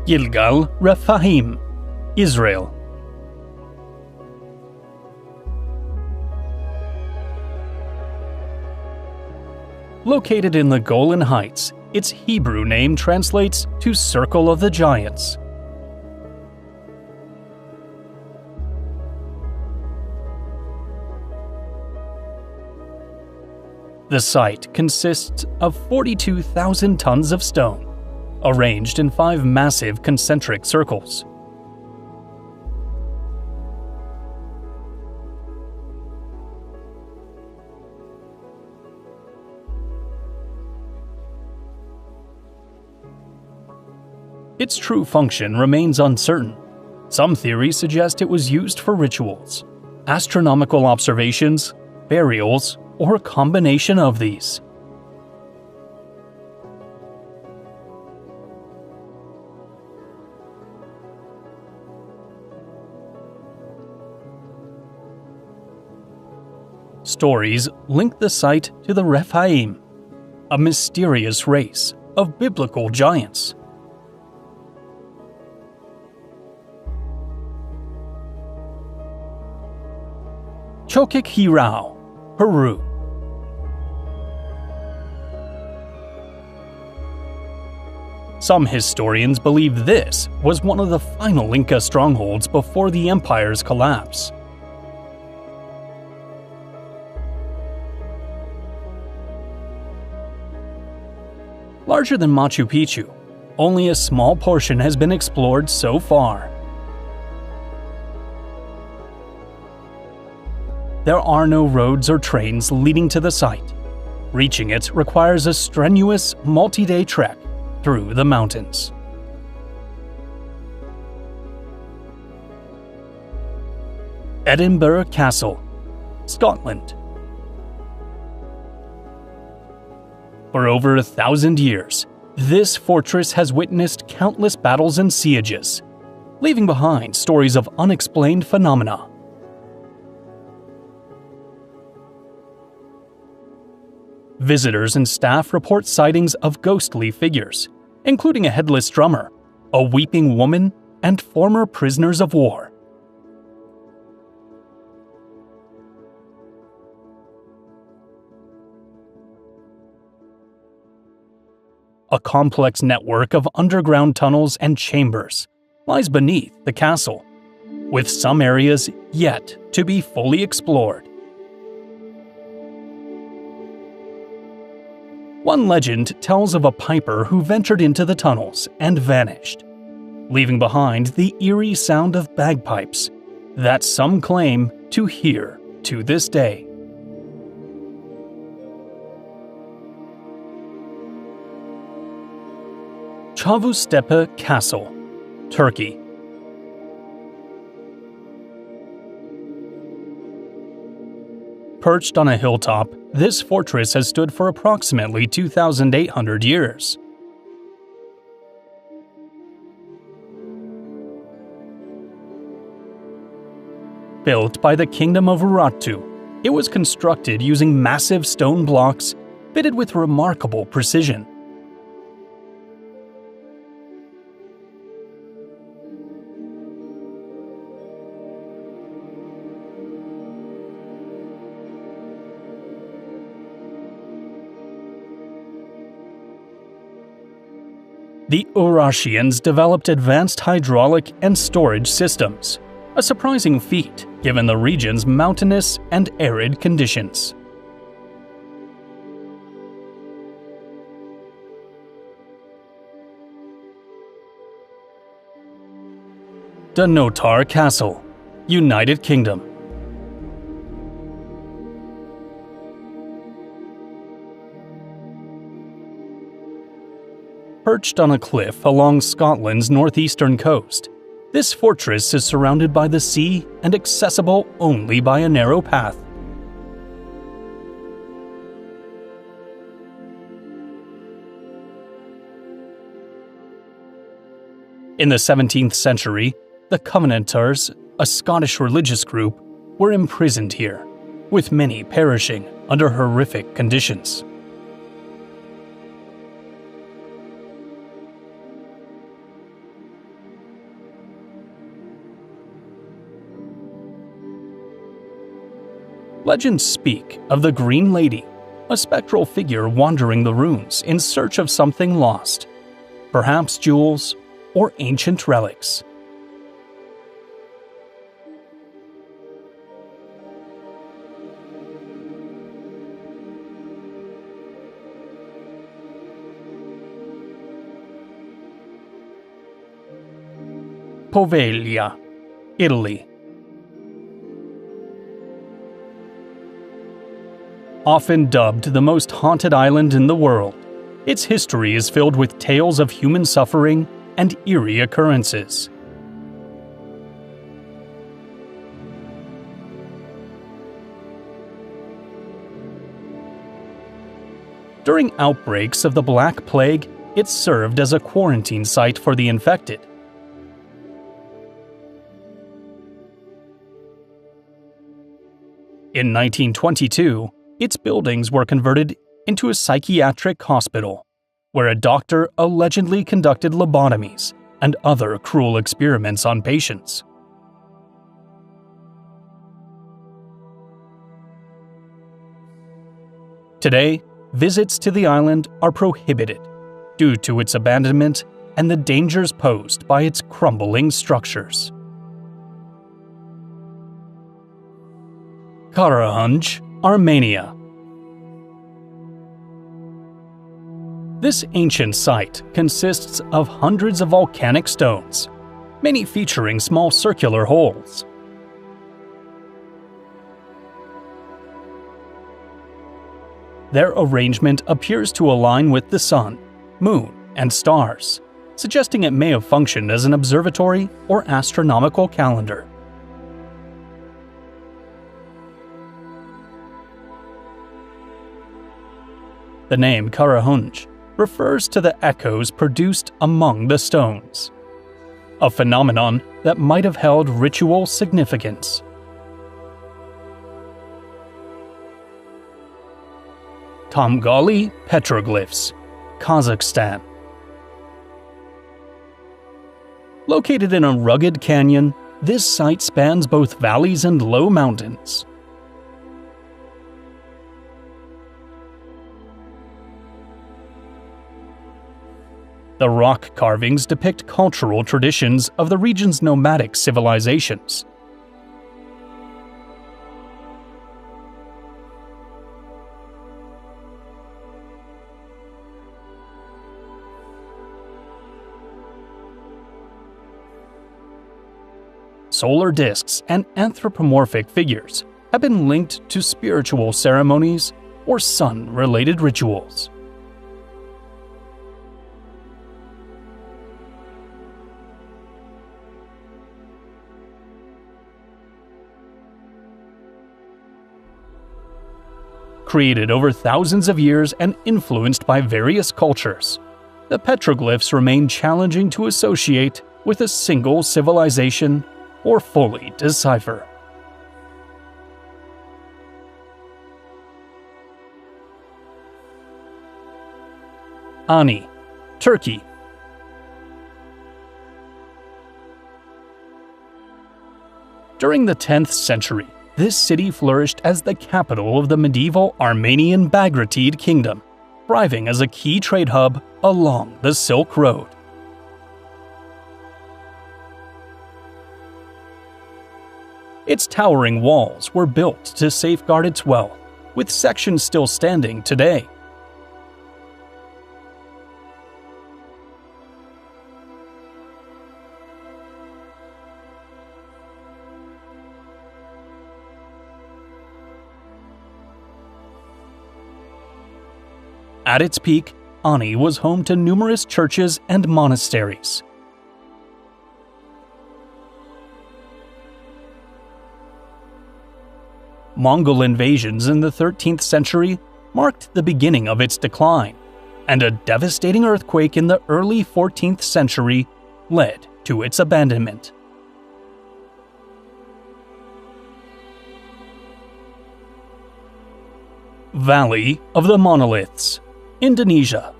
Gilgal Rephaim, Israel. Located in the Golan Heights, its Hebrew name translates to Circle of the Giants. The site consists of 42,000 tons of stone, arranged in 5 massive concentric circles. Its true function remains uncertain. Some theories suggest it was used for rituals, astronomical observations, burials, or a combination of these. Stories link the site to the Rephaim, a mysterious race of biblical giants. Choqquequirao, Peru. Some historians believe this was one of the final Inca strongholds before the empire's collapse. Larger than Machu Picchu, only a small portion has been explored so far. There are no roads or trains leading to the site. Reaching it requires a strenuous, multi-day trek through the mountains. Edinburgh Castle, Scotland. For over 1,000 years, this fortress has witnessed countless battles and sieges, leaving behind stories of unexplained phenomena. Visitors and staff report sightings of ghostly figures, including a headless drummer, a weeping woman, and former prisoners of war. A complex network of underground tunnels and chambers lies beneath the castle, with some areas yet to be fully explored. One legend tells of a piper who ventured into the tunnels and vanished, leaving behind the eerie sound of bagpipes that some claim to hear to this day. Çavuştepe Castle, Turkey. Perched on a hilltop, this fortress has stood for approximately 2,800 years. Built by the Kingdom of Urartu, it was constructed using massive stone blocks fitted with remarkable precision. The Urartians developed advanced hydraulic and storage systems, a surprising feat given the region's mountainous and arid conditions. Dunatar Castle, United Kingdom. Perched on a cliff along Scotland's northeastern coast, this fortress is surrounded by the sea and accessible only by a narrow path. In the 17th century, the Covenanters, a Scottish religious group, were imprisoned here, with many perishing under horrific conditions. Legends speak of the Green Lady, a spectral figure wandering the ruins in search of something lost, perhaps jewels or ancient relics. Poveglia, Italy. Often dubbed the most haunted island in the world, its history is filled with tales of human suffering and eerie occurrences. During outbreaks of the Black Plague, it served as a quarantine site for the infected. In 1922, its buildings were converted into a psychiatric hospital, where a doctor allegedly conducted lobotomies and other cruel experiments on patients. Today, visits to the island are prohibited due to its abandonment and the dangers posed by its crumbling structures. Karahanj, Armenia. This ancient site consists of hundreds of volcanic stones, many featuring small circular holes. Their arrangement appears to align with the sun, moon, and stars, suggesting it may have functioned as an observatory or astronomical calendar. The name Karahunj refers to the echoes produced among the stones, a phenomenon that might have held ritual significance. Tomgali Petroglyphs, Kazakhstan. Located in a rugged canyon, this site spans both valleys and low mountains. The rock carvings depict cultural traditions of the region's nomadic civilizations. Solar discs and anthropomorphic figures have been linked to spiritual ceremonies or sun-related rituals. Created over thousands of years and influenced by various cultures, the petroglyphs remain challenging to associate with a single civilization or fully decipher. Ani, Turkey. During the 10th century, this city flourished as the capital of the medieval Armenian Bagratid Kingdom, thriving as a key trade hub along the Silk Road. Its towering walls were built to safeguard its wealth, with sections still standing today. At its peak, Ani was home to numerous churches and monasteries. Mongol invasions in the 13th century marked the beginning of its decline, and a devastating earthquake in the early 14th century led to its abandonment. Valley of the Monoliths, Indonesia.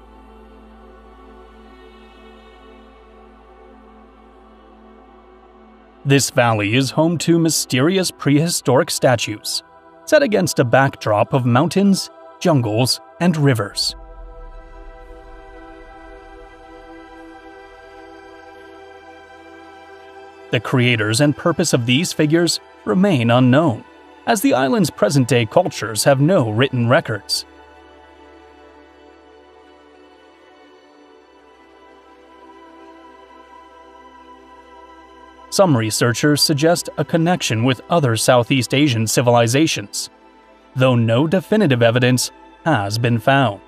This valley is home to mysterious prehistoric statues, set against a backdrop of mountains, jungles, and rivers. The creators and purpose of these figures remain unknown, as the island's present-day cultures have no written records. Some researchers suggest a connection with other Southeast Asian civilizations, though no definitive evidence has been found.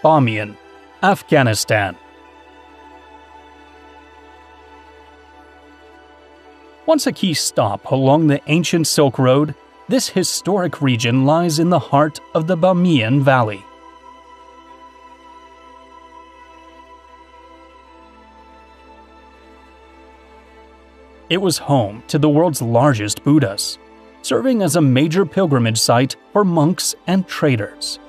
Bamiyan, Afghanistan. Once a key stop along the ancient Silk Road, this historic region lies in the heart of the Bamiyan Valley. It was home to the world's largest Buddhas, serving as a major pilgrimage site for monks and traders.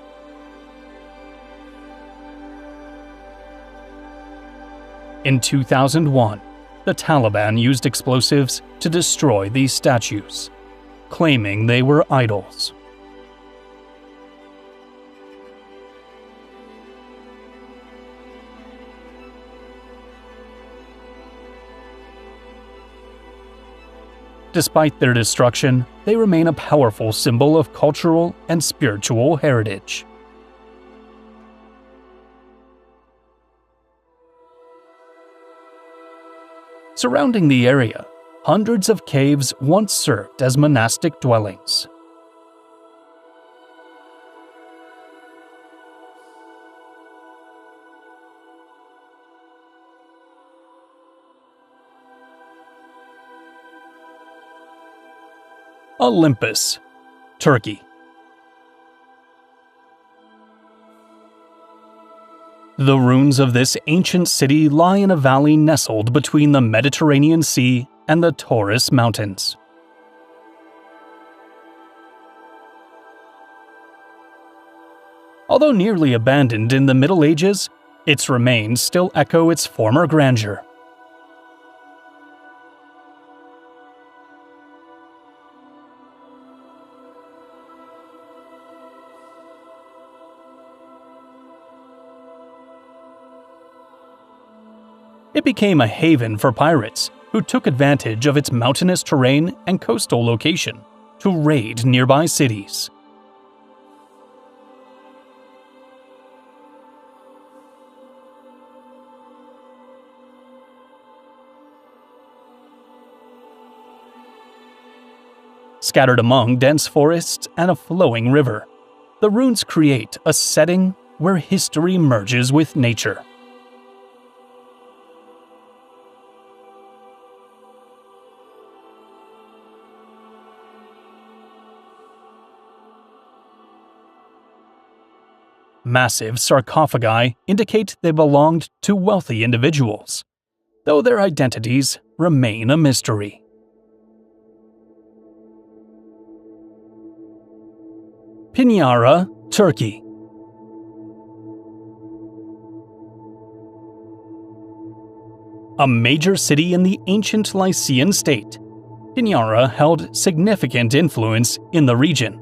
In 2001, the Taliban used explosives to destroy these statues, claiming they were idols. Despite their destruction, they remain a powerful symbol of cultural and spiritual heritage. Surrounding the area, hundreds of caves once served as monastic dwellings. Olympus, Turkey. The ruins of this ancient city lie in a valley nestled between the Mediterranean Sea and the Taurus Mountains. Although nearly abandoned in the Middle Ages, its remains still echo its former grandeur. It became a haven for pirates, who took advantage of its mountainous terrain and coastal location to raid nearby cities. Scattered among dense forests and a flowing river, the ruins create a setting where history merges with nature. Massive sarcophagi indicate they belonged to wealthy individuals, though their identities remain a mystery. Pinyara, Turkey. A major city in the ancient Lycian state, Pinyara held significant influence in the region.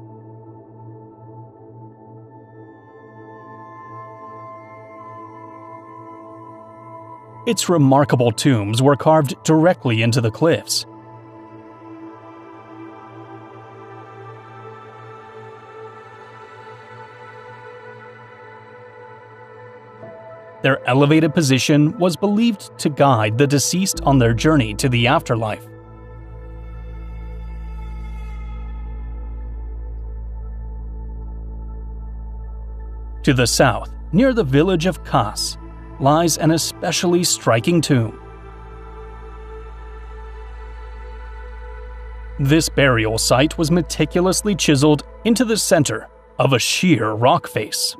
Its remarkable tombs were carved directly into the cliffs. Their elevated position was believed to guide the deceased on their journey to the afterlife. To the south, near the village of Kas, lies an especially striking tomb. This burial site was meticulously chiseled into the center of a sheer rock face.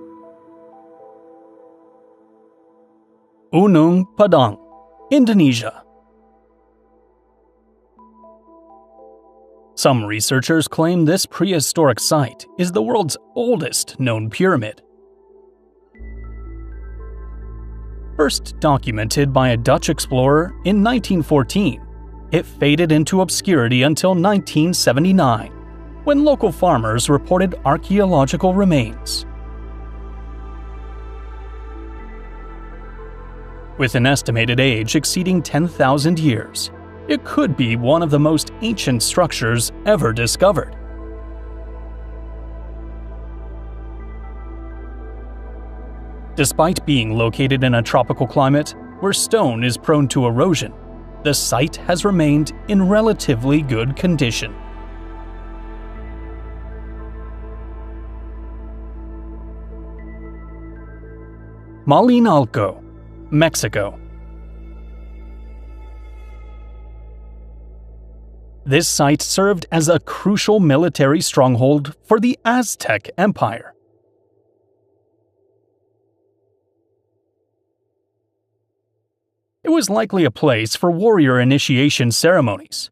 Gunung Padang, Indonesia. Some researchers claim this prehistoric site is the world's oldest known pyramid. First documented by a Dutch explorer in 1914, it faded into obscurity until 1979, when local farmers reported archaeological remains. With an estimated age exceeding 10,000 years, it could be one of the most ancient structures ever discovered. Despite being located in a tropical climate where stone is prone to erosion, the site has remained in relatively good condition. Malinalco, Mexico. This site served as a crucial military stronghold for the Aztec Empire. It was likely a place for warrior initiation ceremonies.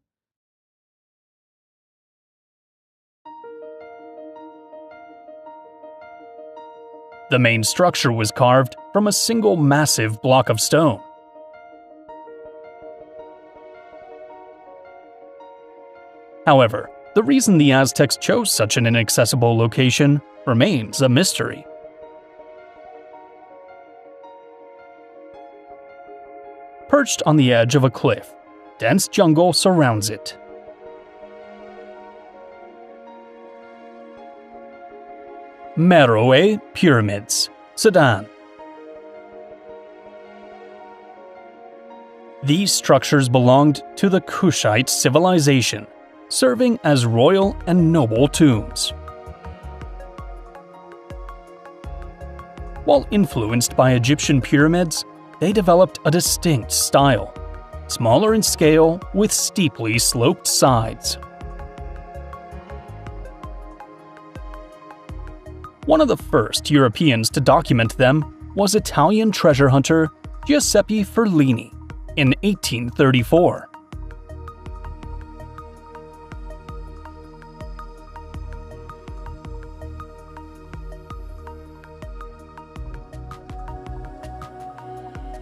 The main structure was carved from a single massive block of stone. However, the reason the Aztecs chose such an inaccessible location remains a mystery. Perched on the edge of a cliff, dense jungle surrounds it. Meroe Pyramids, Sudan. These structures belonged to the Kushite civilization, serving as royal and noble tombs. While influenced by Egyptian pyramids, they developed a distinct style, smaller in scale with steeply sloped sides. One of the first Europeans to document them was Italian treasure hunter Giuseppe Ferlini in 1834.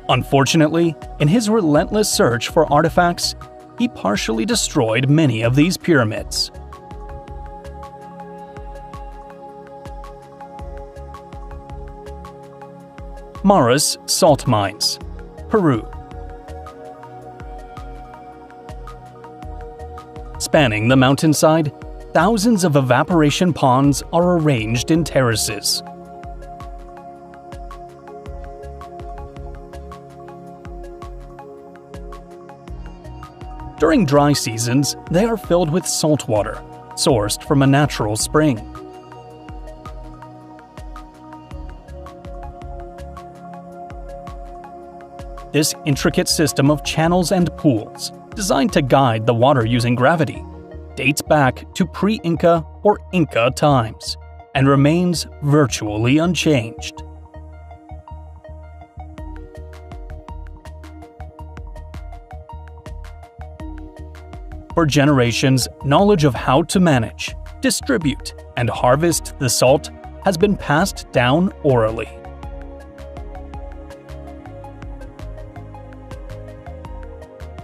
Unfortunately, in his relentless search for artifacts, he partially destroyed many of these pyramids. Maras Salt Mines, Peru. Spanning the mountainside, thousands of evaporation ponds are arranged in terraces. During dry seasons, they are filled with salt water, sourced from a natural spring. This intricate system of channels and pools, designed to guide the water using gravity, dates back to pre-Inca or Inca times, and remains virtually unchanged. For generations, knowledge of how to manage, distribute, and harvest the salt has been passed down orally.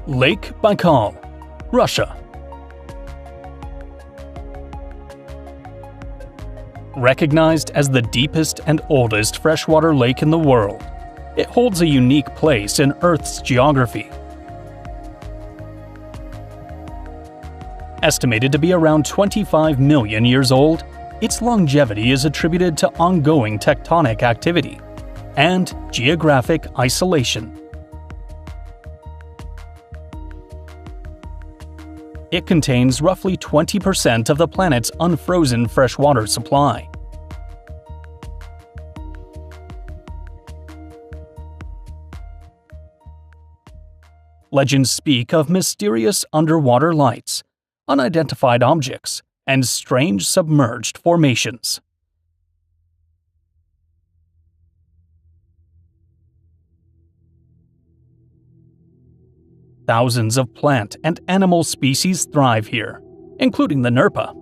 Lake Baikal, Russia. Recognized as the deepest and oldest freshwater lake in the world, it holds a unique place in Earth's geography. Estimated to be around 25 million years old, its longevity is attributed to ongoing tectonic activity and geographic isolation. It contains roughly 20% of the planet's unfrozen freshwater supply. Legends speak of mysterious underwater lights, unidentified objects, and strange submerged formations. Thousands of plant and animal species thrive here, including the Nerpa.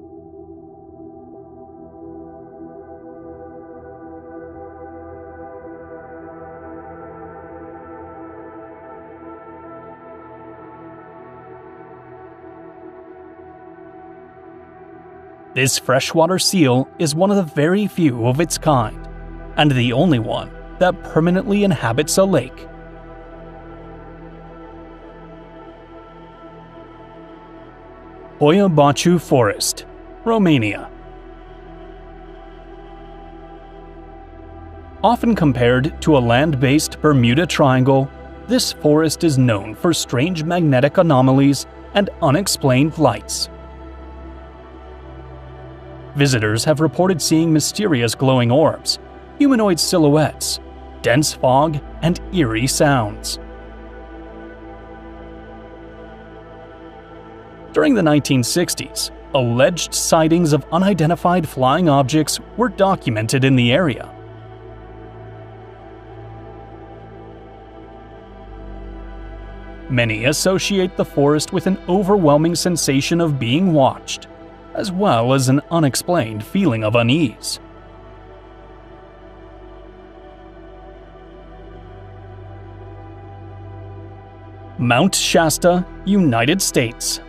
This freshwater seal is one of the very few of its kind, and the only one that permanently inhabits a lake. Hoia Baciu Forest, Romania. Often compared to a land-based Bermuda Triangle, this forest is known for strange magnetic anomalies and unexplained lights. Visitors have reported seeing mysterious glowing orbs, humanoid silhouettes, dense fog, and eerie sounds. During the 1960s, alleged sightings of unidentified flying objects were documented in the area. Many associate the forest with an overwhelming sensation of being watched, as well as an unexplained feeling of unease. Mount Shasta, United States.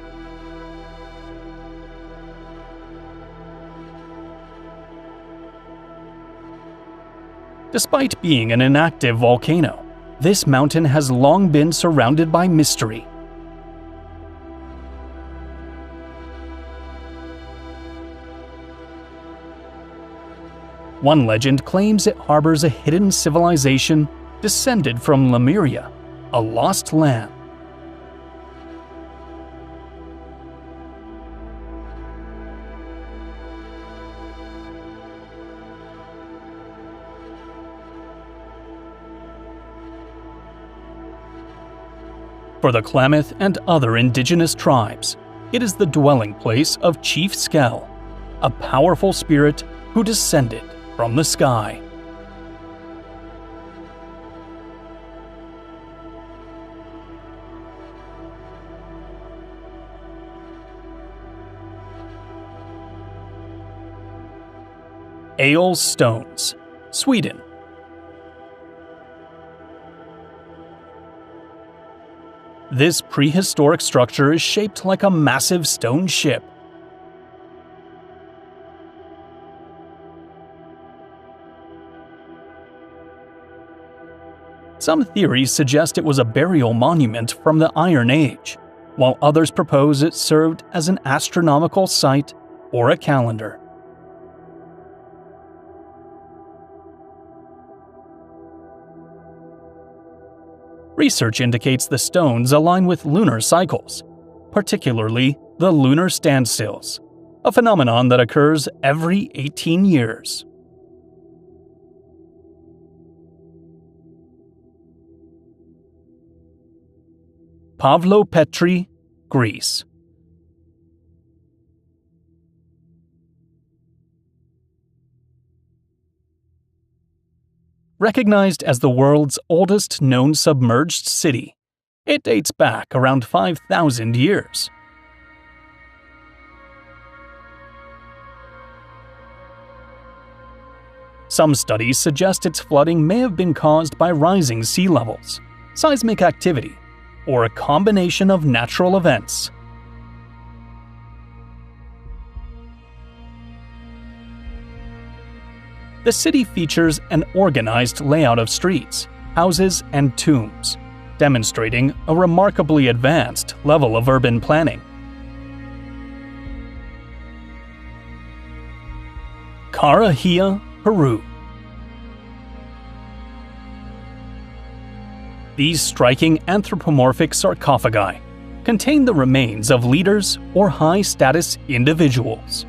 Despite being an inactive volcano, this mountain has long been surrounded by mystery. One legend claims it harbors a hidden civilization descended from Lemuria, a lost land. For the Klamath and other indigenous tribes, it is the dwelling place of Chief Skell, a powerful spirit who descended from the sky. Aeol's Stones, Sweden. This prehistoric structure is shaped like a massive stone ship. Some theories suggest it was a burial monument from the Iron Age, while others propose it served as an astronomical site or a calendar. Research indicates the stones align with lunar cycles, particularly the lunar standstills, a phenomenon that occurs every 18 years. Pavlopetri, Greece. Recognized as the world's oldest known submerged city, it dates back around 5,000 years. Some studies suggest its flooding may have been caused by rising sea levels, seismic activity, or a combination of natural events. The city features an organized layout of streets, houses, and tombs, demonstrating a remarkably advanced level of urban planning. Carajilla, Peru. These striking anthropomorphic sarcophagi contain the remains of leaders or high-status individuals.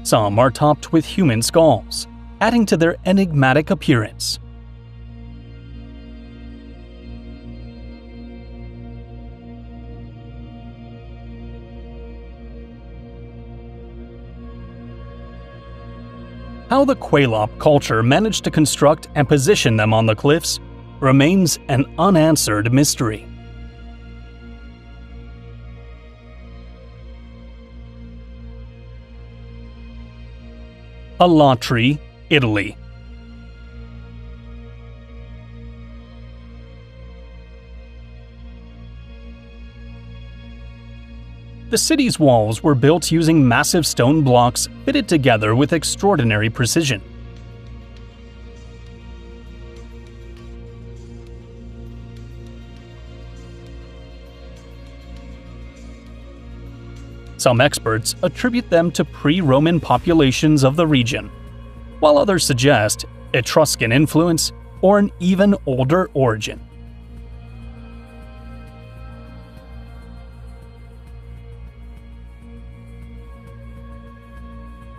Some are topped with human skulls, adding to their enigmatic appearance. How the Quelaop culture managed to construct and position them on the cliffs remains an unanswered mystery. Alatri, Italy. The city's walls were built using massive stone blocks fitted together with extraordinary precision. Some experts attribute them to pre-Roman populations of the region, while others suggest Etruscan influence or an even older origin.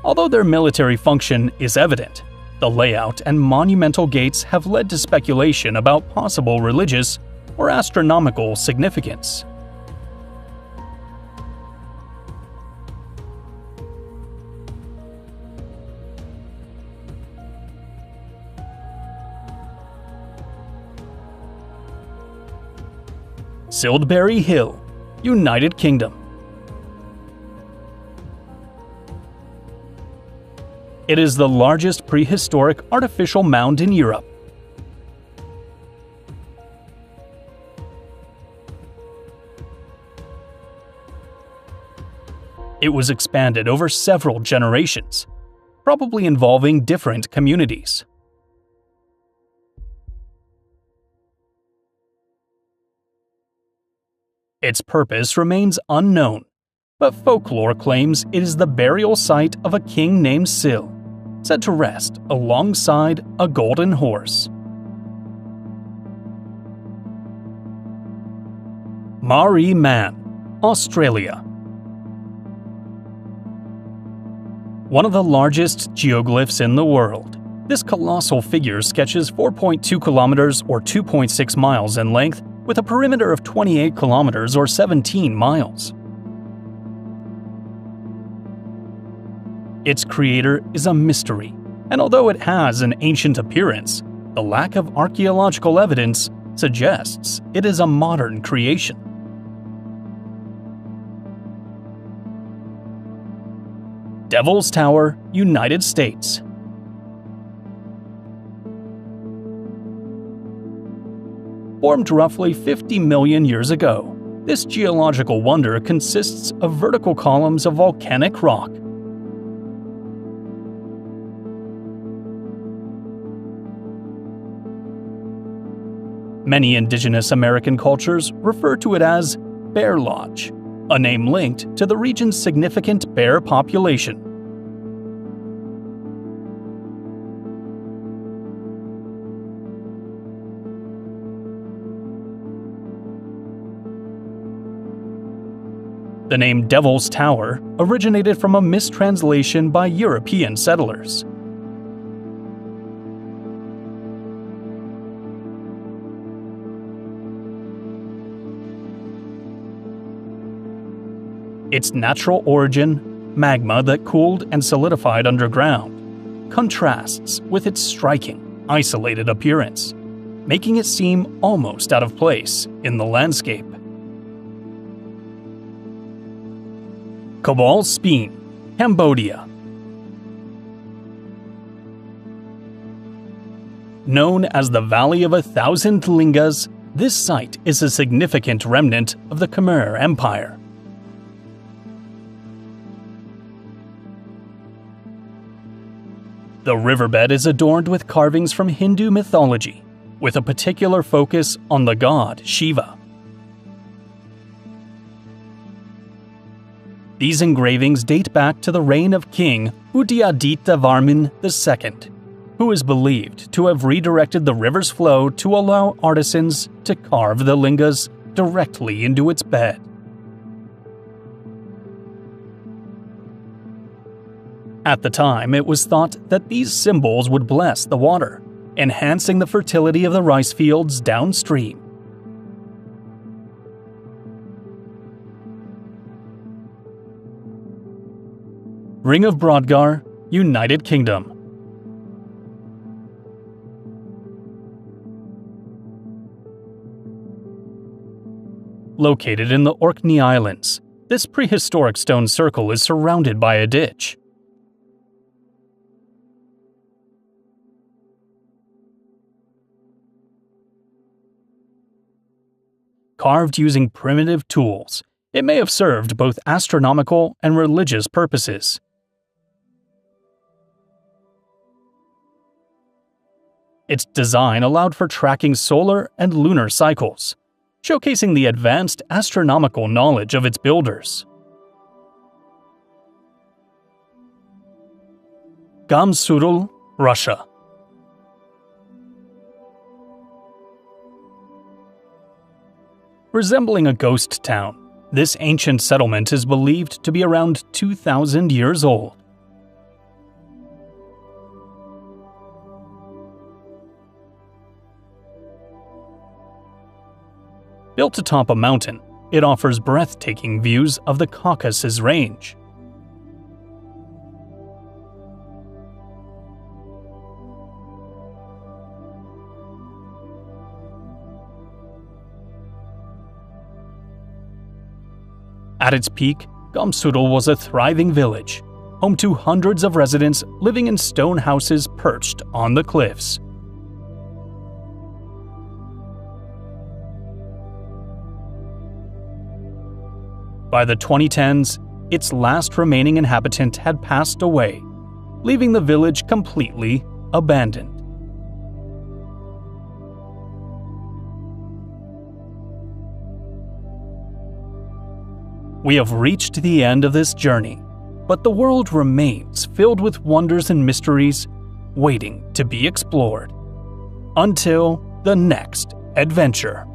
Although their military function is evident, the layout and monumental gates have led to speculation about possible religious or astronomical significance. Sildbury Hill, United Kingdom. It is the largest prehistoric artificial mound in Europe. It was expanded over several generations, probably involving different communities. Its purpose remains unknown, but folklore claims it is the burial site of a king named Sil, said to rest alongside a golden horse. Maree Man, Australia. One of the largest geoglyphs in the world, this colossal figure sketches 4.2 kilometers or 2.6 miles in length with a perimeter of 28 kilometers or 17 miles. Its creator is a mystery, and although it has an ancient appearance, the lack of archaeological evidence suggests it is a modern creation. Devil's Tower, United States. Formed roughly 50 million years ago, this geological wonder consists of vertical columns of volcanic rock. Many indigenous American cultures refer to it as Bear Lodge, a name linked to the region's significant bear population. The name Devil's Tower originated from a mistranslation by European settlers. Its natural origin, magma that cooled and solidified underground, contrasts with its striking, isolated appearance, making it seem almost out of place in the landscape. Cabal Speen, Cambodia. Known as the Valley of a Thousand Lingas, this site is a significant remnant of the Khmer Empire. The riverbed is adorned with carvings from Hindu mythology, with a particular focus on the god Shiva. These engravings date back to the reign of King Udyaditya Varman II, who is believed to have redirected the river's flow to allow artisans to carve the lingas directly into its bed. At the time, it was thought that these symbols would bless the water, enhancing the fertility of the rice fields downstream. Ring of Brodgar, United Kingdom. Located in the Orkney Islands, this prehistoric stone circle is surrounded by a ditch. Carved using primitive tools, it may have served both astronomical and religious purposes. Its design allowed for tracking solar and lunar cycles, showcasing the advanced astronomical knowledge of its builders. Gamsudl, Russia. Resembling a ghost town, this ancient settlement is believed to be around 2,000 years old. Built atop a mountain, it offers breathtaking views of the Caucasus Range. At its peak, Gamsudl was a thriving village, home to hundreds of residents living in stone houses perched on the cliffs. By the 2010s, its last remaining inhabitant had passed away, leaving the village completely abandoned. We have reached the end of this journey, but the world remains filled with wonders and mysteries waiting to be explored. Until the next adventure.